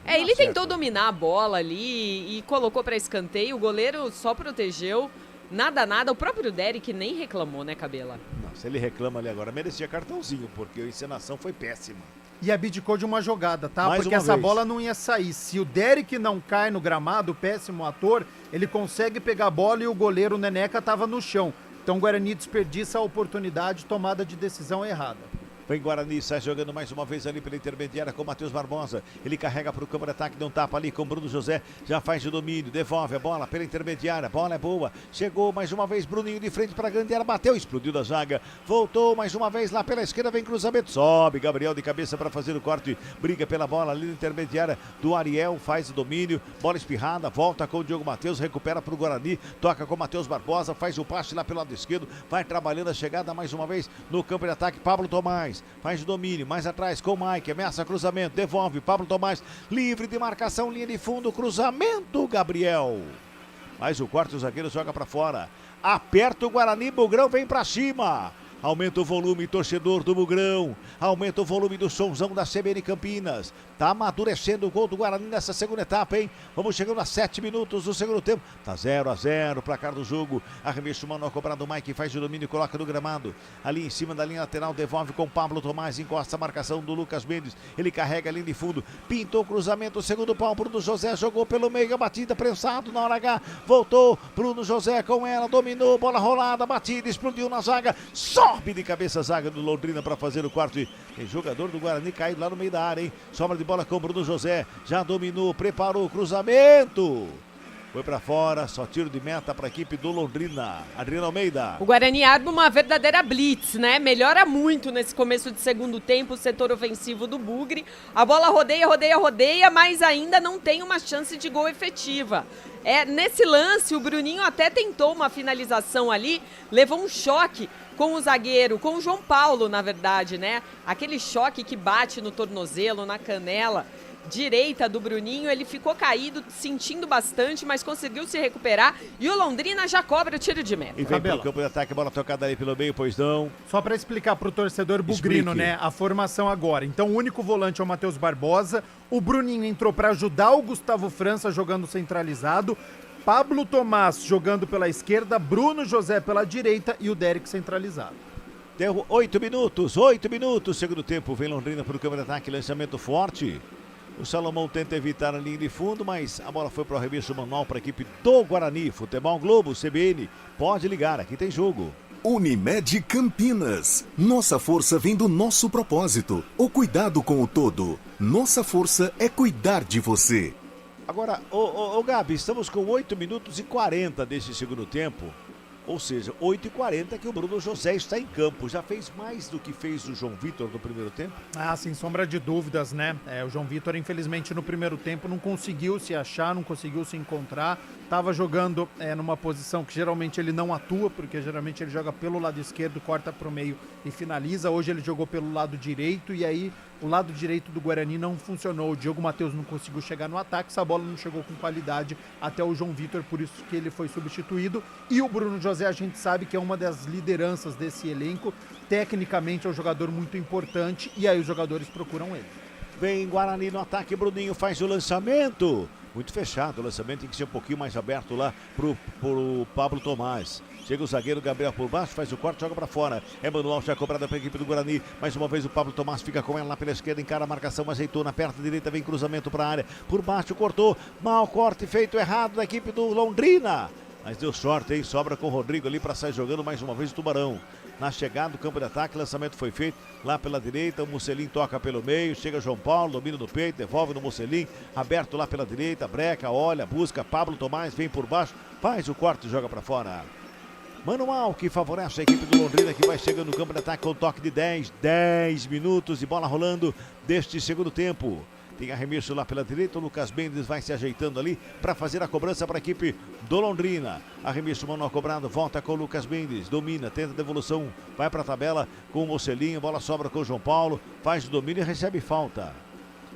Ele tentou dominar a bola ali e colocou para escanteio, o goleiro só protegeu, nada, o próprio Derek nem reclamou, né, Cabela? Não, se ele reclama ali agora, merecia cartãozinho, porque a encenação foi péssima. E abdicou de uma jogada, tá? Mais porque essa bola não ia sair. Se o Derek não cai no gramado, o péssimo ator, ele consegue pegar a bola e o goleiro Neneca tava no chão. Então o Guarani desperdiça a oportunidade, tomada de decisão errada. Vem Guarani, sai jogando mais uma vez ali pela intermediária com o Matheus Barbosa. Ele carrega para o campo de ataque, dá um tapa ali com o Bruno José. Já faz o domínio, devolve a bola pela intermediária. A bola é boa. Chegou mais uma vez Bruninho de frente para a grande área. Bateu, explodiu da zaga. Voltou mais uma vez lá pela esquerda. Vem cruzamento. Sobe Gabriel de cabeça para fazer o corte. Briga pela bola ali na intermediária do Ariel. Faz o domínio. Bola espirrada. Volta com o Diogo Matheus. Recupera para o Guarani. Toca com o Matheus Barbosa. Faz o passe lá pelo lado esquerdo. Vai trabalhando a chegada mais uma vez no campo de ataque. Pablo Tomás. Faz o domínio, mais atrás com o Mike, ameaça cruzamento, devolve, Pablo Tomás, livre de marcação, linha de fundo, cruzamento, Gabriel. Mais o quarto, o zagueiro joga pra fora, aperta o Guarani, Bugrão vem pra cima. Aumenta o volume, torcedor do Bugrão. Aumenta o volume do sonzão da CBN Campinas. Tá amadurecendo o gol do Guarani nessa segunda etapa, hein? Vamos chegando a 7 minutos do segundo tempo. Tá 0-0, placar do jogo. Arremesso manual cobrado, o Mike faz o domínio e coloca no gramado. Ali em cima da linha lateral, devolve com Pablo Tomás. Encosta a marcação do Lucas Mendes. Ele carrega a linha de fundo. Pintou o cruzamento, segundo pau. Bruno José jogou pelo meio, a batida prensado na hora H. Voltou, Bruno José com ela, dominou, bola rolada, batida, explodiu na zaga. Sobe de cabeça a zaga do Londrina para fazer o corte. Tem jogador do Guarani caído lá no meio da área, hein? Sobra de bola com o Bruno José. Já dominou, preparou o cruzamento. Foi pra fora, só tiro de meta pra equipe do Londrina. Adriana Almeida. O Guarani arma uma verdadeira blitz, né? Melhora muito nesse começo de segundo tempo o setor ofensivo do Bugre. A bola rodeia, mas ainda não tem uma chance de gol efetiva. Nesse lance, o Bruninho até tentou uma finalização ali, levou um choque com o zagueiro, com o João Paulo, na verdade, né? Aquele choque que bate no tornozelo, na canela direita do Bruninho, ele ficou caído, sentindo bastante, mas conseguiu se recuperar e o Londrina já cobra o tiro de meta. E vem pelo campo de ataque, bola tocada ali pelo meio, pois não. Só para explicar pro torcedor bugrino, né, a formação agora. Então o único volante é o Matheus Barbosa, o Bruninho entrou para ajudar o Gustavo França jogando centralizado, Pablo Tomás jogando pela esquerda, Bruno José pela direita e o Derek centralizado. Deu 8 minutos, segundo tempo, vem Londrina pro campo de ataque, lançamento forte. O Salomão tenta evitar a linha de fundo, mas a bola foi para o arremesso manual para a equipe do Guarani. Futebol Globo, CBN, pode ligar, aqui tem jogo. Unimed Campinas. Nossa força vem do nosso propósito, o cuidado com o todo. Nossa força é cuidar de você. Agora, Gabi, estamos com 8 minutos e 40 desse segundo tempo. Ou seja, 8h40 que o Bruno José está em campo. Já fez mais do que fez o João Vitor no primeiro tempo? Ah, sem sombra de dúvidas, né? O João Vitor, infelizmente, no primeiro tempo não conseguiu se achar, não conseguiu se encontrar. Estava jogando numa posição que geralmente ele não atua, porque geralmente ele joga pelo lado esquerdo, corta para o meio e finaliza. Hoje ele jogou pelo lado direito e aí o lado direito do Guarani não funcionou. O Diogo Matheus não conseguiu chegar no ataque, essa bola não chegou com qualidade até o João Vitor, por isso que ele foi substituído. E o Bruno José, a gente sabe que é uma das lideranças desse elenco. Tecnicamente é um jogador muito importante e aí os jogadores procuram ele. Vem Guarani no ataque, Bruninho faz o lançamento. Muito fechado, o lançamento tem que ser um pouquinho mais aberto lá pro Pablo Tomás. Chega o zagueiro Gabriel por baixo, faz o corte, joga pra fora. É manual, já cobrada pra equipe do Guarani. Mais uma vez o Pablo Tomás fica com ela lá pela esquerda, encara a marcação, ajeitou na perna direita, vem cruzamento pra área. Por baixo, cortou, mal corte feito errado da equipe do Londrina. Mas deu sorte, hein? Sobra com o Rodrigo ali pra sair jogando mais uma vez o Tubarão. Na chegada do campo de ataque, lançamento foi feito lá pela direita, o Mussolini toca pelo meio, chega João Paulo, domina no peito, devolve no Mussolini, aberto lá pela direita, breca, olha, busca, Pablo Tomás, vem por baixo, faz o corte e joga pra fora. Manual que favorece a equipe do Londrina, que vai chegando no campo de ataque com toque de 10 minutos de bola rolando deste segundo tempo. Tem arremesso lá pela direita, o Lucas Mendes vai se ajeitando ali para fazer a cobrança para a equipe do Londrina. Arremesso manual cobrado, volta com o Lucas Mendes, domina, tenta a devolução, vai para a tabela com o Mocelinho, bola sobra com o João Paulo, faz o domínio e recebe falta.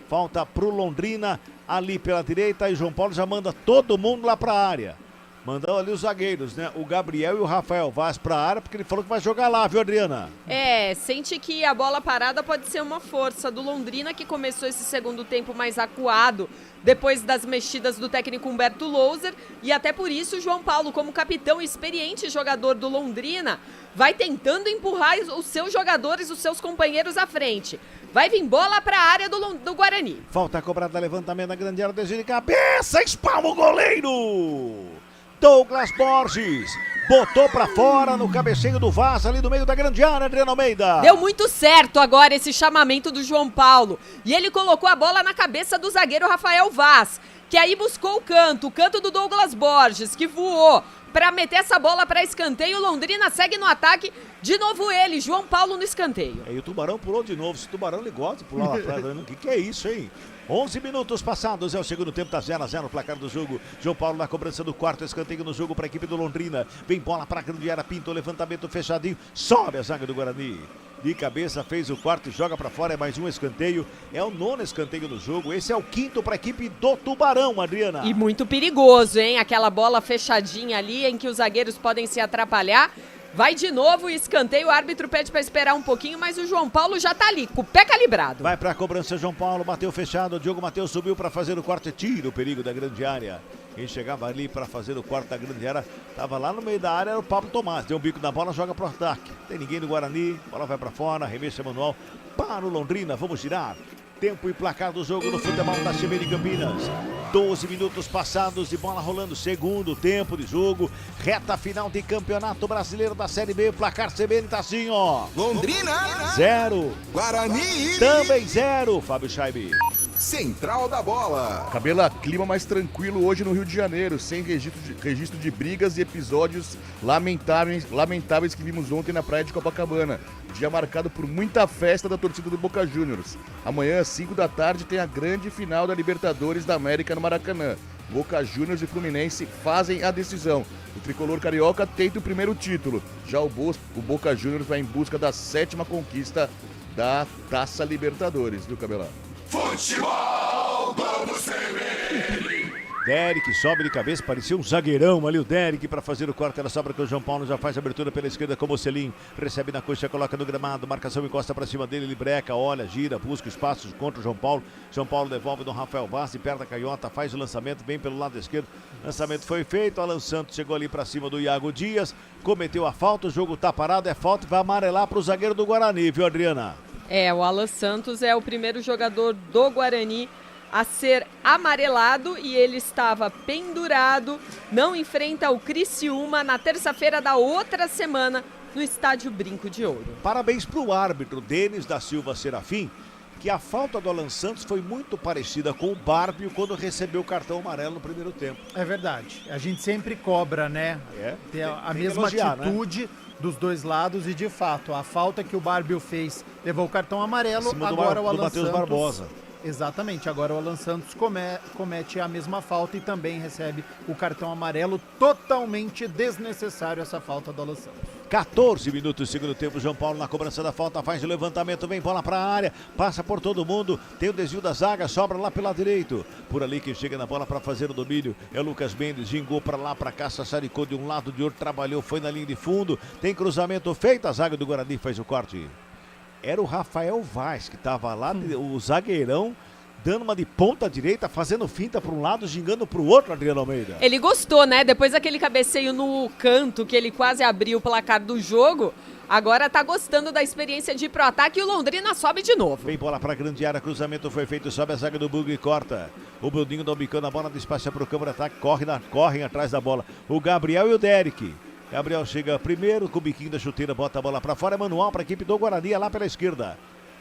Falta para o Londrina ali pela direita e o João Paulo já manda todo mundo lá para a área. Mandou ali os zagueiros, né? O Gabriel e o Rafael Vaz pra área, porque ele falou que vai jogar lá, viu, Adriana? Sente que a bola parada pode ser uma força do Londrina, que começou esse segundo tempo mais acuado, depois das mexidas do técnico Humberto Louser, e até por isso o João Paulo, como capitão e experiente jogador do Londrina, vai tentando empurrar os seus jogadores, os seus companheiros à frente. Vai vir bola pra área do Guarani. Falta cobrada, levantamento na grande área, desvio de cabeça, espalma o goleiro! Douglas Borges botou pra fora no cabeceio do Vaz, ali no meio da grande área, Adriana Almeida. Deu muito certo agora esse chamamento do João Paulo. E ele colocou a bola na cabeça do zagueiro Rafael Vaz, que aí buscou o canto do Douglas Borges, que voou pra meter essa bola pra escanteio. Londrina segue no ataque, de novo ele, João Paulo no escanteio. E o Tubarão pulou de novo, esse Tubarão ele gosta de pular lá atrás, o que é isso, hein? 11 minutos passados, é o segundo tempo, tá 0-0 o placar do jogo. João Paulo na cobrança do quarto escanteio no jogo para a equipe do Londrina. Vem bola para a grande área, pinta o levantamento fechadinho, sobe a zaga do Guarani. De cabeça fez o quarto e joga para fora, é mais um escanteio. É o 9º escanteio do jogo, esse é o 5º para a equipe do Tubarão, Adriana. E muito perigoso, hein? Aquela bola fechadinha ali em que os zagueiros podem se atrapalhar. Vai de novo o escanteio, o árbitro pede para esperar um pouquinho, mas o João Paulo já tá ali, com o pé calibrado. Vai pra cobrança, João Paulo, bateu fechado, o Diogo Matheus subiu para fazer o corte, tira o perigo da grande área. Quem chegava ali para fazer o corte da grande área, tava lá no meio da área, era o Pablo Tomás, deu um bico na bola, joga pro ataque. Tem ninguém do Guarani, bola vai para fora, arremesso manual para o Londrina, vamos girar. Tempo e placar do jogo no futebol da CBN Campinas. 12 minutos passados de bola rolando, segundo tempo de jogo, reta final de Campeonato Brasileiro da Série B, placar CBN tá assim, ó. Londrina 0, Guarani também 0, Fábio Scheibe. Central da Bola. Cabela, clima mais tranquilo hoje no Rio de Janeiro, sem registro de brigas e episódios lamentáveis que vimos ontem na praia de Copacabana. Dia marcado por muita festa da torcida do Boca Juniors. Amanhã, às 5 da tarde, tem a grande final da Libertadores da América no Maracanã. Boca Juniors e Fluminense fazem a decisão. O tricolor carioca tenta o primeiro título. Já o Boca Juniors vai em busca da 7ª conquista da Taça Libertadores, viu, Cabelão? Futebol Globo CBN. Derek sobe de cabeça, parecia um zagueirão ali o Derek para fazer o corte, ela sobra com o João Paulo, já faz a abertura pela esquerda com o Mocelin, recebe na coxa, coloca no gramado, marcação encosta para cima dele, ele breca, olha, gira, busca espaços contra o João Paulo devolve no Rafael Vaz, perto da canhota, faz o lançamento, vem pelo lado esquerdo, lançamento foi feito, Alan Santos chegou ali para cima do Iago Dias, cometeu a falta, o jogo tá parado, é falta e vai amarelar para o zagueiro do Guarani, viu, Adriana? O Alan Santos é o primeiro jogador do Guarani a ser amarelado e ele estava pendurado, não enfrenta o Criciúma na terça-feira da outra semana no estádio Brinco de Ouro. Parabéns para o árbitro Denis da Silva Serafim, que a falta do Alan Santos foi muito parecida com o Bárbio quando recebeu o cartão amarelo no primeiro tempo. É verdade, a gente sempre cobra, né? Tem a mesma elogiar, atitude, né? Dos dois lados e de fato, a falta que o Bárbio fez levou o cartão amarelo, agora o Alan Santos... Barbosa. Exatamente, agora o Alan Santos comete a mesma falta e também recebe o cartão amarelo, totalmente desnecessário essa falta do Alan Santos. 14 minutos, segundo tempo, João Paulo na cobrança da falta, faz o levantamento, vem bola para a área, passa por todo mundo, tem o desvio da zaga, sobra lá pelo lado direito. Por ali quem chega na bola para fazer o domínio é o Lucas Mendes, gingou para lá, para cá, sassaricou de um lado, de outro, trabalhou, foi na linha de fundo, tem cruzamento feito, a zaga do Guarani faz o corte. Era o Rafael Vaz que estava lá, o zagueirão, dando uma de ponta direita, fazendo finta para um lado, gingando para o outro, Adriano Almeida. Ele gostou, né? Depois daquele cabeceio no canto, que ele quase abriu o placar do jogo, agora tá gostando da experiência de ir pro ataque e o Londrina sobe de novo. Vem bola para a grande área, cruzamento foi feito, sobe a zaga do Bugre e corta. O Bruninho dá um bicão na bola, despacha para o campo de ataque, correm atrás da bola. O Gabriel e o Derek. Gabriel chega primeiro com o biquinho da chuteira, bota a bola pra fora, é manual pra equipe do Guarani, lá pela esquerda.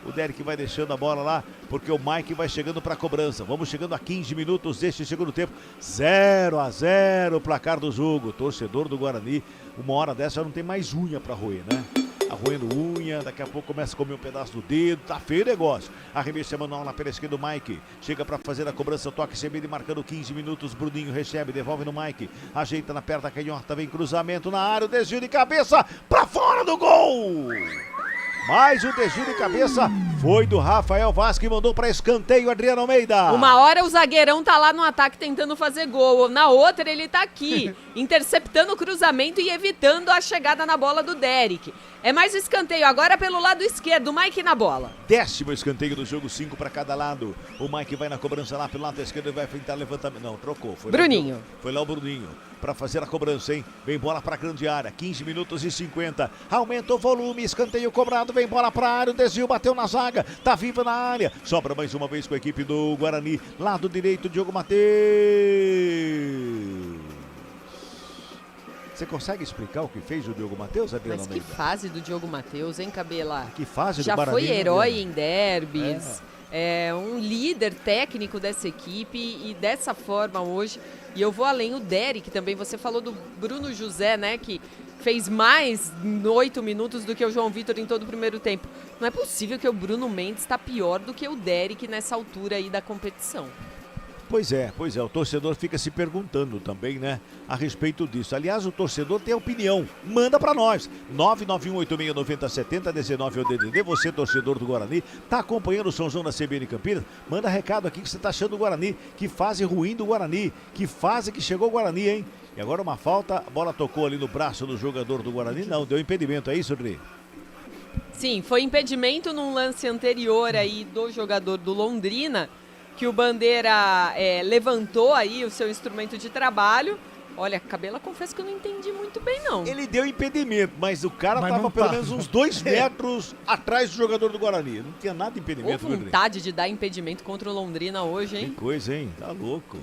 O Derek vai deixando a bola lá, porque o Mike vai chegando pra cobrança. Vamos chegando a 15 minutos deste segundo tempo. 0-0 o placar do jogo. Torcedor do Guarani, uma hora dessa não tem mais unha pra roer, né? Arroendo unha, daqui a pouco começa a comer um pedaço do dedo, tá feio o negócio. Arremesso manual na pela esquerda do Mike, chega pra fazer a cobrança, toque CBN marcando 15 minutos, Bruninho recebe, devolve no Mike, ajeita na perna da canhota, vem cruzamento na área, o desvio de cabeça, pra fora do gol! Mais um desvio de cabeça foi do Rafael Vaz, que mandou para escanteio, Adriano Almeida. Uma hora o zagueirão tá lá no ataque tentando fazer gol, na outra ele tá aqui, interceptando o cruzamento e evitando a chegada na bola do Derek. É mais escanteio, agora pelo lado esquerdo, o Mike na bola. 10º escanteio do jogo, 5 para cada lado. O Mike vai na cobrança lá pelo lado esquerdo e vai tentar levantamento. Não, trocou. Bruninho. Foi lá o Bruninho para fazer a cobrança, hein? Vem bola para a grande área, 15 minutos e 50. Aumenta o volume, escanteio cobrado, vem bola para a área, o desvio bateu na zaga, tá viva na área. Sobra mais uma vez com a equipe do Guarani. Lado direito, Diogo Matheus. Você consegue explicar o que fez o Diogo Matheus, Adriano Mas Almeida? que fase do Diogo Matheus, hein, Cabela? Que fase do Já Guarani, foi herói Adriano? em derbys, é um líder técnico dessa equipe e dessa forma hoje. E eu vou além, o Derek também, você falou do Bruno José, né, que fez mais 8 minutos do que o João Vitor em todo o primeiro tempo. Não é possível que o Bruno Mendes está pior do que o Derek nessa altura aí da competição. Pois é, o torcedor fica se perguntando também, né, a respeito disso. Aliás, o torcedor tem opinião, manda pra nós, 991869070, 19 é o DDD, você torcedor do Guarani, tá acompanhando o São João da CBN Campinas, manda recado aqui que você tá achando do Guarani, que fase ruim do Guarani, que fase que chegou o Guarani, hein? E agora uma falta, a bola tocou ali no braço do jogador do Guarani, não, deu impedimento, é isso, Dri? Sim, foi impedimento num lance anterior aí do jogador do Londrina, que o Bandeira levantou aí o seu instrumento de trabalho. Olha, Cabela, confesso que eu não entendi muito bem, não. Ele deu impedimento, mas o cara tava pelo menos uns 2 metros atrás do jogador do Guarani. Não tinha nada de impedimento. Ou vontade de dar impedimento contra o Londrina hoje, hein? Que coisa, hein? Tá louco.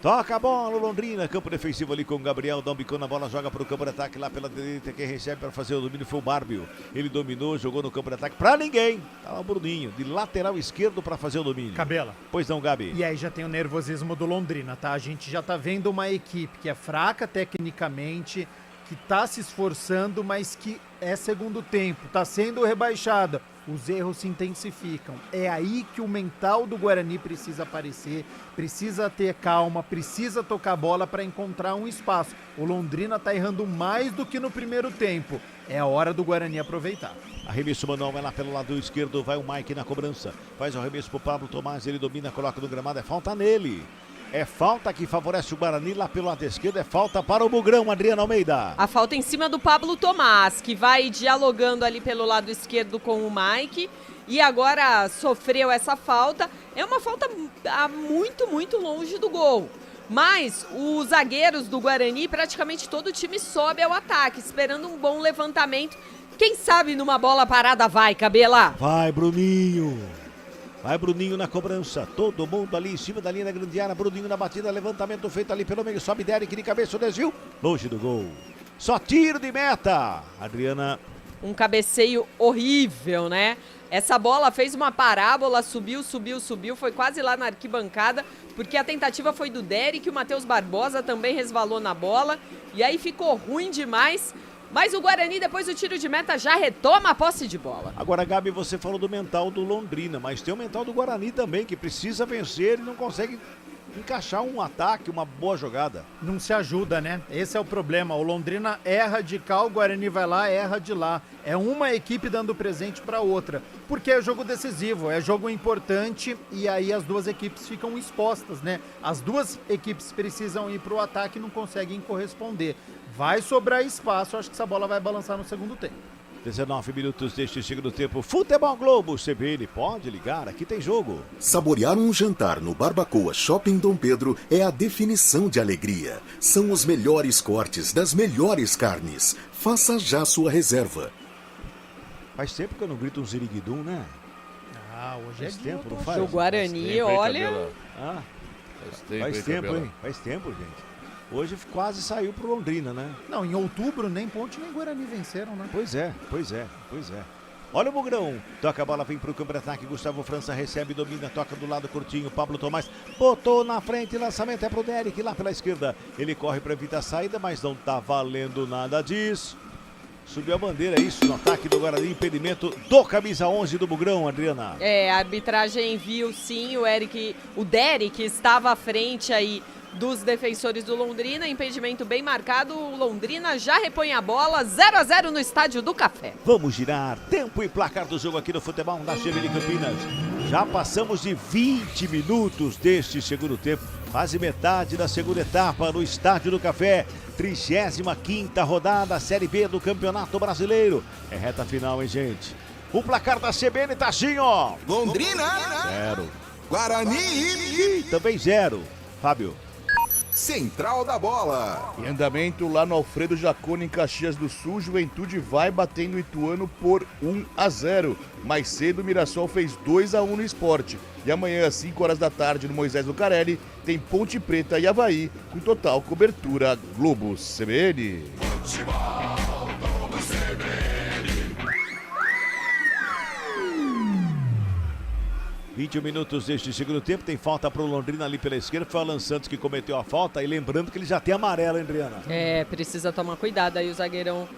Toca a bola, Londrina, campo defensivo ali com o Gabriel, dá um bicão na bola, joga para o campo de ataque lá pela direita, quem recebe para fazer o domínio foi o Bárbio, ele dominou, jogou no campo de ataque para ninguém, tá lá o Bruninho, de lateral esquerdo para fazer o domínio. Cabela. Pois não, Gabi. E aí já tem o nervosismo do Londrina, tá? A gente já tá vendo uma equipe que é fraca tecnicamente, que tá se esforçando, mas que é segundo tempo, tá sendo rebaixada. Os erros se intensificam. É aí que o mental do Guarani precisa aparecer, precisa ter calma, precisa tocar bola para encontrar um espaço. O Londrina tá errando mais do que no primeiro tempo. É a hora do Guarani aproveitar. Arremesso manual é lá pelo lado esquerdo, vai o Mike na cobrança. Faz o arremesso pro Pablo Tomás, ele domina, coloca no gramado, é falta nele. É falta que favorece o Guarani lá pelo lado esquerdo, é falta para o Bugrão, Adriana Almeida. A falta em cima do Pablo Tomás, que vai dialogando ali pelo lado esquerdo com o Mike e agora sofreu essa falta. É uma falta muito, muito longe do gol. Mas os zagueiros do Guarani, praticamente todo o time sobe ao ataque, esperando um bom levantamento. Quem sabe numa bola parada vai, Cabela? Vai, Bruninho. Vai Bruninho na cobrança, todo mundo ali em cima da linha da grande área, Bruninho na batida, levantamento feito ali pelo meio, sobe Derek de cabeça, o desvio, longe do gol. Só tiro de meta, Adriana. Um cabeceio horrível, né? Essa bola fez uma parábola, subiu, foi quase lá na arquibancada, porque a tentativa foi do Derek, o Matheus Barbosa também resvalou na bola, e aí ficou ruim demais. Mas o Guarani, depois do tiro de meta, já retoma a posse de bola. Agora, Gabi, você falou do mental do Londrina, mas tem o mental do Guarani também, que precisa vencer e não consegue encaixar um ataque, uma boa jogada. Não se ajuda, né? Esse é o problema. O Londrina erra de cá, o Guarani vai lá, erra de lá. É uma equipe dando presente para outra. Porque é jogo decisivo, é jogo importante e aí as duas equipes ficam expostas, né? As duas equipes precisam ir para o ataque e não conseguem corresponder. Vai sobrar espaço, acho que essa bola vai balançar no segundo tempo. 19 minutos deste segundo tempo. Futebol Globo, CBN, pode ligar, aqui tem jogo. Saborear um jantar no Barbacoa Shopping Dom Pedro é a definição de alegria. São os melhores cortes das melhores carnes. Faça já sua reserva. Faz tempo que eu não grito um ziriguidum, né? Ah, hoje faz é tempo, não O faz? Guarani, olha... Faz tempo, hein? Faz tempo, gente. Hoje quase saiu pro Londrina, né? Não, em outubro nem Ponte nem Guarani venceram, né? Pois é. Olha o Bugrão, toca a bola, vem pro campo de ataque, Gustavo França recebe, domina, toca do lado curtinho, Pablo Tomás botou na frente, lançamento é pro Derek lá pela esquerda, ele corre para evitar a saída, mas não tá valendo nada disso. Subiu a bandeira, isso, no ataque do Guarani, impedimento do camisa 11 do Bugrão, Adriana. A arbitragem viu sim, o Derek estava à frente aí dos defensores do Londrina, impedimento bem marcado, o Londrina já repõe a bola, 0-0 no Estádio do Café. Vamos girar, tempo e placar do jogo aqui no futebol da GV Campinas. Já passamos de 20 minutos deste segundo tempo, quase metade da segunda etapa no Estádio do Café, 35ª rodada, Série B do Campeonato Brasileiro. É reta final, hein, gente? O placar da CBN tá assim, ó. Londrina 0. Guarani Também 0. Fábio. Central da Bola. Em andamento lá no Alfredo Jaconi, em Caxias do Sul, Juventude vai batendo o Ituano por 1-0. Mais cedo, o Mirassol fez 2-1 no Sport. E amanhã, às 5 horas da tarde, no Moisés Lucarelli, tem Ponte Preta e Avaí, com total cobertura Globo CBN. 21 minutos deste segundo tempo, tem falta para o Londrina ali pela esquerda, foi o Alan Santos que cometeu a falta, e lembrando que ele já tem amarelo, hein, Adriana? Precisa tomar cuidado aí o zagueirão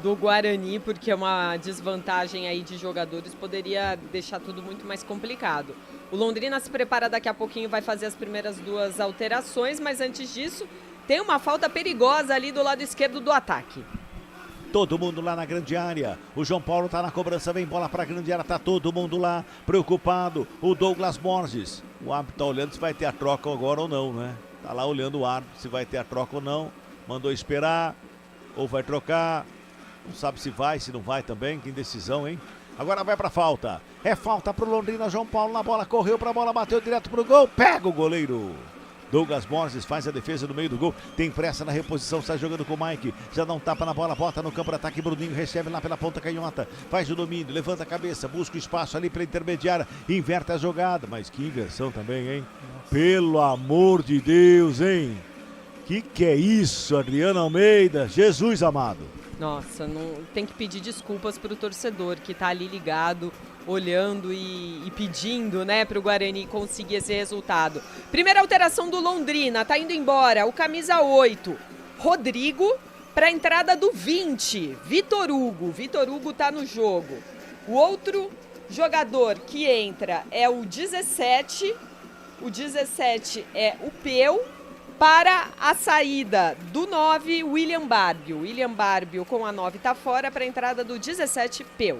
do Guarani, porque uma desvantagem aí de jogadores poderia deixar tudo muito mais complicado. O Londrina se prepara daqui a pouquinho, vai fazer as primeiras duas alterações, mas antes disso, tem uma falta perigosa ali do lado esquerdo do ataque. Todo mundo lá na grande área, o João Paulo tá na cobrança, vem bola pra grande área, tá todo mundo lá, preocupado, o Douglas Borges, o árbitro tá olhando se vai ter a troca agora ou não, né? Tá lá olhando o árbitro se vai ter a troca ou não, mandou esperar, ou vai trocar, não sabe se vai, se não vai também, que indecisão, hein? Agora vai pra falta, é falta pro Londrina, João Paulo na bola, correu pra bola, bateu direto pro gol, pega o goleiro. Douglas Borges faz a defesa no meio do gol, tem pressa na reposição, sai jogando com o Mike, já dá um tapa na bola, bota no campo de ataque, Bruninho recebe lá pela ponta canhota, faz o domínio, levanta a cabeça, busca o espaço ali para intermediária, inverte a jogada, mas que inversão também, hein? Pelo amor de Deus, hein? Que é isso, Adriana Almeida? Jesus amado. Nossa, não, tem que pedir desculpas pro torcedor que tá ali ligado, olhando e pedindo, né, pro Guarani conseguir esse resultado. Primeira alteração do Londrina, tá indo embora, o camisa 8, Rodrigo, pra entrada do 20, Vitor Hugo. Vitor Hugo tá no jogo. O outro jogador que entra é o 17, o 17 é o Peu. Para a saída do 9, William Barbio. William Barbio com a 9 tá fora para a entrada do 17, Peu.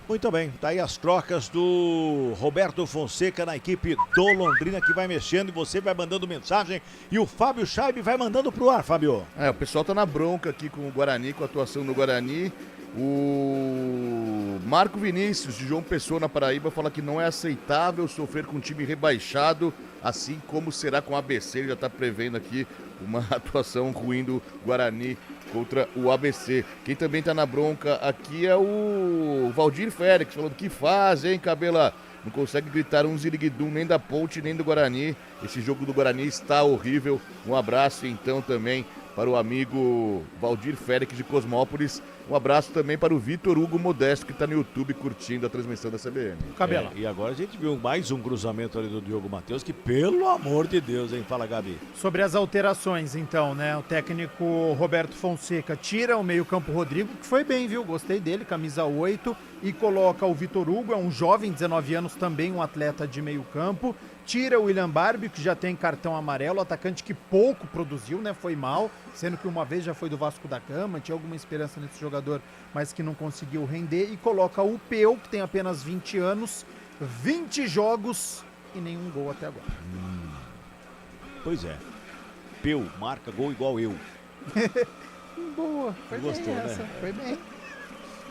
Muito bem, tá aí as trocas do Roberto Fonseca na equipe do Londrina, que vai mexendo e você vai mandando mensagem e o Fábio Scheibe vai mandando pro ar, Fábio. O pessoal tá na bronca aqui com o Guarani, com a atuação do Guarani. O Marco Vinícius, de João Pessoa, na Paraíba, fala que não é aceitável sofrer com um time rebaixado, assim como será com o ABC. Ele já está prevendo aqui uma atuação ruim do Guarani contra o ABC. Quem também está na bronca aqui é o Valdir Félix, falando que faz, hein, Cabela? Não consegue gritar um ziriguidum nem da Ponte, nem do Guarani. Esse jogo do Guarani está horrível. Um abraço, então, também para o amigo Valdir Félix de Cosmópolis. Um abraço também para o Vitor Hugo Modesto, que está no YouTube curtindo a transmissão da CBN. Cabela. E agora a gente viu mais um cruzamento ali do Diogo Matheus, que pelo amor de Deus, hein? Fala, Gabi. Sobre as alterações, então, né? O técnico Roberto Fonseca tira o meio-campo Rodrigo, que foi bem, viu? Gostei dele, camisa 8, e coloca o Vitor Hugo, é um jovem, 19 anos, também um atleta de meio-campo. Tira o William Barbie, que já tem cartão amarelo, atacante que pouco produziu, né? Foi mal, sendo que uma vez já foi do Vasco da Gama, tinha alguma esperança nesse jogador, mas que não conseguiu render. E coloca o Peu, que tem apenas 20 anos, 20 jogos e nenhum gol até agora. Pois é. Peu marca gol igual eu. Boa, foi Gostou, bem essa, né? foi bem.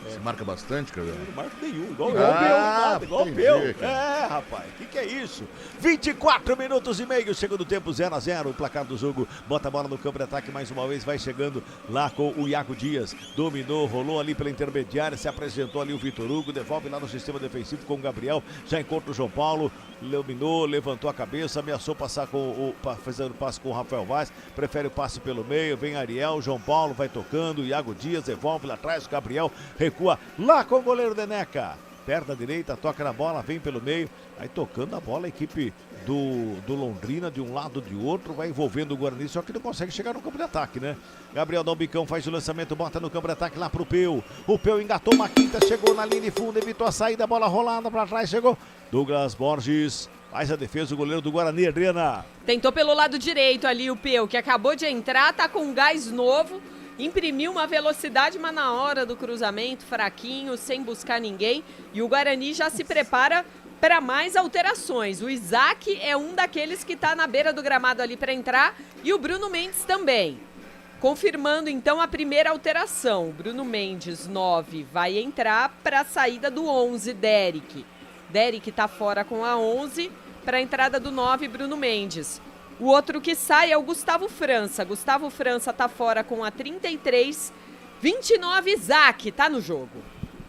Você marca bastante, cara? Não marca nenhum, igual eu, igual eu. É, rapaz, que é isso? 24 minutos e meio, segundo tempo, 0-0, o placar do jogo, bota a bola no campo de ataque mais uma vez, vai chegando lá com o Iago Dias, dominou, rolou ali pela intermediária, se apresentou ali o Vitor Hugo, devolve lá no sistema defensivo com o Gabriel, já encontra o João Paulo, dominou, levantou a cabeça, ameaçou passar fazendo passe com o Rafael Vaz, prefere o passe pelo meio, vem Ariel, João Paulo vai tocando, Iago Dias devolve lá atrás, Gabriel recua lá com o goleiro Deneca, perna direita, toca na bola, vem pelo meio, aí tocando a bola a equipe do Londrina de um lado de outro, vai envolvendo o Guarani, só que não consegue chegar no campo de ataque, né? Gabriel dá um bicão, faz o lançamento, bota no campo de ataque lá pro Peu, o Peu engatou uma quinta, chegou na linha de fundo, evitou a saída, a bola rolada pra trás, chegou Douglas Borges, faz a defesa o goleiro do Guarani, Adriana. Tentou pelo lado direito ali o Peu, que acabou de entrar, tá com gás novo, imprimiu uma velocidade, mas na hora do cruzamento, fraquinho, sem buscar ninguém, e o Guarani já se prepara para mais alterações. O Isaac é um daqueles que está na beira do gramado ali para entrar, e o Bruno Mendes também. Confirmando então a primeira alteração, Bruno Mendes, 9, vai entrar para a saída do 11, Derek. Derek está fora com a 11, para a entrada do 9, Bruno Mendes. O outro que sai é o Gustavo França. Gustavo França tá fora com a 33. 29, Isaac, tá no jogo.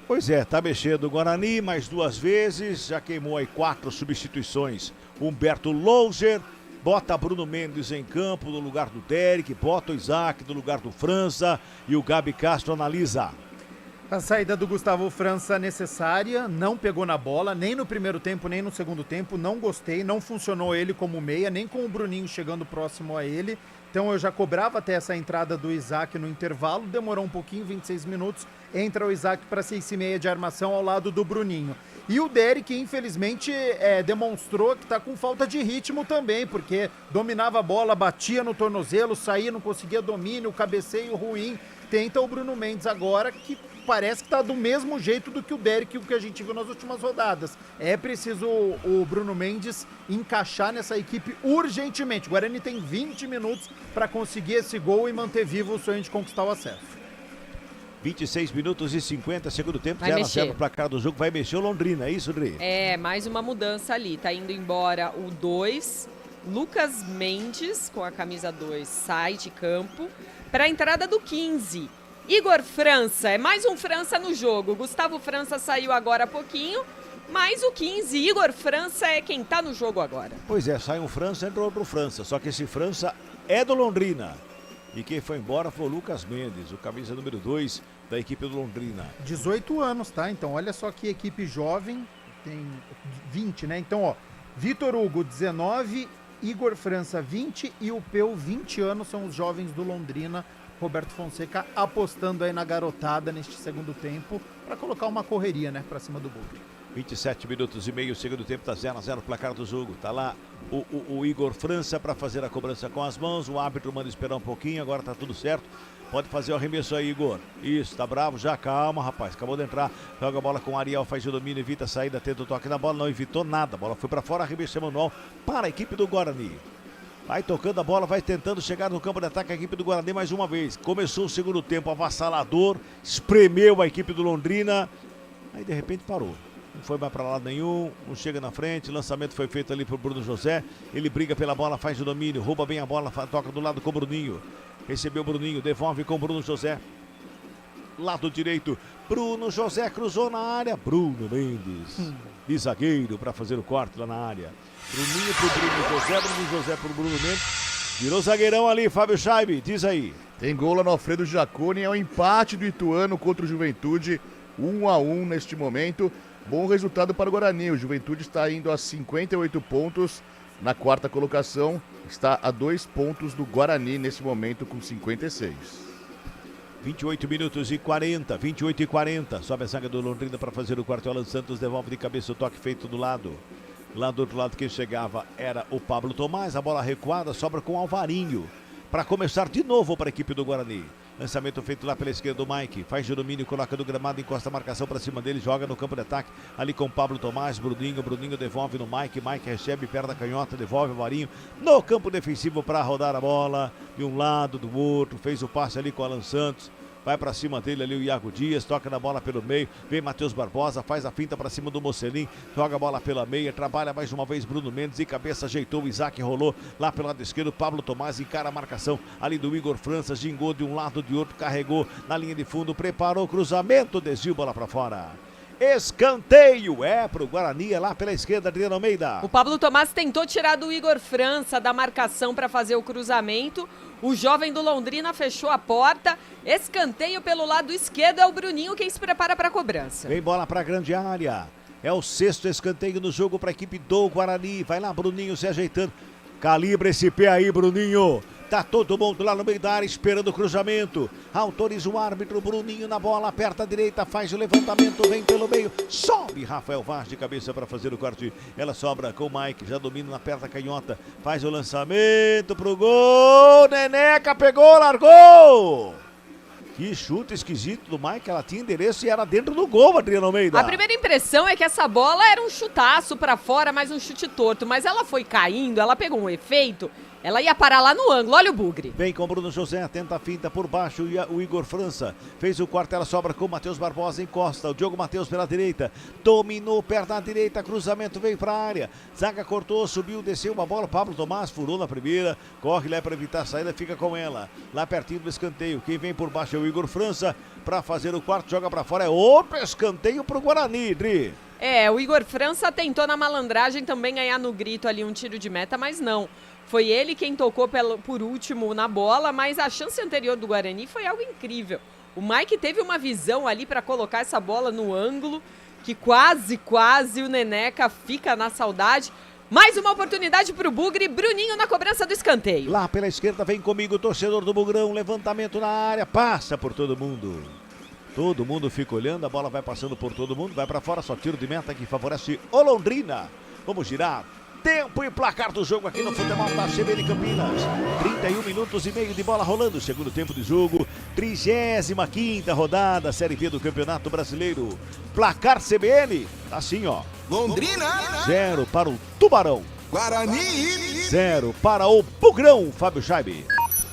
Pois é, tá mexendo o Guarani mais duas vezes, já queimou aí 4 substituições. Humberto Louser, bota Bruno Mendes em campo no lugar do Derek, bota o Isaac no lugar do França e o Gabi Castro analisa. A saída do Gustavo França necessária, não pegou na bola, nem no primeiro tempo, nem no segundo tempo, não gostei, não funcionou ele como meia, nem com o Bruninho chegando próximo a ele. Então eu já cobrava até essa entrada do Isaac no intervalo, demorou um pouquinho, 26 minutos, entra o Isaac para 6,5 de armação ao lado do Bruninho. E o Derek, infelizmente, demonstrou que está com falta de ritmo também, porque dominava a bola, batia no tornozelo, saía, não conseguia domínio, cabeceio ruim. Tenta o Bruno Mendes agora, que parece que está do mesmo jeito do que o Derek, o que a gente viu nas últimas rodadas. É preciso o Bruno Mendes encaixar nessa equipe urgentemente. O Guarani tem 20 minutos para conseguir esse gol e manter vivo o sonho de conquistar o acesso. 26 minutos e 50, segundo tempo, vai 0-0 para cá do jogo, vai mexer o Londrina, é isso, Dri? É, mais uma mudança ali, tá indo embora o 2, Lucas Mendes, com a camisa 2, sai de campo para a entrada do 15. Igor França, é mais um França no jogo. Gustavo França saiu agora há pouquinho, mas o 15, Igor França, é quem tá no jogo agora. Pois é, sai um França, entra outro França. Só que esse França é do Londrina. E quem foi embora foi o Lucas Mendes, o camisa número 2 da equipe do Londrina. 18 anos, tá? Então olha só que equipe jovem, tem 20, né? Então, ó, Vitor Hugo, 19, Igor França, 20 e o Peu, 20 anos, são os jovens do Londrina. Roberto Fonseca apostando aí na garotada neste segundo tempo para colocar uma correria, né, para cima do Bugre. 27 minutos e meio, segundo tempo, tá 0-0 o placar do jogo. Tá lá o Igor França para fazer a cobrança com as mãos. O árbitro manda esperar um pouquinho, agora tá tudo certo. Pode fazer o arremesso aí, Igor. Isso, tá bravo já, calma, rapaz. Acabou de entrar, joga a bola com o Ariel, faz o domínio, evita a saída, tenta o toque na bola, não evitou nada. A bola foi para fora, arremesso manual para a equipe do Guarani. Vai tocando a bola, vai tentando chegar no campo de ataque a equipe do Guarani mais uma vez. Começou o segundo tempo avassalador, espremeu a equipe do Londrina. Aí de repente parou. Não foi mais para lado nenhum, não chega na frente. O lançamento foi feito ali pro Bruno José. Ele briga pela bola, faz o domínio, rouba bem a bola, toca do lado com o Bruninho. Recebeu o Bruninho, devolve com o Bruno José. Lado direito, Bruno José cruzou na área. Bruno Mendes, de zagueiro para fazer o corte lá na área. Bruninho pro Bruno José pro Bruno Mendes. Virou zagueirão ali, Fábio Scheibe, diz aí. Tem gol lá no Alfredo Jaconi, é o empate do Ituano contra o Juventude, 1-1 neste momento. Bom resultado para o Guarani, o Juventude está indo a 58 pontos na quarta colocação, está a 2 pontos do Guarani nesse momento com 56. 28 minutos e 40, 28 e 40, sobe a zaga do Londrina para fazer o quarto. Alan Santos devolve de cabeça o toque feito do lado. Lá do outro lado quem chegava era o Pablo Tomás, a bola recuada, sobra com o Alvarinho. Para começar de novo para a equipe do Guarani. Lançamento feito lá pela esquerda do Mike. Faz o domínio, coloca no gramado, encosta a marcação para cima dele, joga no campo de ataque. Ali com o Pablo Tomás, Bruninho devolve no Mike. Mike recebe, perna canhota, devolve o Varinho no campo defensivo para rodar a bola de um lado, do outro. Fez o passe ali com o Alan Santos. Vai pra cima dele ali o Iago Dias, toca na bola pelo meio, vem Matheus Barbosa, faz a finta pra cima do Mocelin, joga a bola pela meia, trabalha mais uma vez Bruno Mendes, de cabeça ajeitou o Isaac, rolou lá pelo lado esquerdo, Pablo Tomás encara a marcação ali do Igor França, gingou de um lado, de outro, carregou na linha de fundo, preparou o cruzamento, desviou bola pra fora. Escanteio, pro Guarani, lá pela esquerda, Adriano Almeida. O Pablo Tomás tentou tirar do Igor França da marcação para fazer o cruzamento. O jovem do Londrina fechou a porta. Escanteio pelo lado esquerdo, é o Bruninho quem se prepara para a cobrança. Vem bola para a grande área. É o 6º escanteio no jogo para a equipe do Guarani. Vai lá, Bruninho se ajeitando. Calibra esse pé aí, Bruninho. Tá todo mundo lá no meio da área esperando o cruzamento. Autoriza o árbitro, Bruninho na bola, aperta a direita, faz o levantamento, vem pelo meio, sobe Rafael Vaz de cabeça para fazer o corte. Ela sobra com o Mike, já domina na perna canhota, faz o lançamento pro gol. Neneca pegou, largou. Que chute esquisito do Mike, ela tinha endereço e era dentro do gol, Adriano Almeida. A primeira impressão é que essa bola era um chutaço pra fora, mais um chute torto, mas ela foi caindo, ela pegou um efeito, ela ia parar lá no ângulo, olha o Bugre. Vem com o Bruno José, tenta a finta por baixo, o Igor França fez o quarto, ela sobra com o Matheus Barbosa, encosta, o Diogo Matheus pela direita, dominou, perna direita, cruzamento veio pra área, zaga cortou, subiu, desceu uma bola, Pablo Tomás furou na primeira, corre lá para evitar a saída, fica com ela, lá pertinho do escanteio, quem vem por baixo é o Igor França, para fazer o quarto, joga para fora, é outro escanteio pro Guarani, Dri. O Igor França tentou na malandragem também ganhar no grito ali um tiro de meta, mas não. Foi ele quem tocou por último na bola, mas a chance anterior do Guarani foi algo incrível. O Mike teve uma visão ali para colocar essa bola no ângulo, que quase o Neneca fica na saudade. Mais uma oportunidade para o Bugre, Bruninho na cobrança do escanteio. Lá pela esquerda vem comigo o torcedor do Bugrão, levantamento na área, passa por todo mundo. Todo mundo fica olhando, a bola vai passando por todo mundo, vai para fora, só tiro de meta que favorece o Londrina. Vamos girar. Tempo e placar do jogo aqui no futebol da CBN Campinas. 31 minutos e meio de bola rolando. Segundo tempo de jogo. 35ª rodada Série B do Campeonato Brasileiro. Placar CBN. Tá assim, ó. Londrina. 0 para o Tubarão. Guarani. 0 para o Bugrão. Fábio Scheibe.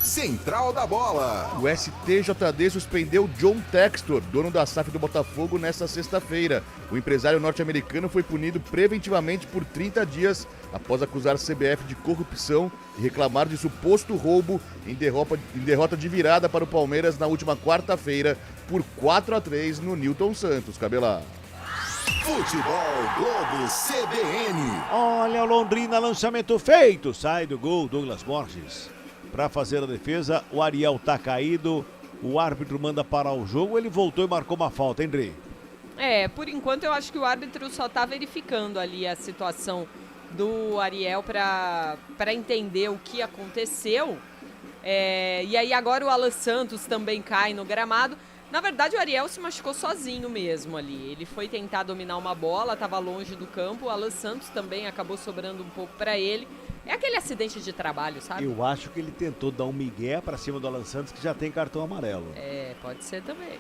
Central da Bola. O STJD suspendeu John Textor, dono da SAF do Botafogo, nesta sexta-feira. O empresário norte-americano foi punido preventivamente por 30 dias após acusar a CBF de corrupção e reclamar de suposto roubo em derrota de virada para o Palmeiras na última quarta-feira por 4-3 no Newton Santos. Cabela. Futebol Globo CBN. Olha o Londrina, lançamento feito. Sai do gol, Douglas Borges. Para fazer a defesa, o Ariel tá caído. O árbitro manda parar o jogo. Ele voltou e marcou uma falta, hein, Dre? Por enquanto eu acho que o árbitro só tá verificando ali a situação do Ariel para entender o que aconteceu. E aí agora o Alan Santos também cai no gramado. Na verdade, o Ariel se machucou sozinho mesmo ali. Ele foi tentar dominar uma bola, estava longe do campo. O Alan Santos também acabou sobrando um pouco para ele. É aquele acidente de trabalho, sabe? Eu acho que ele tentou dar um migué para cima do Alan Santos, que já tem cartão amarelo. Pode ser também.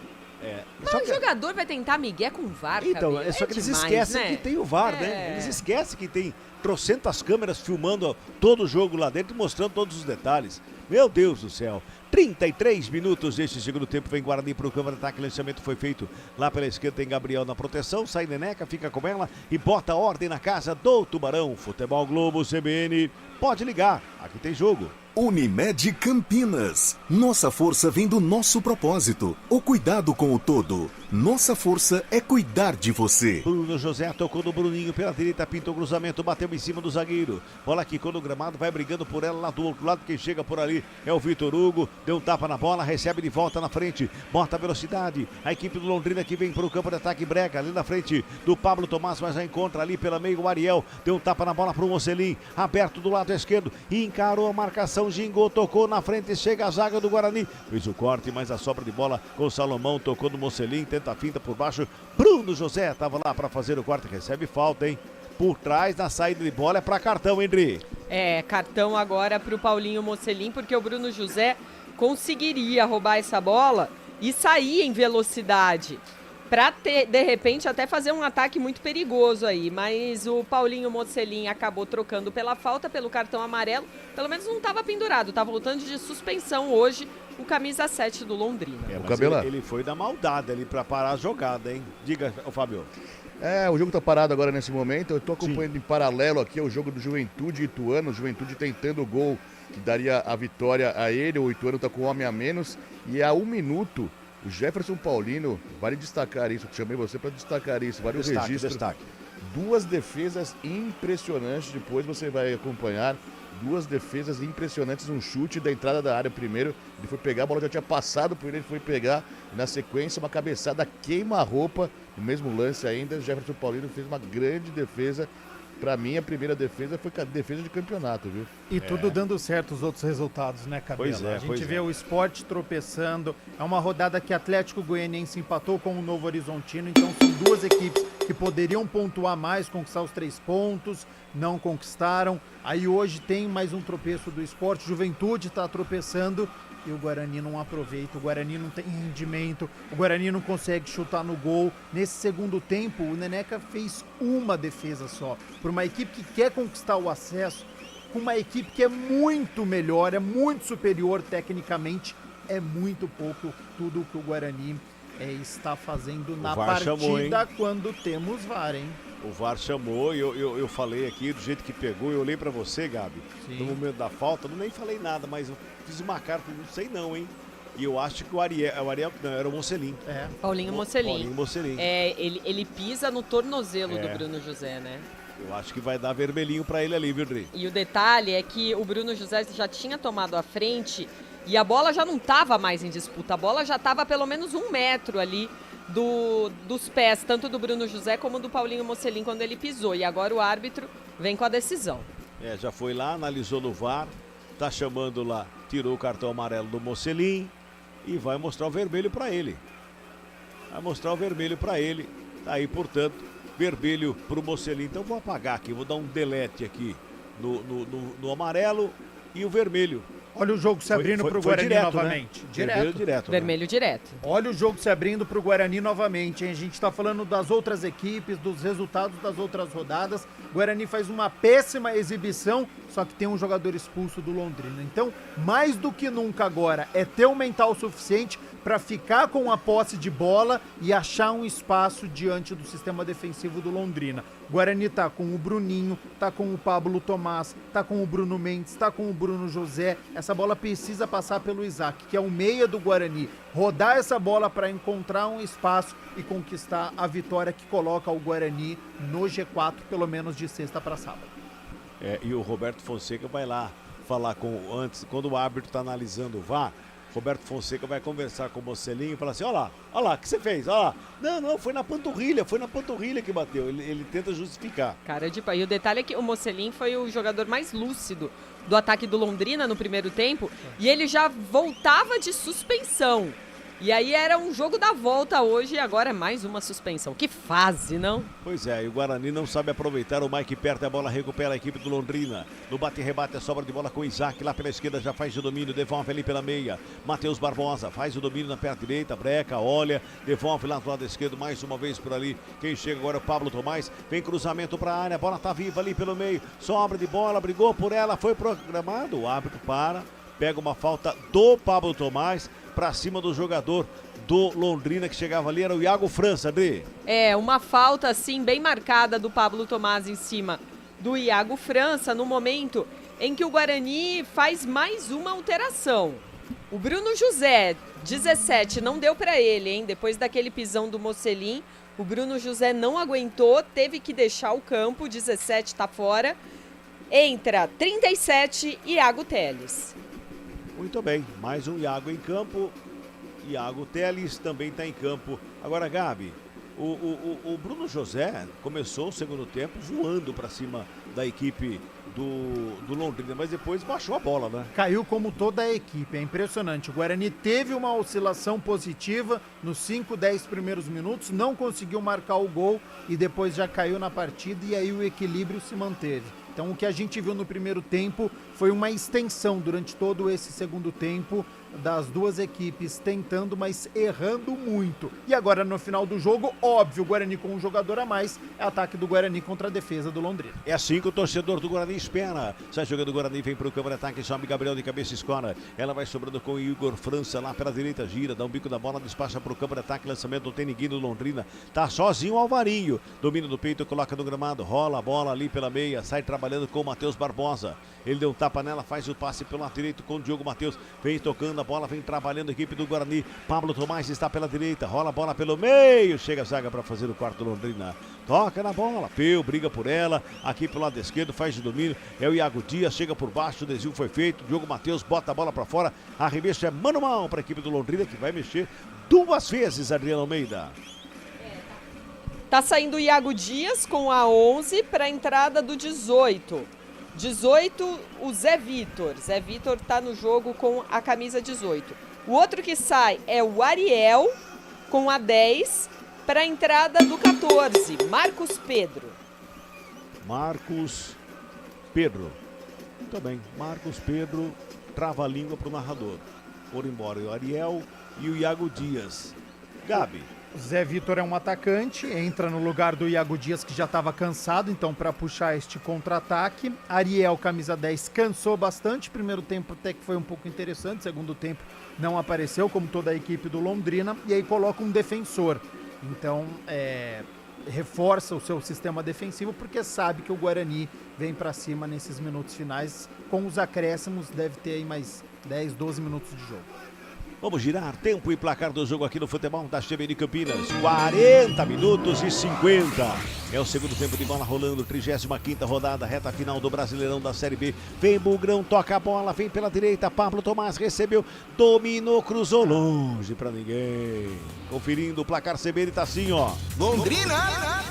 Mas o jogador vai tentar migué com o VAR, então, Cabelo. só que eles demais, esquecem né? que tem o VAR, né? Eles esquecem que tem trocentas câmeras filmando todo o jogo lá dentro e mostrando todos os detalhes. Meu Deus do céu. 33 minutos deste segundo tempo, vem Guarani para o campo de ataque, lançamento foi feito lá pela esquerda, tem Gabriel na proteção, sai Neneca, fica com ela e bota ordem na casa do Tubarão. Futebol Globo CBN, pode ligar, aqui tem jogo. Unimed Campinas. Nossa força vem do nosso propósito. O cuidado com o todo. Nossa força é cuidar de você. Bruno José tocou no Bruninho pela direita, pintou o cruzamento, bateu em cima do zagueiro. Bola quicou no gramado, vai brigando por ela lá do outro lado. Quem chega por ali é o Vitor Hugo. Deu um tapa na bola, recebe de volta na frente. Bota a velocidade. A equipe do Londrina que vem para o campo de ataque, brega ali na frente do Pablo Tomás, mas já encontra ali pela meio o Ariel. Deu um tapa na bola para o Mocelin, aberto do lado esquerdo. Encarou a marcação, gingou, tocou na frente, chega a zaga do Guarani. Fez o corte, mas a sobra de bola com o Salomão, tocou no Mocelin, tenta a finta por baixo. Bruno José estava lá para fazer o corte, recebe falta, hein? Por trás, na saída de bola, é para cartão, hein, Dri? Cartão agora para o Paulinho Mocelin, porque o Bruno José conseguiria roubar essa bola e sair em velocidade para ter, de repente, até fazer um ataque muito perigoso aí, mas o Paulinho Mocelin acabou trocando pela falta, pelo cartão amarelo, pelo menos não estava pendurado, tá voltando de suspensão hoje o camisa 7 do Londrina. Ele foi da maldade ali para parar a jogada, hein? Diga, Fábio. O jogo tá parado agora nesse momento, eu tô acompanhando em paralelo aqui o jogo do Juventude e Ituano, o Juventude tentando o gol que daria a vitória a ele, o Ituano tá com um homem a menos, e a 1 minuto, o Jefferson Paulino, vale destacar isso, eu chamei você para destacar isso, vale o registro. Destaque. 2 defesas impressionantes, depois você vai acompanhar, 2 defesas impressionantes, um chute da entrada da área primeiro, ele foi pegar, a bola já tinha passado por ele, foi pegar, e na sequência uma cabeçada queima-roupa, no mesmo lance ainda, Jefferson Paulino fez uma grande defesa. Pra mim, a primeira defesa foi a defesa de campeonato, viu? E tudo dando certo os outros resultados, né, Cabelo? A gente vê o Sport tropeçando. É uma rodada que Atlético Goianiense empatou com o Novo Horizontino. Então, são 2 equipes que poderiam pontuar mais, conquistar os 3 pontos. Não conquistaram. Aí hoje tem mais um tropeço do Sport. Juventude está tropeçando. E o Guarani não aproveita, o Guarani não tem rendimento, o Guarani não consegue chutar no gol. Nesse segundo tempo, o Neneca fez uma defesa só. Por uma equipe que quer conquistar o acesso, com uma equipe que é muito melhor, é muito superior tecnicamente, é muito pouco tudo o que o Guarani está fazendo na partida quando temos VAR, hein? O VAR chamou e eu falei aqui do jeito que pegou, eu olhei pra você, Gabi, no momento da falta, nem falei nada, mas eu fiz uma cara, não sei não, hein? E eu acho que o Ariel não, era o Mocelin. Paulinho Mocelin. Paulinho Mocelin. Ele pisa no tornozelo do Bruno José, né? Eu acho que vai dar vermelhinho pra ele ali, viu, Dri? E o detalhe é que o Bruno José já tinha tomado a frente e a bola já não estava mais em disputa, a bola já estava pelo menos 1 metro ali dos pés, tanto do Bruno José como do Paulinho Mocelin quando ele pisou. E agora o árbitro vem com a decisão. Já foi lá, analisou no VAR, tá chamando lá, tirou o cartão amarelo do Mocelin e vai mostrar o vermelho para ele. Tá aí, portanto, vermelho pro Mocelin. Então vou apagar aqui, vou dar um delete aqui no amarelo e o vermelho Olha o jogo se abrindo pro Guarani direto, novamente. Né? Direto. Vermelho direto. Olha o jogo se abrindo pro Guarani novamente, hein? A gente tá falando das outras equipes, dos resultados das outras rodadas. O Guarani faz uma péssima exibição, só que tem um jogador expulso do Londrina. Então, mais do que nunca agora, é ter o mental suficiente para ficar com a posse de bola e achar um espaço diante do sistema defensivo do Londrina. O Guarani tá com o Bruninho, tá com o Pablo Tomás, tá com o Bruno Mendes, tá com o Bruno José. Essa bola precisa passar pelo Isaac, que é o meia do Guarani. Rodar essa bola para encontrar um espaço e conquistar a vitória que coloca o Guarani no G4, pelo menos de sexta para sábado. E o Roberto Fonseca vai lá falar antes, quando o árbitro tá analisando o VAR, Roberto Fonseca vai conversar com o Mocelinho e falar assim, olha lá, o que você fez? Olha lá. Não, foi na panturrilha que bateu. Ele tenta justificar. Cara de pau. E o detalhe é que o Mocelinho foi o jogador mais lúcido do ataque do Londrina no primeiro tempo e ele já voltava de suspensão. E aí era um jogo da volta hoje e agora é mais uma suspensão. Que fase, não? Pois é, e o Guarani não sabe aproveitar. O Mike perto, a bola recupera a equipe do Londrina. No bate-rebate, a sobra de bola com o Isaac. Lá pela esquerda já faz o domínio, devolve ali pela meia. Matheus Barbosa faz o domínio na perna direita, breca, olha, devolve lá do lado esquerdo, mais uma vez por ali. Quem chega agora é o Pablo Tomás. Vem cruzamento para a área, a bola tá viva ali pelo meio. Sobra de bola, brigou por ela, foi programado. O árbitro pega uma falta do Pablo Tomás para cima do jogador do Londrina que chegava ali, era o Iago França, Adri. Uma falta assim bem marcada do Pablo Tomás em cima do Iago França no momento em que o Guarani faz mais uma alteração. O Bruno José, 17, não deu para ele, hein? Depois daquele pisão do Mocelim, o Bruno José não aguentou, teve que deixar o campo, 17 tá fora. Entra 37, Iago Teles. Muito bem, mais um Iago em campo. Iago Teles também está em campo. Agora, Gabi, o Bruno José começou o segundo tempo voando para cima da equipe do Londrina, mas depois baixou a bola, né? Caiu como toda a equipe, é impressionante. O Guarani teve uma oscilação positiva nos 5, 10 primeiros minutos, não conseguiu marcar o gol e depois já caiu na partida e aí o equilíbrio se manteve. Então o que a gente viu no primeiro tempo foi uma extensão durante todo esse segundo tempo das duas equipes tentando, mas errando muito. E agora no final do jogo, óbvio, o Guarani com um jogador a mais, é ataque do Guarani contra a defesa do Londrina. É assim que o torcedor do Guarani espera. Sai jogando o Guarani, vem pro campo de ataque, sobe Gabriel de cabeça, escora. Ela vai sobrando com o Igor França lá pela direita, gira, dá um bico da bola, despacha pro campo de ataque, lançamento, não tem ninguém do Londrina. Tá sozinho o Alvarinho. Domina do peito, coloca no gramado, rola a bola ali pela meia, sai trabalhando com o Matheus Barbosa. Ele deu um tapa nela, faz o passe pelo lado direito com o Diogo Matheus. Vem tocando a bola, vem trabalhando a equipe do Guarani. Pablo Tomás está pela direita, rola a bola pelo meio. Chega a zaga para fazer o quarto do Londrina. Toca na bola, Peu briga por ela. Aqui pelo lado esquerdo faz o domínio. É o Iago Dias, chega por baixo, o desvio foi feito. Diogo Matheus bota a bola para fora. Arremesso é manual para a equipe do Londrina que vai mexer duas vezes, Adriano Almeida. Tá saindo o Iago Dias com a 11 para a entrada do 18. 18, o Zé Vitor. Zé Vitor tá no jogo com a camisa 18. O outro que sai é o Ariel com a 10 para a entrada do 14, Marcos Pedro. Marcos Pedro. Muito bem, Marcos Pedro trava a língua pro narrador. Foram embora o Ariel e o Iago Dias. Gabi. Zé Vitor é um atacante, entra no lugar do Iago Dias, que já estava cansado, então para puxar este contra-ataque. Ariel, camisa 10, cansou bastante. Primeiro tempo até que foi um pouco interessante, segundo tempo não apareceu, como toda a equipe do Londrina. E aí coloca um defensor. Então, reforça o seu sistema defensivo, porque sabe que o Guarani vem para cima nesses minutos finais. Com os acréscimos, deve ter aí mais 10, 12 minutos de jogo. Vamos girar tempo e placar do jogo aqui no futebol da CBN Campinas. 40 minutos e 50. É o segundo tempo de bola rolando. 35ª rodada, reta final do Brasileirão da Série B. Vem Bugrão, toca a bola, vem pela direita. Pablo Tomás recebeu, dominou, cruzou longe pra ninguém. Conferindo o placar CBN, tá assim, ó. Londrina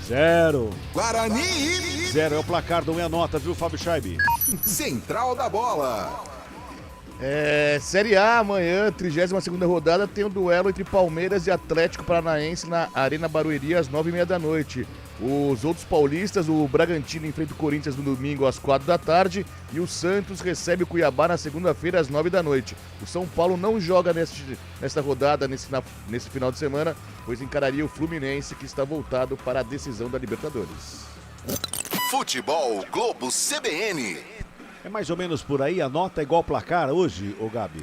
0. Guarani 0 é o placar, não é a nota, viu, Fábio Scheibe? Central da Bola. Série A, amanhã, 32ª rodada, tem o duelo entre Palmeiras e Atlético Paranaense na Arena Barueri às 9h30 da noite. Os outros paulistas, o Bragantino enfrenta o Corinthians no domingo às 4 da tarde e o Santos recebe o Cuiabá na segunda-feira às 9 da noite. O São Paulo não joga nesta rodada, nesse final de semana, pois encararia o Fluminense, que está voltado para a decisão da Libertadores. Futebol Globo CBN. É mais ou menos por aí, a nota é igual ao placar hoje, ô Gabi?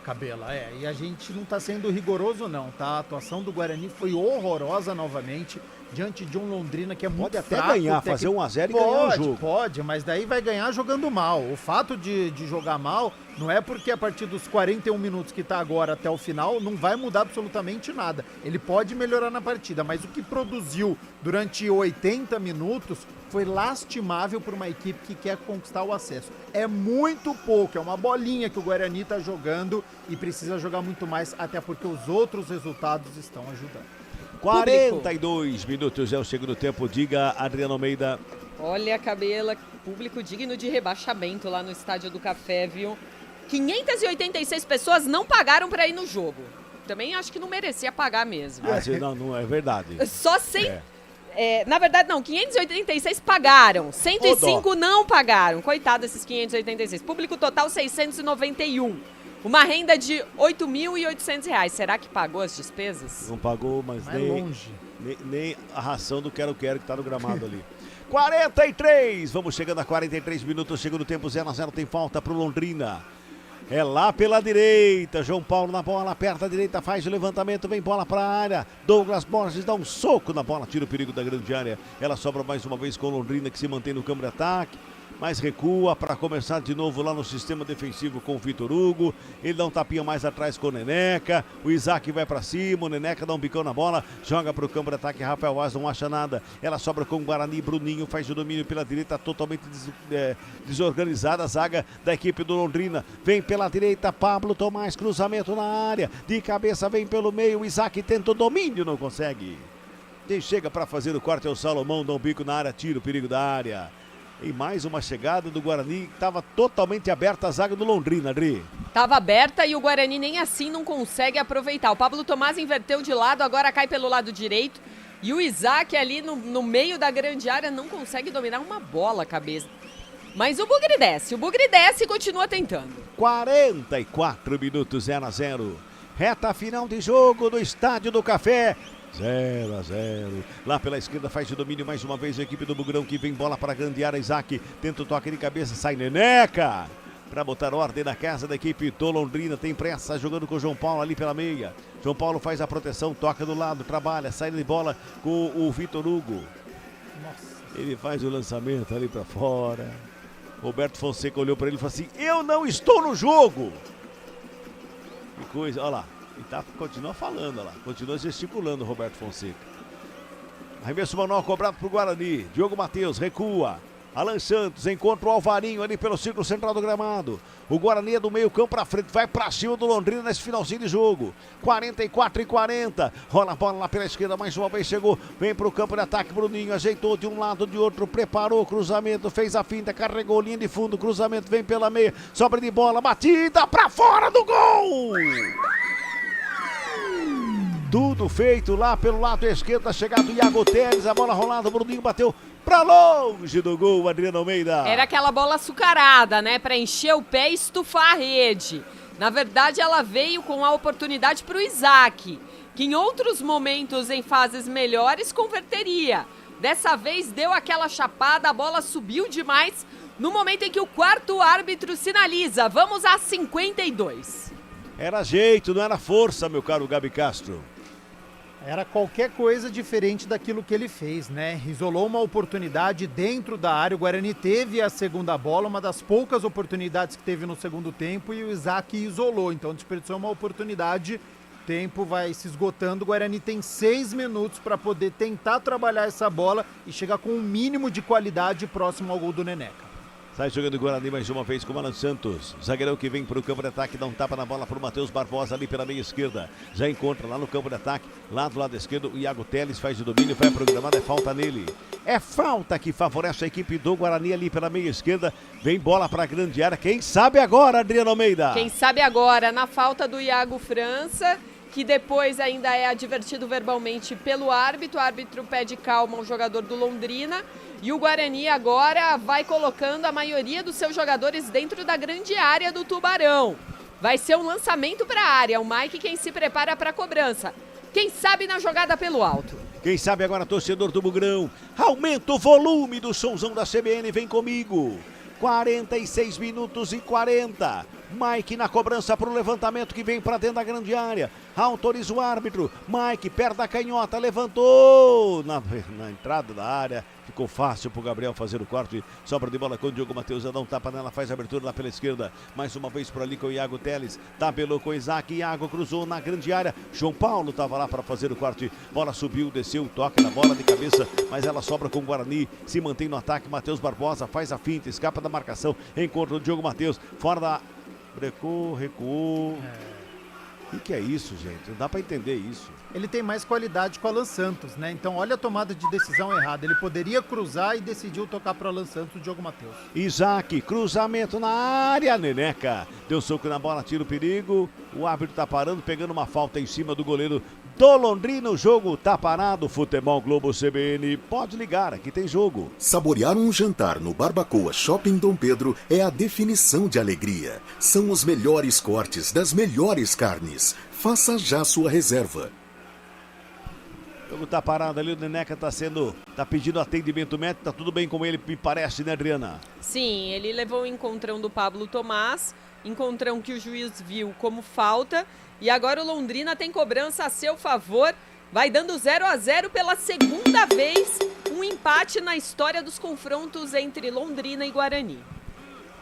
Cabela, E a gente não tá sendo rigoroso não, tá? A atuação do Guarani foi horrorosa novamente, diante de um Londrina que é muito fraco. Pode até ganhar, fazer 1-0 e ganhar o jogo. Pode, mas daí vai ganhar jogando mal. O fato de jogar mal não é porque a partir dos 41 minutos que tá agora até o final não vai mudar absolutamente nada. Ele pode melhorar na partida, mas o que produziu durante 80 minutos foi lastimável para uma equipe que quer conquistar o acesso. É muito pouco, é uma bolinha que o Guarani tá jogando e precisa jogar muito mais, até porque os outros resultados estão ajudando. 42 minutos é o segundo tempo. Diga, Adriano Almeida. Olha, Cabela, público digno de rebaixamento lá no Estádio do Café, viu? 586 pessoas não pagaram para ir no jogo. Também acho que não merecia pagar mesmo. Não é verdade. Só 100... na verdade, não, 586 pagaram, 105 não pagaram. Coitado desses 586. Público total, 691. Uma renda de R$ 8.800. Será que pagou as despesas? Não pagou, mas nem a ração do quero-quero que tá no gramado ali. 43, vamos chegando a 43 minutos, segundo tempo, 0-0, tem falta pro Londrina. É lá pela direita, João Paulo na bola, aperta a direita, faz o levantamento, vem bola para a área. Douglas Borges dá um soco na bola, tira o perigo da grande área. Ela sobra mais uma vez com o Londrina, que se mantém no campo de ataque, mas recua para começar de novo lá no sistema defensivo com o Vitor Hugo. Ele dá um tapinha mais atrás com o Neneca. O Isaac vai para cima, o Neneca dá um bicão na bola, joga para o campo de ataque. Rafael Vaz não acha nada. Ela sobra com o Guarani, Bruninho faz o domínio pela direita, totalmente desorganizada a zaga da equipe do Londrina. Vem pela direita, Pablo Tomás, cruzamento na área, de cabeça vem pelo meio, o Isaac tenta o domínio, não consegue. Quem chega para fazer o corte é o Salomão, dá um bico na área, tira o perigo da área. E mais uma chegada do Guarani, estava totalmente aberta a zaga do Londrina, Adri. Estava aberta e o Guarani nem assim não consegue aproveitar. O Pablo Tomás inverteu de lado, agora cai pelo lado direito. E o Isaac ali no meio da grande área não consegue dominar uma bola, cabeça. Mas o Bugre desce e continua tentando. 44 minutos, 0-0. Reta final de jogo no Estádio do Café. 0-0. Lá pela esquerda faz o domínio mais uma vez a equipe do Bugrão, que vem bola para a grande área. Isaac tenta o toque de cabeça, sai Neneca para botar ordem na casa da equipe do Londrina. Tem pressa, jogando com o João Paulo ali pela meia. João Paulo faz a proteção, toca do lado, trabalha, sai de bola com o Vitor Hugo. Ele faz o lançamento ali para fora. Roberto Fonseca olhou para ele e falou assim: eu não estou no jogo. Que coisa, olha lá. E continua falando, olha lá, continua gesticulando o Roberto Fonseca. Arremesso manual cobrado pro Guarani. Diogo Matheus recua. Alan Santos encontra o Alvarinho ali pelo círculo central do gramado. O Guarani é do meio campo para frente, vai para cima do Londrina nesse finalzinho de jogo. 44-40. Rola a bola lá pela esquerda, mais uma vez chegou. Vem pro campo de ataque, Bruninho ajeitou de um lado, de outro, preparou o cruzamento, fez a finta, carregou linha de fundo, cruzamento vem pela meia, sobra de bola, batida para fora do gol! Tudo feito lá pelo lado esquerdo, a chegada do Iago Teles, a bola rolada, o Bruninho bateu pra longe do gol, Adriano Almeida. Era aquela bola açucarada, né, pra encher o pé e estufar a rede. Na verdade, ela veio com a oportunidade pro Isaac, que em outros momentos, em fases melhores, converteria. Dessa vez, deu aquela chapada, a bola subiu demais, no momento em que o quarto árbitro sinaliza. Vamos a 52. Era jeito, não era força, meu caro Gabi Castro. Era qualquer coisa diferente daquilo que ele fez, né? Isolou uma oportunidade dentro da área. O Guarani teve a segunda bola, uma das poucas oportunidades que teve no segundo tempo, e o Isaac isolou. Então desperdiçou uma oportunidade. O tempo vai se esgotando. O Guarani tem 6 minutos para poder tentar trabalhar essa bola e chegar com um mínimo de qualidade próximo ao gol do Neneca. Sai jogando o Guarani mais uma vez com o Alan Santos. Zagueirão que vem para o campo de ataque, dá um tapa na bola para o Matheus Barbosa ali pela meia esquerda. Já encontra lá no campo de ataque, lá do lado esquerdo, o Iago Teles faz o domínio, vai programado, é falta nele. É falta que favorece a equipe do Guarani ali pela meia esquerda. Vem bola para a grande área. Quem sabe agora, Adriano Almeida? Quem sabe agora, na falta do Iago França. que depois ainda é advertido verbalmente pelo árbitro. O árbitro pede calma ao jogador do Londrina. E o Guarani agora vai colocando a maioria dos seus jogadores dentro da grande área do Tubarão. Vai ser um lançamento para a área. O Mike quem se prepara para a cobrança. Quem sabe na jogada pelo alto. Quem sabe agora, torcedor do Bugrão. Aumenta o volume do somzão da CBN, vem comigo. 46 minutos e 40. Mike na cobrança para o levantamento que vem para dentro da grande área. Autoriza o árbitro. Mike, perto da canhota, levantou na entrada da área. Ficou fácil para o Gabriel fazer o corte. Sobra de bola com o Diogo Matheus. Dá um tapa nela, faz a abertura lá pela esquerda. Mais uma vez por ali com o Iago Teles. Tabelou com o Isaac. Iago cruzou na grande área. João Paulo estava lá para fazer o corte. Bola subiu, desceu, toca na bola de cabeça. Mas ela sobra com o Guarani. Se mantém no ataque. Matheus Barbosa faz a finta, escapa da marcação. Encontra o Diogo Matheus. Fora da... Brecou, recuou. O que é isso, gente? Não dá pra entender isso. Ele tem mais qualidade com o Alan Santos, né? Então olha a tomada de decisão errada. Ele poderia cruzar e decidiu tocar pro Alan Santos, o Diogo Matheus. Isaac, cruzamento na área, Neneca. Deu soco na bola, tira o perigo. O árbitro tá parando, pegando uma falta em cima do goleiro do Londrina. O jogo tá parado. Futebol Globo CBN. Pode ligar, aqui tem jogo. Saborear um jantar no Barbacoa Shopping Dom Pedro é a definição de alegria. São os melhores cortes das melhores carnes. Faça já sua reserva. O jogo tá parado ali, o Neneca tá pedindo atendimento médico, tá tudo bem com ele, me parece, né, Adriana? Sim, ele levou o encontrão do Pablo Tomás, encontrão que o juiz viu como falta, e agora o Londrina tem cobrança a seu favor, vai dando 0-0 pela segunda vez, um empate na história dos confrontos entre Londrina e Guarani.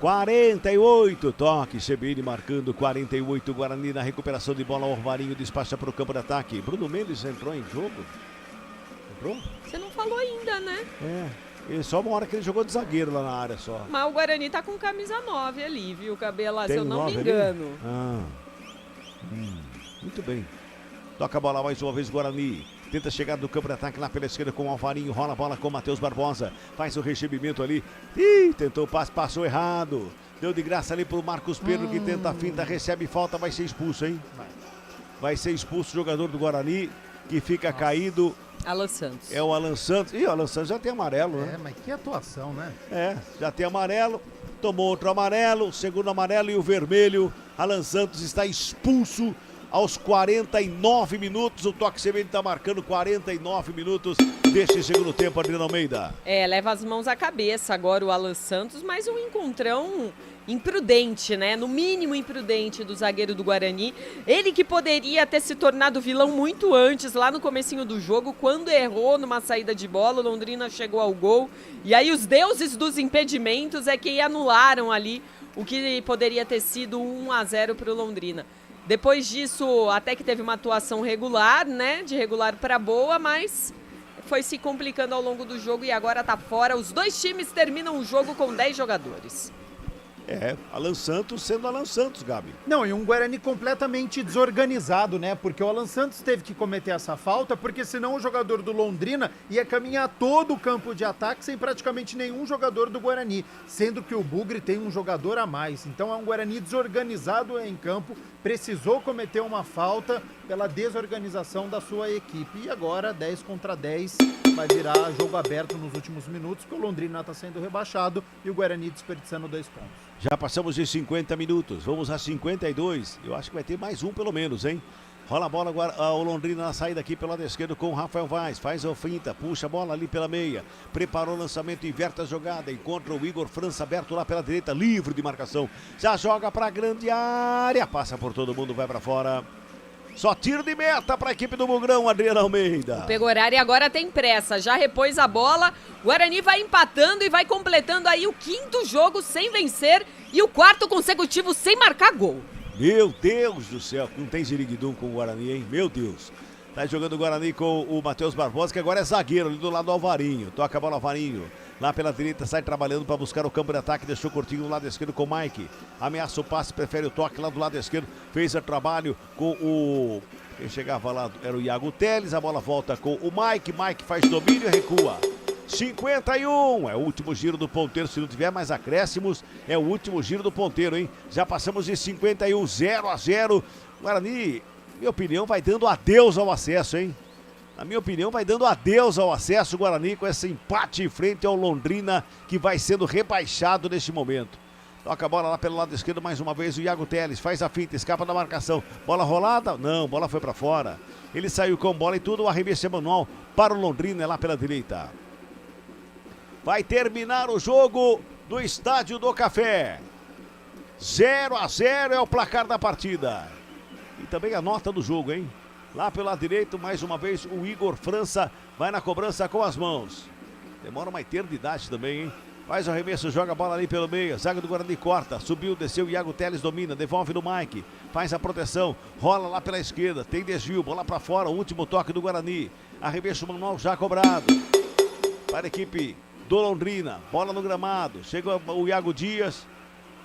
48, toque, CBN marcando 48, Guarani na recuperação de bola, Orvarinho despacha para o campo de ataque. Bruno Mendes entrou em jogo? Entrou? Você não falou ainda, né? É só uma hora que ele jogou de zagueiro lá na área só. Mas o Guarani tá com camisa 9 ali, viu, Cabela? Se eu não me ali? engano. Muito bem. Toca a bola mais uma vez, Guarani. Tenta chegar do campo de ataque lá pela esquerda com o Alvarinho. Rola a bola com o Matheus Barbosa. Faz o recebimento ali. Tentou o passe, passou errado. Deu de graça ali pro Marcos Pedro que tenta a finta, recebe falta, vai ser expulso, hein? Vai ser expulso o jogador do Guarani que fica caído. Alan Santos. É o Alan Santos. Ih, o Alan Santos já tem amarelo, né? Mas que atuação, né? Já tem amarelo. Tomou outro amarelo, segundo amarelo e o vermelho. Alan Santos está expulso. Aos 49 minutos, o Toque CBN está marcando 49 minutos deste segundo tempo, Adriano Almeida. Leva as mãos à cabeça agora o Alan Santos, mas um encontrão imprudente, né? No mínimo imprudente do zagueiro do Guarani. Ele que poderia ter se tornado vilão muito antes, lá no comecinho do jogo, quando errou numa saída de bola, o Londrina chegou ao gol. E aí os deuses dos impedimentos é que anularam ali o que poderia ter sido 1-0 para o Londrina. Depois disso, até que teve uma atuação regular, né? De regular para boa, mas foi se complicando ao longo do jogo e agora tá fora. Os dois times terminam o jogo com 10 jogadores. Alan Santos sendo Alan Santos, Gabi. Não, e um Guarani completamente desorganizado, né? Porque o Alan Santos teve que cometer essa falta, porque senão o jogador do Londrina ia caminhar todo o campo de ataque sem praticamente nenhum jogador do Guarani, sendo que o Bugre tem um jogador a mais. Então é um Guarani desorganizado em campo, precisou cometer uma falta pela desorganização da sua equipe. E agora, 10 contra 10, vai virar jogo aberto nos últimos minutos, porque o Londrina está sendo rebaixado e o Guarani desperdiçando 2 pontos. Já passamos de 50 minutos, vamos a 52. Eu acho que vai ter mais um pelo menos, hein? Rola a bola agora, o Londrina na saída aqui pelo lado esquerdo com o Rafael Vaz. Faz a finta, puxa a bola ali pela meia. Preparou o lançamento, inverte a jogada. Encontra o Igor França aberto lá pela direita, livre de marcação. Já joga para a grande área, passa por todo mundo, vai para fora. Só tiro de meta para a equipe do Bugrão, Adriano Almeida. O Pegorari agora tem pressa, já repôs a bola. O Guarani vai empatando e vai completando aí o 5º jogo sem vencer e o 4º consecutivo sem marcar gol. Meu Deus do céu, não tem ziriguidum com o Guarani, hein? Meu Deus. Tá jogando o Guarani com o Matheus Barbosa, que agora é zagueiro ali do lado do Alvarinho. Toca a bola, Alvarinho. Lá pela direita, sai trabalhando para buscar o campo de ataque. Deixou curtinho no lado esquerdo com o Mike. Ameaça o passe, prefere o toque lá do lado esquerdo. Fez o trabalho com o... Quem chegava lá era o Iago Teles. A bola volta com o Mike. Mike faz domínio e recua. 51, é o último giro do ponteiro. Se não tiver mais acréscimos, é o último giro do ponteiro, hein? Já passamos de 51, 0-0. Guarani minha opinião, vai dando adeus ao acesso, hein? Na minha opinião, vai dando adeus ao acesso o Guarani com esse empate em frente ao Londrina, que vai sendo rebaixado neste momento. Toca a bola lá pelo lado esquerdo mais uma vez o Iago Teles, faz a finta, escapa da marcação. Bola rolada? Não, bola foi pra fora. Ele saiu com bola e tudo, o arremesso é manual para o Londrina, lá pela direita. Vai terminar o jogo do Estádio do Café. 0-0 é o placar da partida. E também a nota do jogo, hein? Lá pelo lado direito, mais uma vez, o Igor França vai na cobrança com as mãos. Demora uma eternidade também, hein? Faz o arremesso, joga a bola ali pelo meio. Zaga do Guarani corta, subiu, desceu, Iago Teles domina, devolve no Mike. Faz a proteção, rola lá pela esquerda, tem desvio, bola pra fora, o último toque do Guarani. Arremesso manual já cobrado. Para a equipe do Londrina, bola no gramado. Chega o Iago Dias.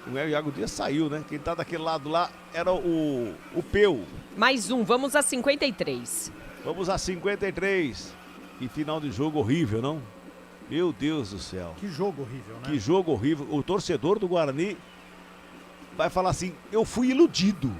O Iago Dias saiu, né? Quem tá daquele lado lá era o Peu. Mais um, vamos a 53. Vamos a 53. E final de jogo horrível, não? Meu Deus do céu. Que jogo horrível, né? Que jogo horrível. O torcedor do Guarani vai falar assim, eu fui iludido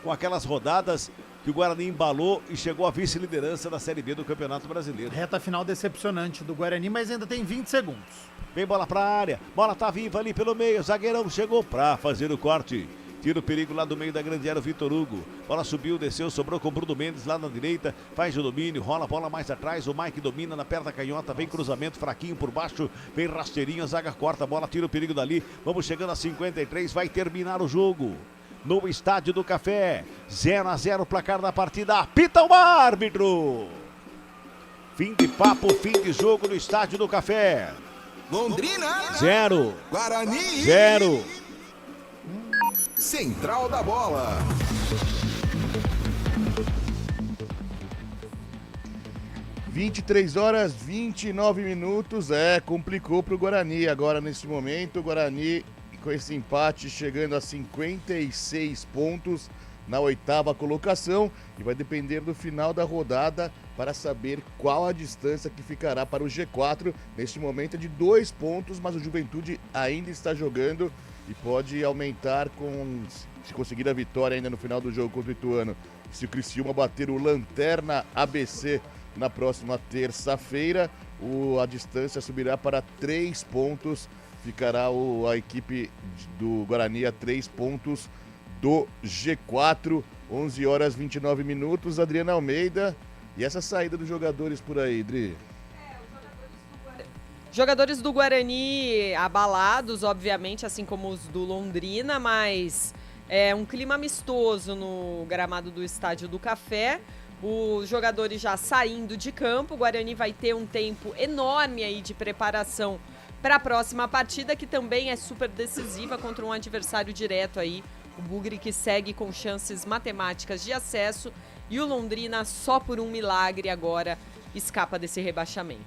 com aquelas rodadas que o Guarani embalou e chegou à vice-liderança da Série B do Campeonato Brasileiro. Reta final decepcionante do Guarani, mas ainda tem 20 segundos. Vem bola pra área, bola tá viva ali pelo meio, zagueirão chegou pra fazer o corte. Tira o perigo lá do meio da grande área, o Vitor Hugo. Bola subiu, desceu, sobrou com o Bruno Mendes lá na direita. Faz o domínio, rola a bola mais atrás. O Mike domina na perna canhota. Vem cruzamento fraquinho por baixo. Vem rasteirinho, a zaga corta a bola, tira o perigo dali. Vamos chegando a 53, vai terminar o jogo. No Estádio do Café, 0-0 placar da partida. Apita o árbitro. Fim de papo, fim de jogo no Estádio do Café. Londrina 0. Guarani 0. Central da Bola. (23h29). Complicou pro Guarani agora nesse momento. O Guarani com esse empate chegando a 56 pontos na 8ª colocação, e vai depender do final da rodada para saber qual a distância que ficará para o G4. Neste momento é de 2 pontos, mas o Juventude ainda está jogando e pode aumentar se conseguir a vitória ainda no final do jogo contra o Ituano. Se o Criciúma bater o Lanterna ABC na próxima terça-feira, a distância subirá para 3 pontos. Ficará a equipe do Guarani a 3 pontos do G4. 11h29. Adriana Almeida. E essa saída dos jogadores por aí, Dri? Jogadores do Guarani abalados, obviamente, assim como os do Londrina, mas é um clima amistoso no gramado do Estádio do Café. Os jogadores já saindo de campo. O Guarani vai ter um tempo enorme aí de preparação para a próxima partida, que também é super decisiva contra um adversário direto aí. O Bugre, que segue com chances matemáticas de acesso, e o Londrina, só por um milagre agora, escapa desse rebaixamento.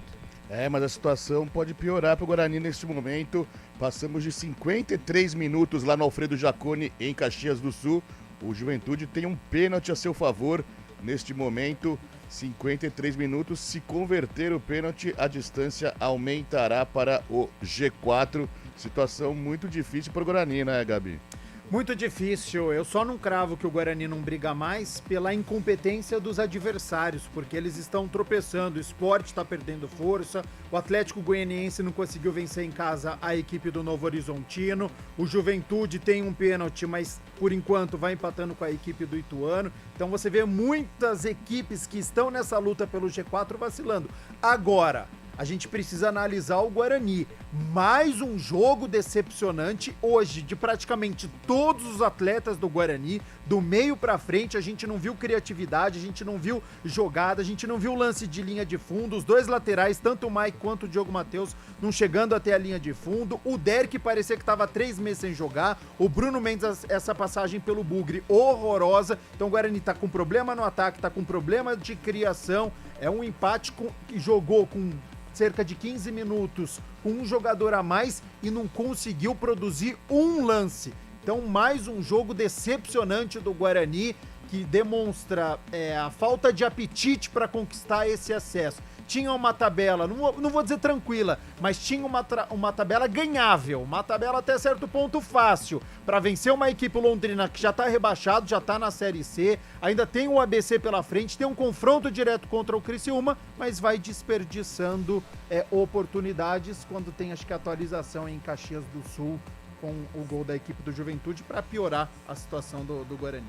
Mas a situação pode piorar para o Guarani neste momento. Passamos de 53 minutos lá no Alfredo Jaconi, em Caxias do Sul. O Juventude tem um pênalti a seu favor neste momento. 53 minutos. Se converter o pênalti, a distância aumentará para o G4. Situação muito difícil para o Guarani, né, Gabi? Muito difícil. Eu só não cravo que o Guarani não briga mais pela incompetência dos adversários, porque eles estão tropeçando. O Sport está perdendo força, o Atlético Goianiense não conseguiu vencer em casa a equipe do Novo Horizontino, o Juventude tem um pênalti, mas por enquanto vai empatando com a equipe do Ituano. Então você vê muitas equipes que estão nessa luta pelo G4 vacilando. Agora, a gente precisa analisar o Guarani. Mais um jogo decepcionante hoje de praticamente todos os atletas do Guarani. Do meio pra frente a gente não viu criatividade, a gente não viu jogada, a gente não viu lance de linha de fundo. Os dois laterais, tanto o Mike quanto o Diogo Matheus, não chegando até a linha de fundo. O Derek parecia que estava 3 meses sem jogar. O Bruno Mendes, essa passagem pelo Bugre, horrorosa. Então o Guarani tá com problema no ataque, tá com problema de criação. É um empate que jogou com cerca de 15 minutos com um jogador a mais e não conseguiu produzir um lance. Então, mais um jogo decepcionante do Guarani, que demonstra a falta de apetite para conquistar esse acesso. tinha uma tabela, não vou dizer tranquila, mas tinha uma tabela ganhável, uma tabela até certo ponto fácil, para vencer uma equipe londrina que já tá rebaixado, já tá na Série C, ainda tem o ABC pela frente, tem um confronto direto contra o Criciúma, mas vai desperdiçando oportunidades quando tem, acho que, atualização em Caxias do Sul com o gol da equipe do Juventude para piorar a situação do Guarani.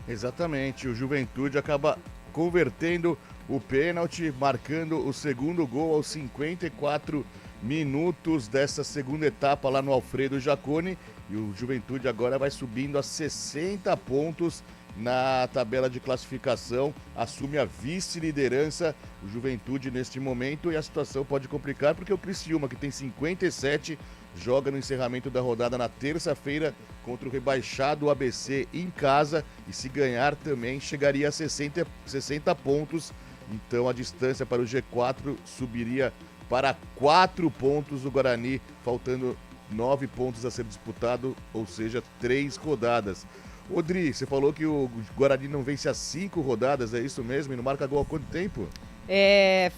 Exatamente, o Juventude acaba convertendo o pênalti, marcando o segundo gol aos 54 minutos dessa segunda etapa lá no Alfredo Jaconi, e o Juventude agora vai subindo a 60 pontos na tabela de classificação, assume a vice-liderança, o Juventude neste momento, e a situação pode complicar porque o Criciúma, que tem 57, joga no encerramento da rodada na terça-feira contra o rebaixado ABC em casa, e se ganhar também chegaria a 60 pontos, então a distância para o G4 subiria para 4 pontos, o Guarani faltando 9 pontos a ser disputado, ou seja, 3 rodadas. Odri, você falou que o Guarani não vence há 5 rodadas, é isso mesmo? E não marca gol há quanto tempo?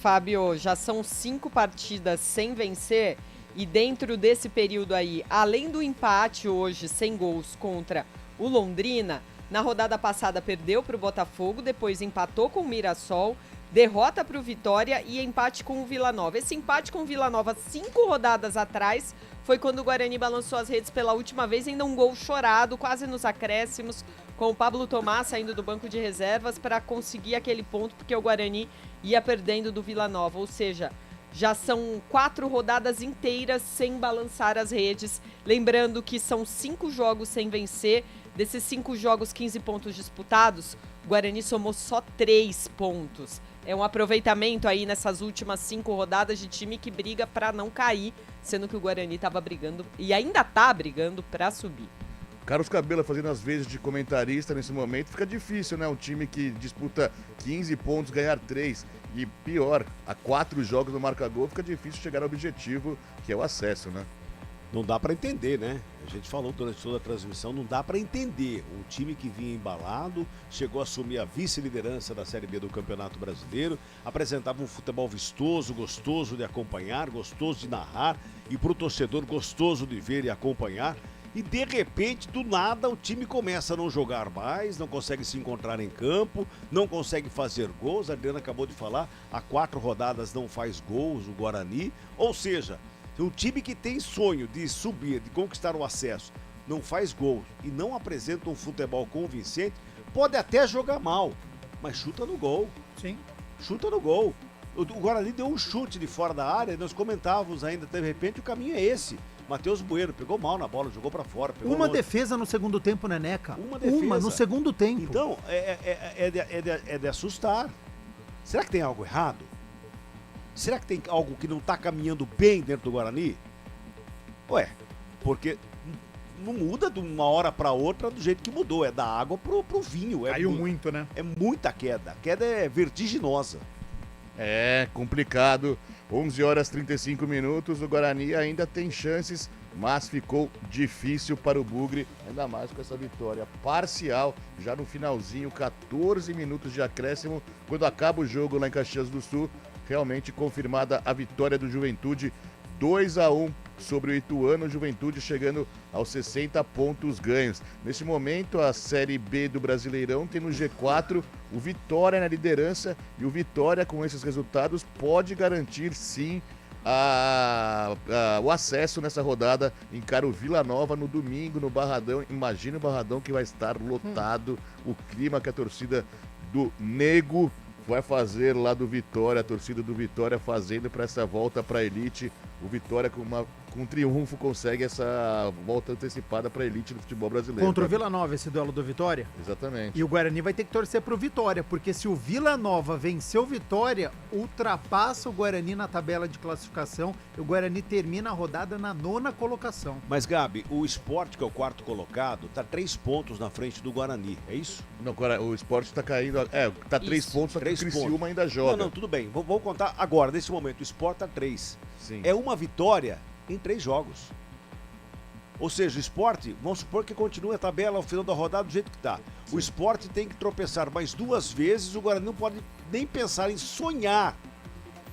Fábio, já são 5 partidas sem vencer, e dentro desse período aí, além do empate hoje sem gols contra o Londrina, na rodada passada perdeu para o Botafogo, depois empatou com o Mirassol, derrota para o Vitória e empate com o Vila Nova. Esse empate com o Vila Nova 5 rodadas atrás foi quando o Guarani balançou as redes pela última vez, ainda um gol chorado, quase nos acréscimos, com o Pablo Tomás saindo do banco de reservas para conseguir aquele ponto, porque o Guarani ia perdendo do Vila Nova, ou seja, já são 4 rodadas inteiras sem balançar as redes. Lembrando que são 5 jogos sem vencer. Desses 5 jogos, 15 pontos disputados, o Guarani somou só 3 pontos. É um aproveitamento aí nessas últimas 5 rodadas de time que briga para não cair, sendo que o Guarani estava brigando e ainda está brigando para subir. Carlos Cabela fazendo as vezes de comentarista nesse momento, fica difícil, né? Um time que disputa 15 pontos, ganhar 3. E pior, a 4 jogos no marca-gol, fica difícil chegar ao objetivo, que é o acesso, né? Não dá para entender, né? A gente falou durante toda a transmissão, não dá para entender. Um time que vinha embalado, chegou a assumir a vice-liderança da Série B do Campeonato Brasileiro, apresentava um futebol vistoso, gostoso de acompanhar, gostoso de narrar, e para o torcedor gostoso de ver e acompanhar. E de repente, do nada, o time começa a não jogar mais, não consegue se encontrar em campo, não consegue fazer gols. A Adriana acabou de falar, há 4 rodadas não faz gols o Guarani. Ou seja, um time que tem sonho de subir, de conquistar o acesso, não faz gols e não apresenta um futebol convincente, pode até jogar mal, mas chuta no gol. Sim. Chuta no gol. O Guarani deu um chute de fora da área, nós comentávamos ainda, de repente o caminho é esse. Matheus Bueno pegou mal na bola, jogou pra fora. Uma defesa no segundo tempo, né, Neca? Uma defesa. Uma no segundo tempo. Então, é de assustar. Será que tem algo errado? Será que tem algo que não tá caminhando bem dentro do Guarani? Ué, porque não muda de uma hora pra outra do jeito que mudou. É da água pro vinho. Caiu muito, né? É muita queda. A queda é vertiginosa. É complicado. 11 horas 35 minutos, o Guarani ainda tem chances, mas ficou difícil para o Bugre, ainda mais com essa vitória parcial, já no finalzinho, 14 minutos de acréscimo, quando acaba o jogo lá em Caxias do Sul, realmente confirmada a vitória do Juventude, 2-1 sobre o Ituano, Juventude chegando aos 60 pontos ganhos. Nesse momento, a Série B do Brasileirão tem no G4 o Vitória na liderança, e o Vitória, com esses resultados, pode garantir sim o acesso nessa rodada. Encara o Vila Nova no domingo no Barradão. Imagina o Barradão, que vai estar lotado, o clima que a torcida do Nego vai fazer lá do Vitória, a torcida do Vitória fazendo para essa volta para a elite. O Vitória com triunfo consegue essa volta antecipada para a elite do futebol brasileiro. Contra o Vila Nova, esse duelo do Vitória? Exatamente. E o Guarani vai ter que torcer pro Vitória, porque se o Vila Nova vencer o Vitória, ultrapassa o Guarani na tabela de classificação, e o Guarani termina a rodada na 9ª colocação. Mas, Gabi, o Sport, que é o 4º colocado, tá 3 pontos na frente do Guarani, é isso? Não, o Sport tá caindo, tá 3 pontos, só que o Criciúma ainda joga. Não, tudo bem, vou contar agora, nesse momento, o Sport tá 3. Sim. É uma vitória em 3 jogos. Ou seja, o Sport, vamos supor que continue a tabela ao final da rodada do jeito que tá. Sim. O Sport tem que tropeçar mais 2 vezes, o Guarani não pode nem pensar em sonhar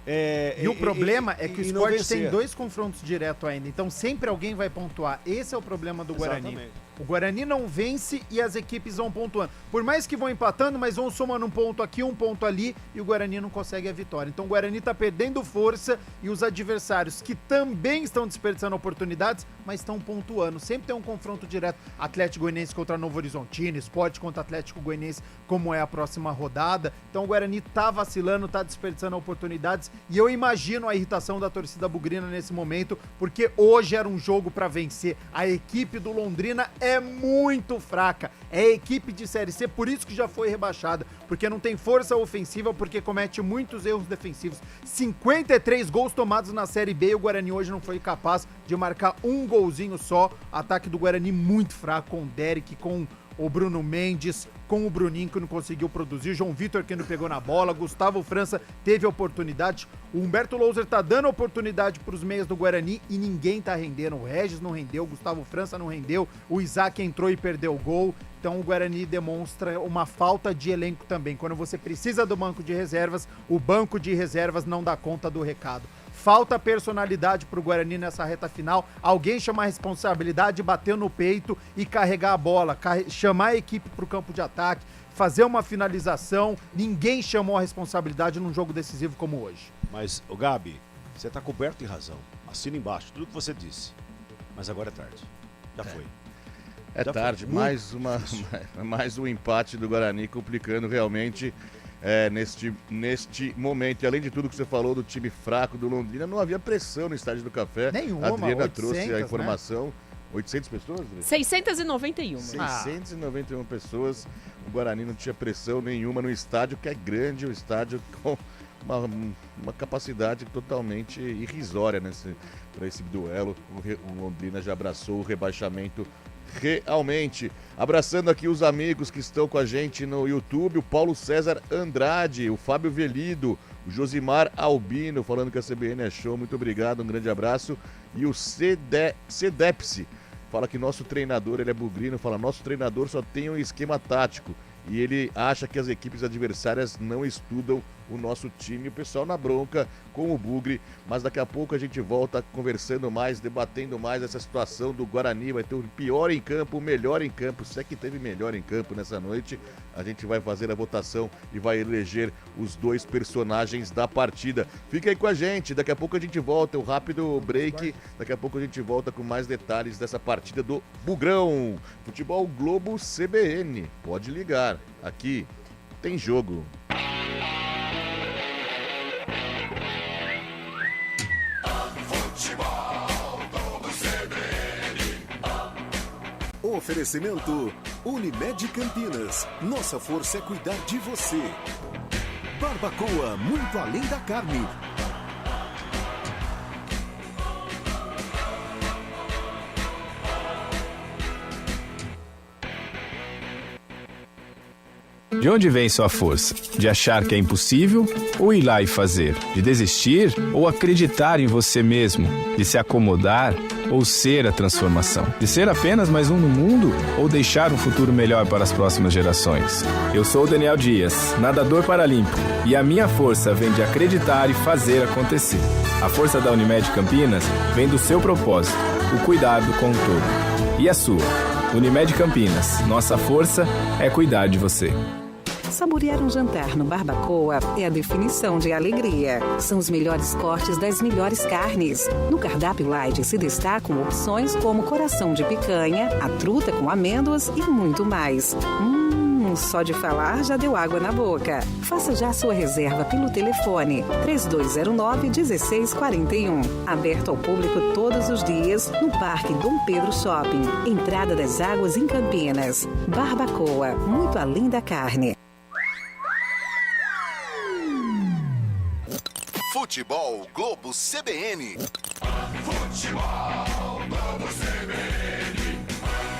E o problema é que o e não Sport tem vencer. 2 confrontos diretos ainda, então sempre alguém vai pontuar. Esse é o problema do Guarani. Exatamente. O Guarani não vence e as equipes vão pontuando. Por mais que vão empatando, mas vão somando um ponto aqui, um ponto ali, e o Guarani não consegue a vitória. Então o Guarani tá perdendo força e os adversários que também estão desperdiçando oportunidades, mas estão pontuando. Sempre tem um confronto direto. Atlético Goianiense contra Novo Horizontino, Sport contra Atlético Goianiense, como é a próxima rodada. Então o Guarani tá vacilando, tá desperdiçando oportunidades, e eu imagino a irritação da torcida bugrina nesse momento, porque hoje era um jogo para vencer. A equipe do Londrina é muito fraca, é equipe de Série C, por isso que já foi rebaixada, porque não tem força ofensiva, porque comete muitos erros defensivos. 53 gols tomados na Série B e o Guarani hoje não foi capaz de marcar um golzinho só. Ataque do Guarani muito fraco, com o Derek, com o Bruno Mendes, com o Bruninho, que não conseguiu produzir, João Vitor, que não pegou na bola, Gustavo França teve oportunidade, o Humberto Louser tá dando oportunidade pros meias do Guarani e ninguém tá rendendo. O Regis não rendeu, o Gustavo França não rendeu, o Isaac entrou e perdeu o gol. Então o Guarani demonstra uma falta de elenco também. Quando você precisa do banco de reservas, o banco de reservas não dá conta do recado. Falta personalidade pro Guarani nessa reta final. Alguém chamar a responsabilidade, bater no peito e carregar a bola, chamar a equipe pro campo de ataque, fazer uma finalização. Ninguém chamou a responsabilidade num jogo decisivo como hoje. Mas, o Gabi, você tá coberto de razão. Assina embaixo tudo que você disse. Mas agora é tarde. Já foi. É Já tarde, foi. mais um empate do Guarani, complicando realmente neste momento. E além de tudo que você falou do time fraco do Londrina, não havia pressão no Estádio do Café. Nenhuma, A Adriana 800, trouxe a né? informação. 800 pessoas? 691. 691 pessoas. O Guarani não tinha pressão nenhuma no estádio, que é grande, o estádio com uma capacidade totalmente irrisória para esse duelo. O Londrina já abraçou o rebaixamento realmente. Abraçando aqui os amigos que estão com a gente no YouTube, o Paulo César Andrade, o Fábio Velido, o Josimar Albino, falando que a CBN é show, muito obrigado, um grande abraço. E o Cedepsi fala que nosso treinador, ele é bugrino, fala, nosso treinador só tem um esquema tático e ele acha que as equipes adversárias não estudam o nosso time. O pessoal na bronca com o Bugre, mas daqui a pouco a gente volta conversando mais, debatendo mais essa situação do Guarani. Vai ter o pior em campo, o melhor em campo. Se é que teve melhor em campo nessa noite, a gente vai fazer a votação e vai eleger os 2 personagens da partida. Fica aí com a gente, daqui a pouco a gente volta, um rápido break, daqui a pouco a gente volta com mais detalhes dessa partida do Bugrão. Futebol Globo CBN, pode ligar, aqui tem jogo. Oferecimento Unimed Campinas. Nossa força é cuidar de você. Barbacoa, muito além da carne. De onde vem sua força? De achar que é impossível ou ir lá e fazer? De desistir ou acreditar em você mesmo? De se acomodar ou ser a transformação? De ser apenas mais um no mundo ou deixar um futuro melhor para as próximas gerações? Eu sou o Daniel Dias, nadador paralímpico, e a minha força vem de acreditar e fazer acontecer. A força da Unimed Campinas vem do seu propósito, o cuidado com o todo. E a sua? Unimed Campinas, nossa força é cuidar de você. Saborear um jantar no Barbacoa é a definição de alegria. São os melhores cortes das melhores carnes. No cardápio light se destacam opções como coração de picanha, a truta com amêndoas e muito mais. Só de falar já deu água na boca. Faça já sua reserva pelo telefone 3209-1641. Aberto ao público todos os dias no Parque Dom Pedro Shopping. Entrada das Águas em Campinas. Barbacoa, muito além da carne. Futebol Globo CBN. Futebol Globo CBN.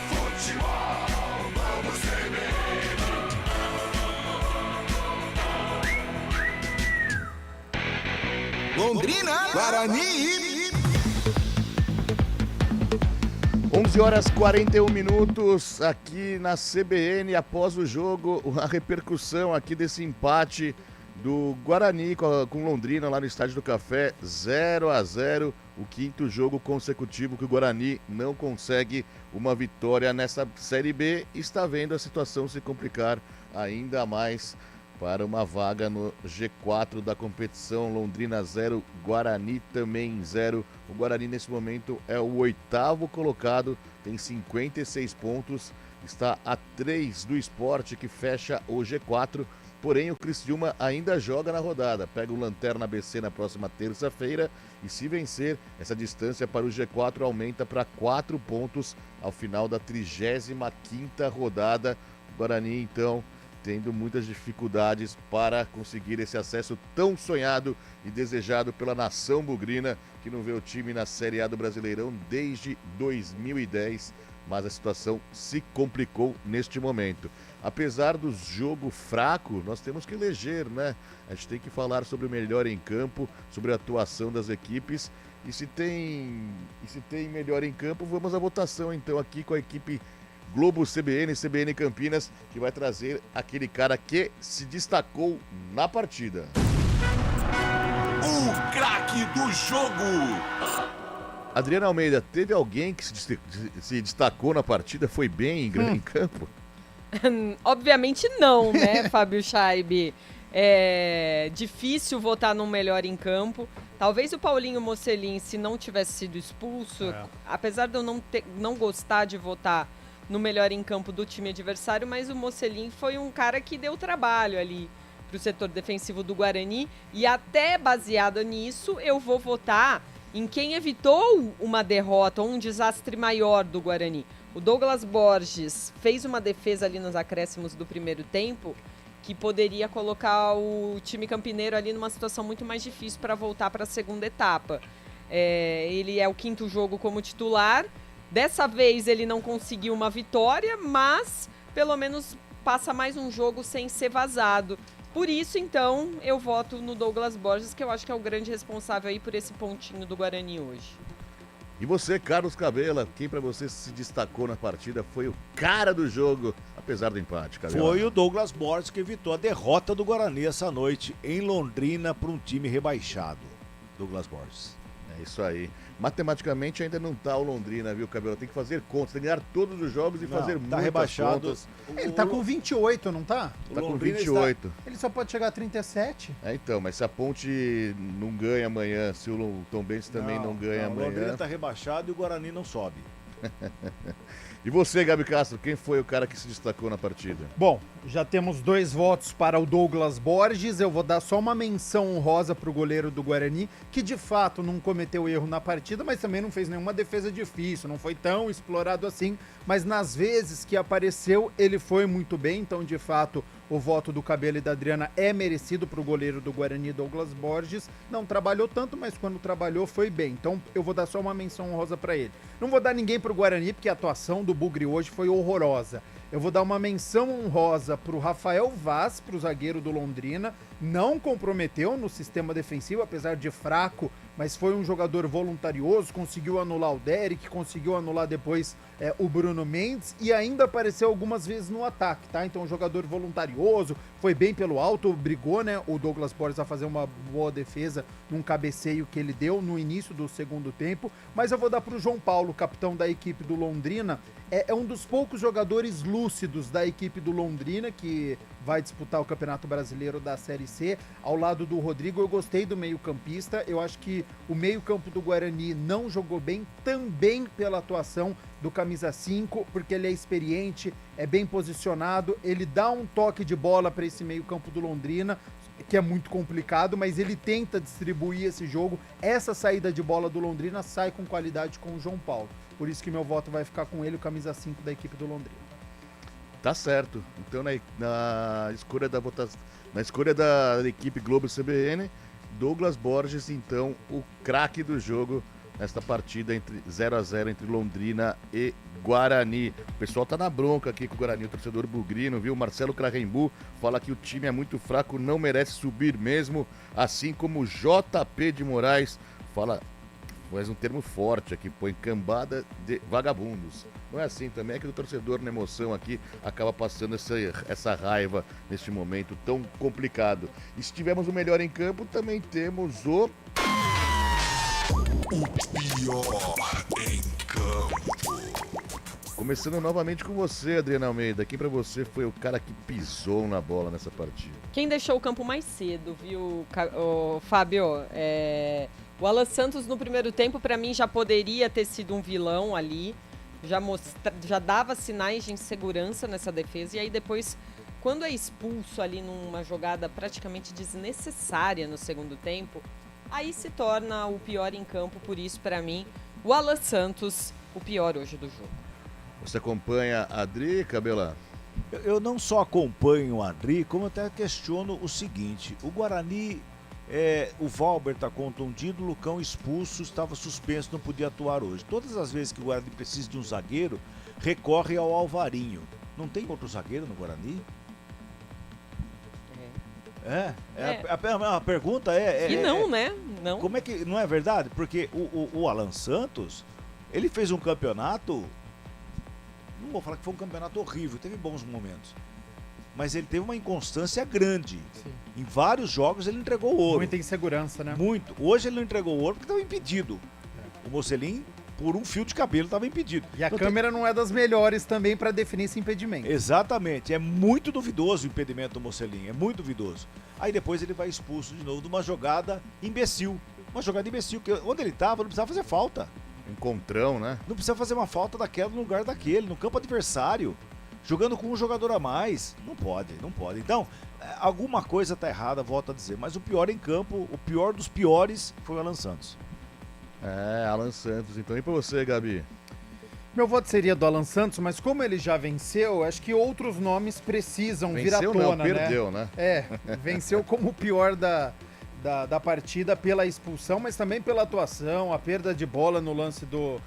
Futebol Globo CBN. Londrina, Guarani. 11h41 aqui na CBN. Após o jogo, a repercussão aqui desse empate do Guarani com Londrina lá no Estádio do Café, 0-0, o quinto jogo consecutivo que o Guarani não consegue uma vitória nessa Série B, está vendo a situação se complicar ainda mais para uma vaga no G4 da competição. Londrina 0, Guarani também 0. O Guarani nesse momento é o 8º colocado, tem 56 pontos, está a 3 do Sport, que fecha o G4. Porém, o Criciúma ainda joga na rodada. Pega o Lanterna ABC na próxima terça-feira e, se vencer, essa distância para o G4 aumenta para 4 pontos ao final da 35ª rodada. O Guarani, então, tendo muitas dificuldades para conseguir esse acesso tão sonhado e desejado pela nação bugrina, que não vê o time na Série A do Brasileirão desde 2010. Mas a situação se complicou neste momento. Apesar do jogo fraco, nós temos que eleger, né? A gente tem que falar sobre o melhor em campo, sobre a atuação das equipes. E se tem melhor em campo, vamos à votação então aqui com a equipe Globo CBN Campinas, que vai trazer aquele cara que se destacou na partida. O craque do jogo! Adriana Almeida, teve alguém que se destacou na partida, foi bem em campo? Obviamente não, né, Fábio Chaib? É difícil votar no melhor em campo. Talvez o Paulinho Mocelin, se não tivesse sido expulso, apesar de eu não gostar de votar no melhor em campo do time adversário, mas o Mocelin foi um cara que deu trabalho ali para o setor defensivo do Guarani, e até baseado nisso eu vou votar em quem evitou uma derrota ou um desastre maior do Guarani. O Douglas Borges fez uma defesa ali nos acréscimos do primeiro tempo que poderia colocar o time campineiro ali numa situação muito mais difícil para voltar para a segunda etapa. Ele é o 5º jogo como titular. Dessa vez ele não conseguiu uma vitória, mas pelo menos passa mais um jogo sem ser vazado. Por isso, então, eu voto no Douglas Borges, que eu acho que é o grande responsável aí por esse pontinho do Guarani hoje. E você, Carlos Cabela, quem para você se destacou na partida foi o cara do jogo, apesar do empate, Cabela? Foi o Douglas Borges que evitou a derrota do Guarani essa noite em Londrina para um time rebaixado. Douglas Borges. É isso aí. Matematicamente ainda não tá o Londrina, viu, Cabelo? Tem que fazer contas, tem que ganhar todos os jogos e fazer muitas rebaixado. Contas. Ele tá com 28, não tá? Tá com 28. Ele só pode chegar a 37. Então, mas se a Ponte não ganha amanhã, se o Tombense também não ganha amanhã... O Londrina tá rebaixado e o Guarani não sobe. E você, Gabi Castro, quem foi o cara que se destacou na partida? Bom, já temos 2 votos para o Douglas Borges. Eu vou dar só uma menção honrosa para o goleiro do Guarani, que de fato não cometeu erro na partida, mas também não fez nenhuma defesa difícil, não foi tão explorado assim, mas nas vezes que apareceu, ele foi muito bem. Então, de fato, o voto do Cabelo e da Adriana é merecido para o goleiro do Guarani, Douglas Borges. Não trabalhou tanto, mas quando trabalhou foi bem. Então, eu vou dar só uma menção honrosa para ele. Não vou dar ninguém para o Guarani, porque a atuação do Bugre hoje foi horrorosa. Eu vou dar uma menção honrosa para o Rafael Vaz, para o zagueiro do Londrina. Não comprometeu no sistema defensivo, apesar de fraco, mas foi um jogador voluntarioso, conseguiu anular o Derek, conseguiu anular depois o Bruno Mendes e ainda apareceu algumas vezes no ataque, tá? Então, um jogador voluntarioso, foi bem pelo alto, brigou, né, o Douglas Borges a fazer uma boa defesa num cabeceio que ele deu no início do segundo tempo, mas eu vou dar para o João Paulo, capitão da equipe do Londrina. É um dos poucos jogadores lúcidos da equipe do Londrina, que vai disputar o Campeonato Brasileiro da Série C, ao lado do Rodrigo. Eu gostei do meio-campista, eu acho que o meio-campo do Guarani não jogou bem, também pela atuação do camisa 5, porque ele é experiente, é bem posicionado, ele dá um toque de bola para esse meio-campo do Londrina, que é muito complicado, mas ele tenta distribuir esse jogo. Essa saída de bola do Londrina sai com qualidade com o João Paulo. Por isso que meu voto vai ficar com ele, o camisa 5 da equipe do Londrina. Tá certo. Então, na escolha da votação, na escolha da equipe Globo CBN, Douglas Borges, então, o craque do jogo nesta partida entre 0-0 entre Londrina e Guarani. O pessoal tá na bronca aqui com o Guarani, o torcedor bugrino, viu? Marcelo Crarembu fala que o time é muito fraco, não merece subir mesmo, assim como o JP de Moraes mas um termo forte aqui, põe cambada de vagabundos. Não é assim também, é que o torcedor na emoção aqui acaba passando essa raiva neste momento tão complicado. E se tivermos o melhor em campo, também temos o pior em campo. Começando novamente com você, Adriana Almeida. Quem pra você foi o cara que pisou na bola nessa partida? Quem deixou o campo mais cedo, viu, Fábio? O Alan Santos no primeiro tempo, pra mim, já poderia ter sido um vilão ali. Já dava sinais de insegurança nessa defesa. E aí depois, quando é expulso ali numa jogada praticamente desnecessária no segundo tempo, aí se torna o pior em campo. Por isso, pra mim, o Alan Santos, o pior hoje do jogo. Você acompanha a Adri, Cabela? Eu não só acompanho o Adri, como até questiono o seguinte. O Guarani, o Valber está contundido, o Lucão expulso, estava suspenso, não podia atuar hoje. Todas as vezes que o Guarani precisa de um zagueiro, recorre ao Alvarinho. Não tem outro zagueiro no Guarani? A pergunta E não, né? Não. Como é que... Não é verdade? Porque o Alan Santos, ele fez um campeonato... Não vou falar que foi um campeonato horrível, teve bons momentos. Mas ele teve uma inconstância grande. Sim. Em vários jogos ele entregou ouro. Muita insegurança, né? Muito. Hoje ele não entregou ouro porque estava impedido. O Mocelin, por um fio de cabelo, estava impedido. E a câmera não é das melhores também para definir esse impedimento. Exatamente. É muito duvidoso o impedimento do Mocelin. É muito duvidoso. Aí depois ele vai expulso de novo de uma jogada imbecil. Uma jogada imbecil, que onde ele estava não precisava fazer falta. Encontrão, né? Não precisa fazer uma falta daquela no lugar daquele, no campo adversário, jogando com um jogador a mais. Não pode. Então, alguma coisa tá errada, volto a dizer. Mas o pior em campo, o pior dos piores, foi o Alan Santos. Alan Santos. Então, e pra você, Gabi? Meu voto seria do Alan Santos, mas como ele já venceu, acho que outros nomes precisam vir à tona, não, perdeu, né? Venceu como o pior da partida pela expulsão, mas também pela atuação, a perda de bola no lance do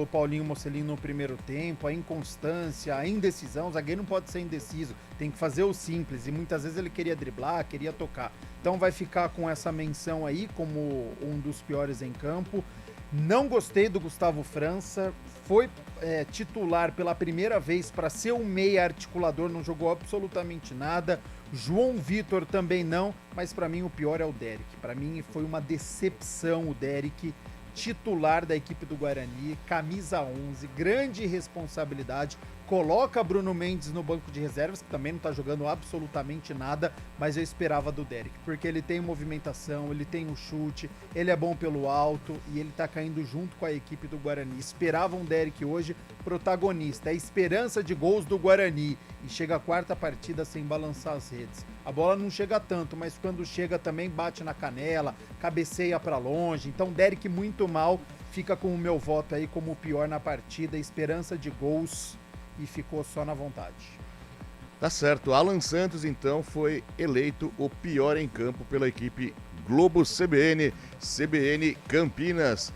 Paulinho Mocelin no primeiro tempo, a inconstância, a indecisão. O zagueiro não pode ser indeciso, tem que fazer o simples, e muitas vezes ele queria driblar, queria tocar. Então vai ficar com essa menção aí como um dos piores em campo. Não gostei do Gustavo França, foi titular pela primeira vez para ser um meia articulador, não jogou absolutamente nada. João Vitor também não, mas para mim o pior é o Derek. Para mim foi uma decepção o Derek, titular da equipe do Guarani, camisa 11, grande responsabilidade. Coloca Bruno Mendes no banco de reservas, que também não tá jogando absolutamente nada, mas eu esperava do Derek, porque ele tem movimentação, ele tem um chute, ele é bom pelo alto e ele tá caindo junto com a equipe do Guarani. Esperava um Derek hoje protagonista, a esperança de gols do Guarani, e chega a quarta partida sem balançar as redes. A bola não chega tanto, mas quando chega também bate na canela, cabeceia para longe. Então Derek muito mal, fica com o meu voto aí como o pior na partida, esperança de gols, e ficou só na vontade. Tá certo. Alan Santos, então, foi eleito o pior em campo pela equipe Globo CBN Campinas.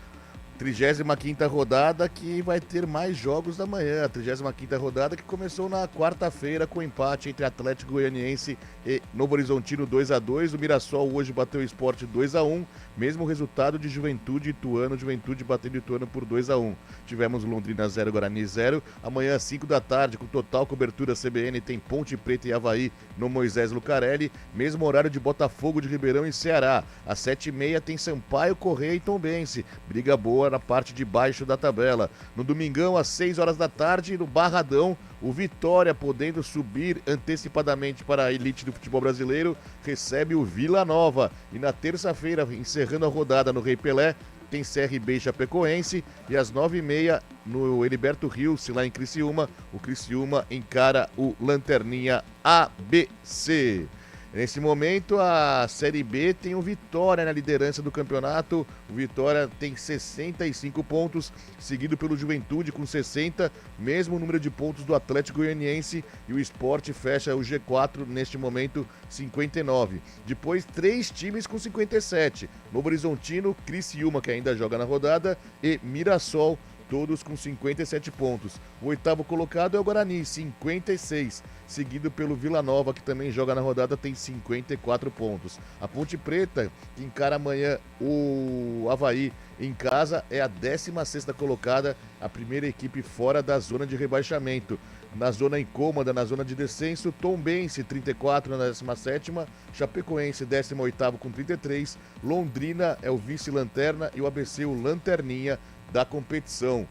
35ª rodada, que vai ter mais jogos da manhã. A 35ª rodada que começou na quarta-feira com empate entre Atlético Goianiense e Novo Horizontino 2-2. O Mirassol hoje bateu o Sport 2-1. Mesmo resultado de Juventude e Ituano. Juventude batendo Ituano por 2-1. Tivemos Londrina 0, Guarani 0. Amanhã às 5 da tarde, com total cobertura CBN, tem Ponte Preta e Avaí no Moisés Lucarelli. Mesmo horário de Botafogo de Ribeirão e Ceará. Às 7h30 tem Sampaio, Correia e Tombense. Briga boa na parte de baixo da tabela. No domingão, às 6 horas da tarde, no Barradão, o Vitória, podendo subir antecipadamente para a elite do futebol brasileiro, recebe o Vila Nova. E na terça-feira, encerrando a rodada no Rei Pelé, tem CRB e Chapecoense. E às 9h30, no Heriberto Rios, lá em Criciúma, o Criciúma encara o Lanterninha ABC. Nesse momento, a Série B tem o Vitória na liderança do campeonato. O Vitória tem 65 pontos, seguido pelo Juventude com 60, mesmo número de pontos do Atlético Goianiense. E o Sport fecha o G4 neste momento, 59. Depois, 3 times com 57. Novo Horizontino, Criciúma, que ainda joga na rodada, e Mirassol todos com 57 pontos. O oitavo colocado é o Guarani, 56, seguido pelo Vila Nova, que também joga na rodada, tem 54 pontos. A Ponte Preta, que encara amanhã o Avaí em casa, é a 16ª colocada, a primeira equipe fora da zona de rebaixamento. Na zona incômoda, na zona de descenso, Tombense, 34 na 17ª, Chapecoense, 18º com 33, Londrina é o vice-lanterna e o ABC o lanterninha da competição.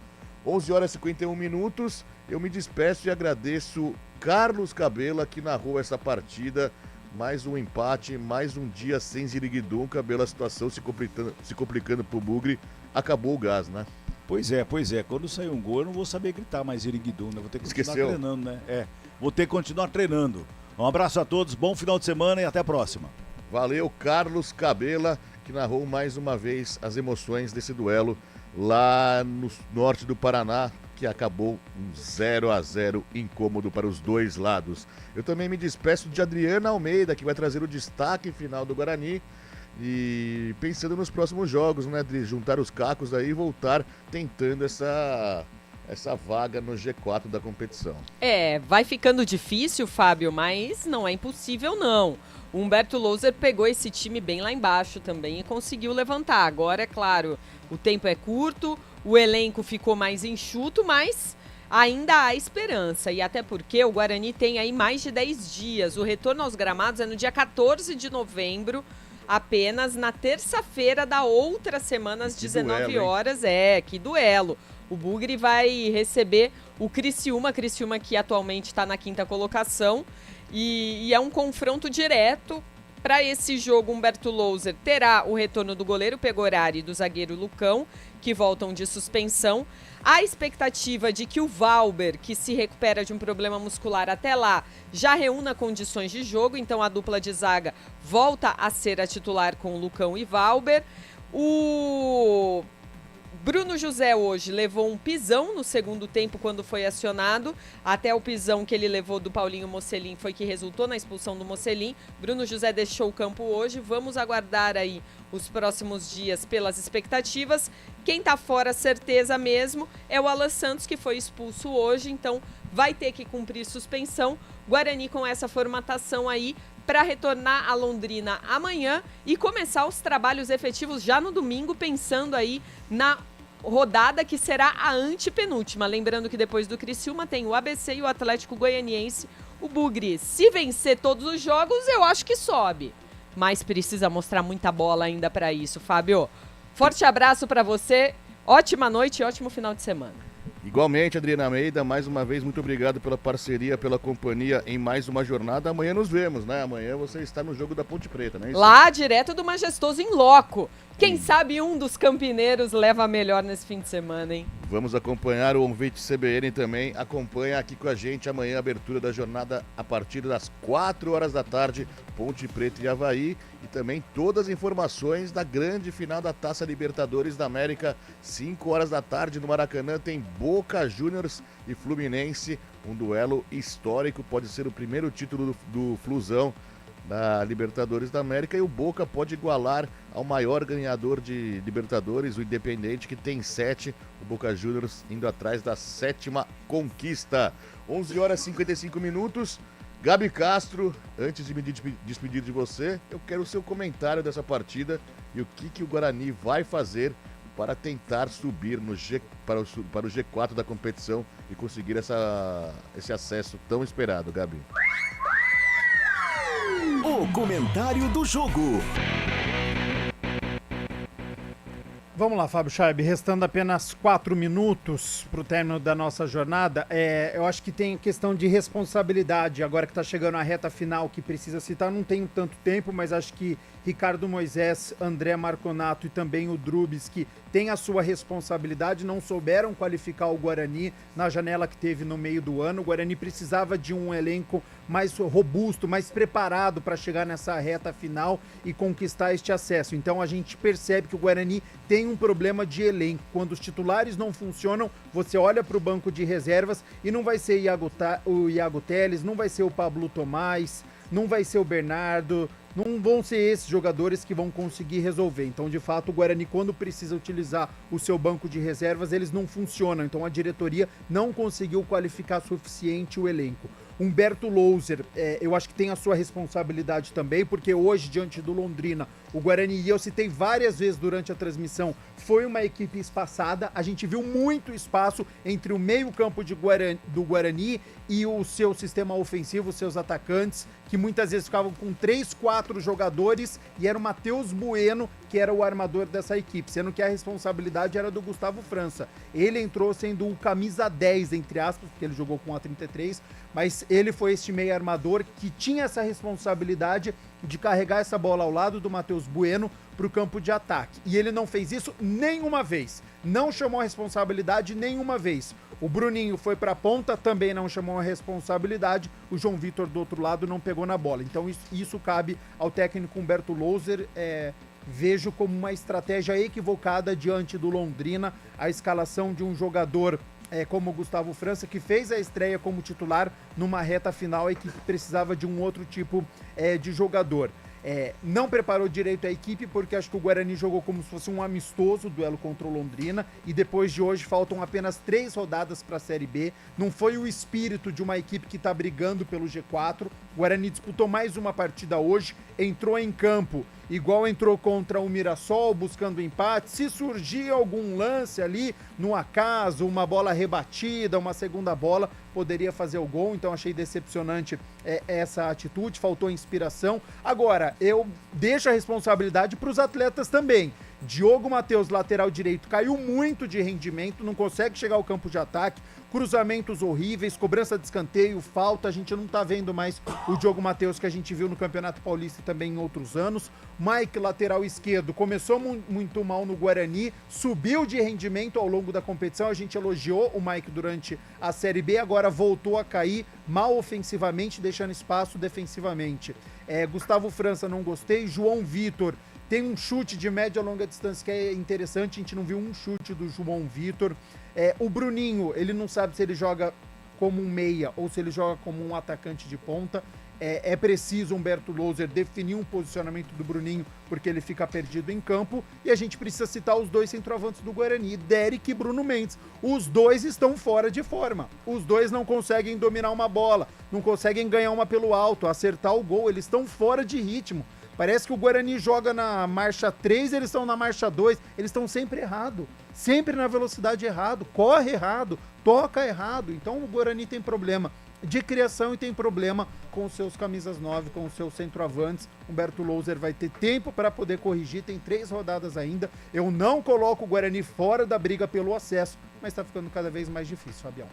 11h51, eu me despeço e agradeço Carlos Cabela, que narrou essa partida. Mais um empate, mais um dia sem Ziriguidum, Cabela, a situação se complicando pro Bugre. Acabou o gás, né? Pois é. Quando sair um gol, eu não vou saber gritar mais Ziriguidum, né? Vou ter que continuar treinando, né? Vou ter que continuar treinando. Um abraço a todos, bom final de semana e até a próxima. Valeu, Carlos Cabela, que narrou mais uma vez as emoções desse duelo lá no norte do Paraná, que acabou um 0-0 incômodo para os dois lados. Eu também me despeço de Adriana Almeida, que vai trazer o destaque final do Guarani. E pensando nos próximos jogos, né, de juntar os cacos aí e voltar tentando essa vaga no G4 da competição. Vai ficando difícil, Fábio, mas não é impossível não. O Humberto Louser pegou esse time bem lá embaixo também e conseguiu levantar. Agora, é claro, o tempo é curto, o elenco ficou mais enxuto, mas ainda há esperança. E até porque o Guarani tem aí mais de 10 dias. O retorno aos gramados é no dia 14 de novembro, apenas na terça-feira da outra semana, às 19 horas. Que duelo. O Bugre vai receber o Criciúma que atualmente está na 5ª colocação. E é um confronto direto. Para esse jogo, Humberto Louser terá o retorno do goleiro Pegorari e do zagueiro Lucão, que voltam de suspensão. A expectativa de que o Valber, que se recupera de um problema muscular até lá, já reúna condições de jogo, então a dupla de zaga volta a ser a titular com Lucão e Valber. O Bruno José hoje levou um pisão no segundo tempo quando foi acionado. Até o pisão que ele levou do Paulinho Mocelin foi que resultou na expulsão do Mocelin. Bruno José deixou o campo hoje. Vamos aguardar aí os próximos dias pelas expectativas. Quem tá fora, certeza mesmo, é o Alan Santos, que foi expulso hoje, então vai ter que cumprir suspensão. Guarani com essa formatação aí para retornar a Londrina amanhã e começar os trabalhos efetivos já no domingo, pensando aí na rodada que será a antepenúltima. Lembrando que depois do Criciúma tem o ABC e o Atlético Goianiense. O Bugre, se vencer todos os jogos, eu acho que sobe. Mas precisa mostrar muita bola ainda para isso, Fábio. Forte abraço para você, ótima noite e ótimo final de semana. Igualmente, Adriana Almeida, mais uma vez, muito obrigado pela parceria, pela companhia em mais uma jornada. Amanhã nos vemos, né? Amanhã você está no jogo da Ponte Preta, né? Lá, direto do Majestoso em loco. Quem sabe um dos campineiros leva a melhor nesse fim de semana, hein? Vamos acompanhar o ouvinte CBN também. Acompanha aqui com a gente amanhã a abertura da jornada a partir das 4 horas da tarde, Ponte Preta e Avaí. E também todas as informações da grande final da Taça Libertadores da América. 5 horas da tarde no Maracanã tem Boca Juniors e Fluminense. Um duelo histórico, pode ser o primeiro título do Flusão da Libertadores da América, e o Boca pode igualar ao maior ganhador de Libertadores, o Independente, que tem 7, o Boca Juniors indo atrás da 7ª conquista. 11h55. Gabi Castro, antes de me despedir de você, eu quero o seu comentário dessa partida e o que o Guarani vai fazer para tentar subir para o G4 da competição e conseguir esse acesso tão esperado, Gabi. O comentário do jogo. Vamos lá, Fábio Scheib, restando apenas 4 minutos para o término da nossa jornada, eu acho que tem questão de responsabilidade, agora que está chegando a reta final que precisa citar, não tenho tanto tempo, mas acho que Ricardo Moisés, André Marconato e também o Drubis, que tem a sua responsabilidade, não souberam qualificar o Guarani na janela que teve no meio do ano. O Guarani precisava de um elenco mais robusto, mais preparado para chegar nessa reta final e conquistar este acesso. Então a gente percebe que o Guarani tem um problema de elenco. Quando os titulares não funcionam, você olha para o banco de reservas e não vai ser o Iago Teles, não vai ser o Pablo Tomás, não vai ser o Bernardo, não vão ser esses jogadores que vão conseguir resolver. Então, de fato, o Guarani, quando precisa utilizar o seu banco de reservas, eles não funcionam. Então, a diretoria não conseguiu qualificar suficiente o elenco. Humberto Louser, eu acho que tem a sua responsabilidade também, porque hoje, diante do Londrina, o Guarani, e eu citei várias vezes durante a transmissão, foi uma equipe espaçada. A gente viu muito espaço entre o meio-campo do Guarani e o seu sistema ofensivo, seus atacantes, que muitas vezes ficavam com 3, 4 jogadores, e era o Matheus Bueno, que era o armador dessa equipe, sendo que a responsabilidade era do Gustavo França. Ele entrou sendo o camisa 10, entre aspas, porque ele jogou com a 33, mas ele foi este meio armador que tinha essa responsabilidade de carregar essa bola ao lado do Matheus Bueno para o campo de ataque. E ele não fez isso nenhuma vez. Não chamou a responsabilidade nenhuma vez. O Bruninho foi para a ponta, também não chamou a responsabilidade. O João Vitor do outro lado não pegou na bola. Então isso cabe ao técnico Humberto Louser. Vejo como uma estratégia equivocada diante do Londrina a escalação de um jogador como o Gustavo França, que fez a estreia como titular numa reta final e que precisava de um outro tipo de jogador. Não preparou direito a equipe, porque acho que o Guarani jogou como se fosse um amistoso duelo contra o Londrina, e depois de hoje faltam apenas 3 rodadas para a Série B. Não foi o espírito de uma equipe que está brigando pelo G4. O Guarani disputou mais uma partida hoje, entrou em campo igual entrou contra o Mirassol, buscando empate. Se surgir algum lance ali, no acaso, uma bola rebatida, uma segunda bola, poderia fazer o gol. Então achei decepcionante essa atitude, faltou inspiração. Agora, eu deixo a responsabilidade para os atletas também. Diogo Matheus, lateral direito, caiu muito de rendimento, não consegue chegar ao campo de ataque, cruzamentos horríveis, cobrança de escanteio, falta. A gente não tá vendo mais o Diogo Matheus que a gente viu no Campeonato Paulista e também em outros anos. Mike, lateral esquerdo, começou muito mal no Guarani, subiu de rendimento ao longo da competição. A gente elogiou o Mike durante a Série B, agora voltou a cair mal ofensivamente, deixando espaço defensivamente. Gustavo França, não gostei. João Vitor tem um chute de média a longa distância que é interessante, a gente não viu um chute do João Vitor. O Bruninho, ele não sabe se ele joga como um meia ou se ele joga como um atacante de ponta. É preciso Humberto Louser definir um posicionamento do Bruninho, porque ele fica perdido em campo. E a gente precisa citar os 2 centroavantes do Guarani, Derek e Bruno Mendes. Os 2 estão fora de forma. Os 2 não conseguem dominar uma bola, não conseguem ganhar uma pelo alto, acertar o gol. Eles estão fora de ritmo. Parece que o Guarani joga na marcha 3, eles estão na marcha 2, eles estão sempre errado, sempre na velocidade errado, corre errado, toca errado. Então o Guarani tem problema de criação e tem problema com os seus camisas 9, com os seus centroavantes. Humberto Louser vai ter tempo para poder corrigir, tem 3 rodadas ainda. Eu não coloco o Guarani fora da briga pelo acesso, mas está ficando cada vez mais difícil, Fabião.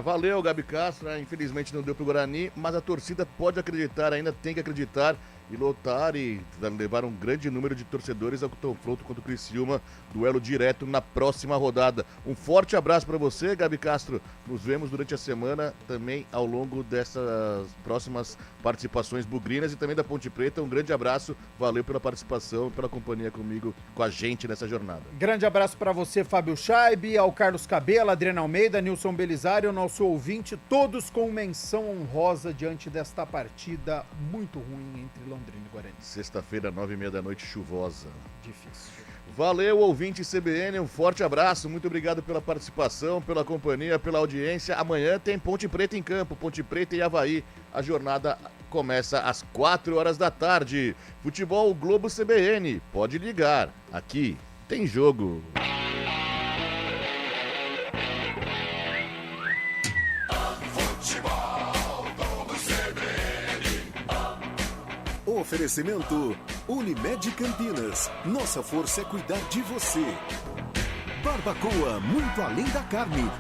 Valeu, Gabi Castro, Infelizmente não deu pro Guarani, mas a torcida pode acreditar, ainda tem que acreditar e lotar e levar um grande número de torcedores ao confronto contra o Criciúma, duelo direto na próxima rodada. Um forte abraço para você, Gabi Castro. Nos vemos durante a semana também ao longo dessas próximas participações bugrinas e também da Ponte Preta. Um grande abraço, valeu pela participação e pela companhia comigo, com a gente nessa jornada. Grande abraço para você, Fábio Scheibe, ao Carlos Cabela, Adriana Almeida, Nilson Belisário, nosso ouvinte, todos com menção honrosa diante desta partida muito ruim entre Londrina e Guarani. Sexta-feira, 9h30 da noite, chuvosa. Difícil. Valeu, ouvinte CBN, um forte abraço, muito obrigado pela participação, pela companhia, pela audiência. Amanhã tem Ponte Preta em campo, Ponte Preta e Avaí. A jornada começa às 4 horas da tarde. Futebol Globo CBN, pode ligar, aqui tem jogo. Oferecimento Unimed Campinas. Nossa força é cuidar de você. Barbacoa, muito além da carne.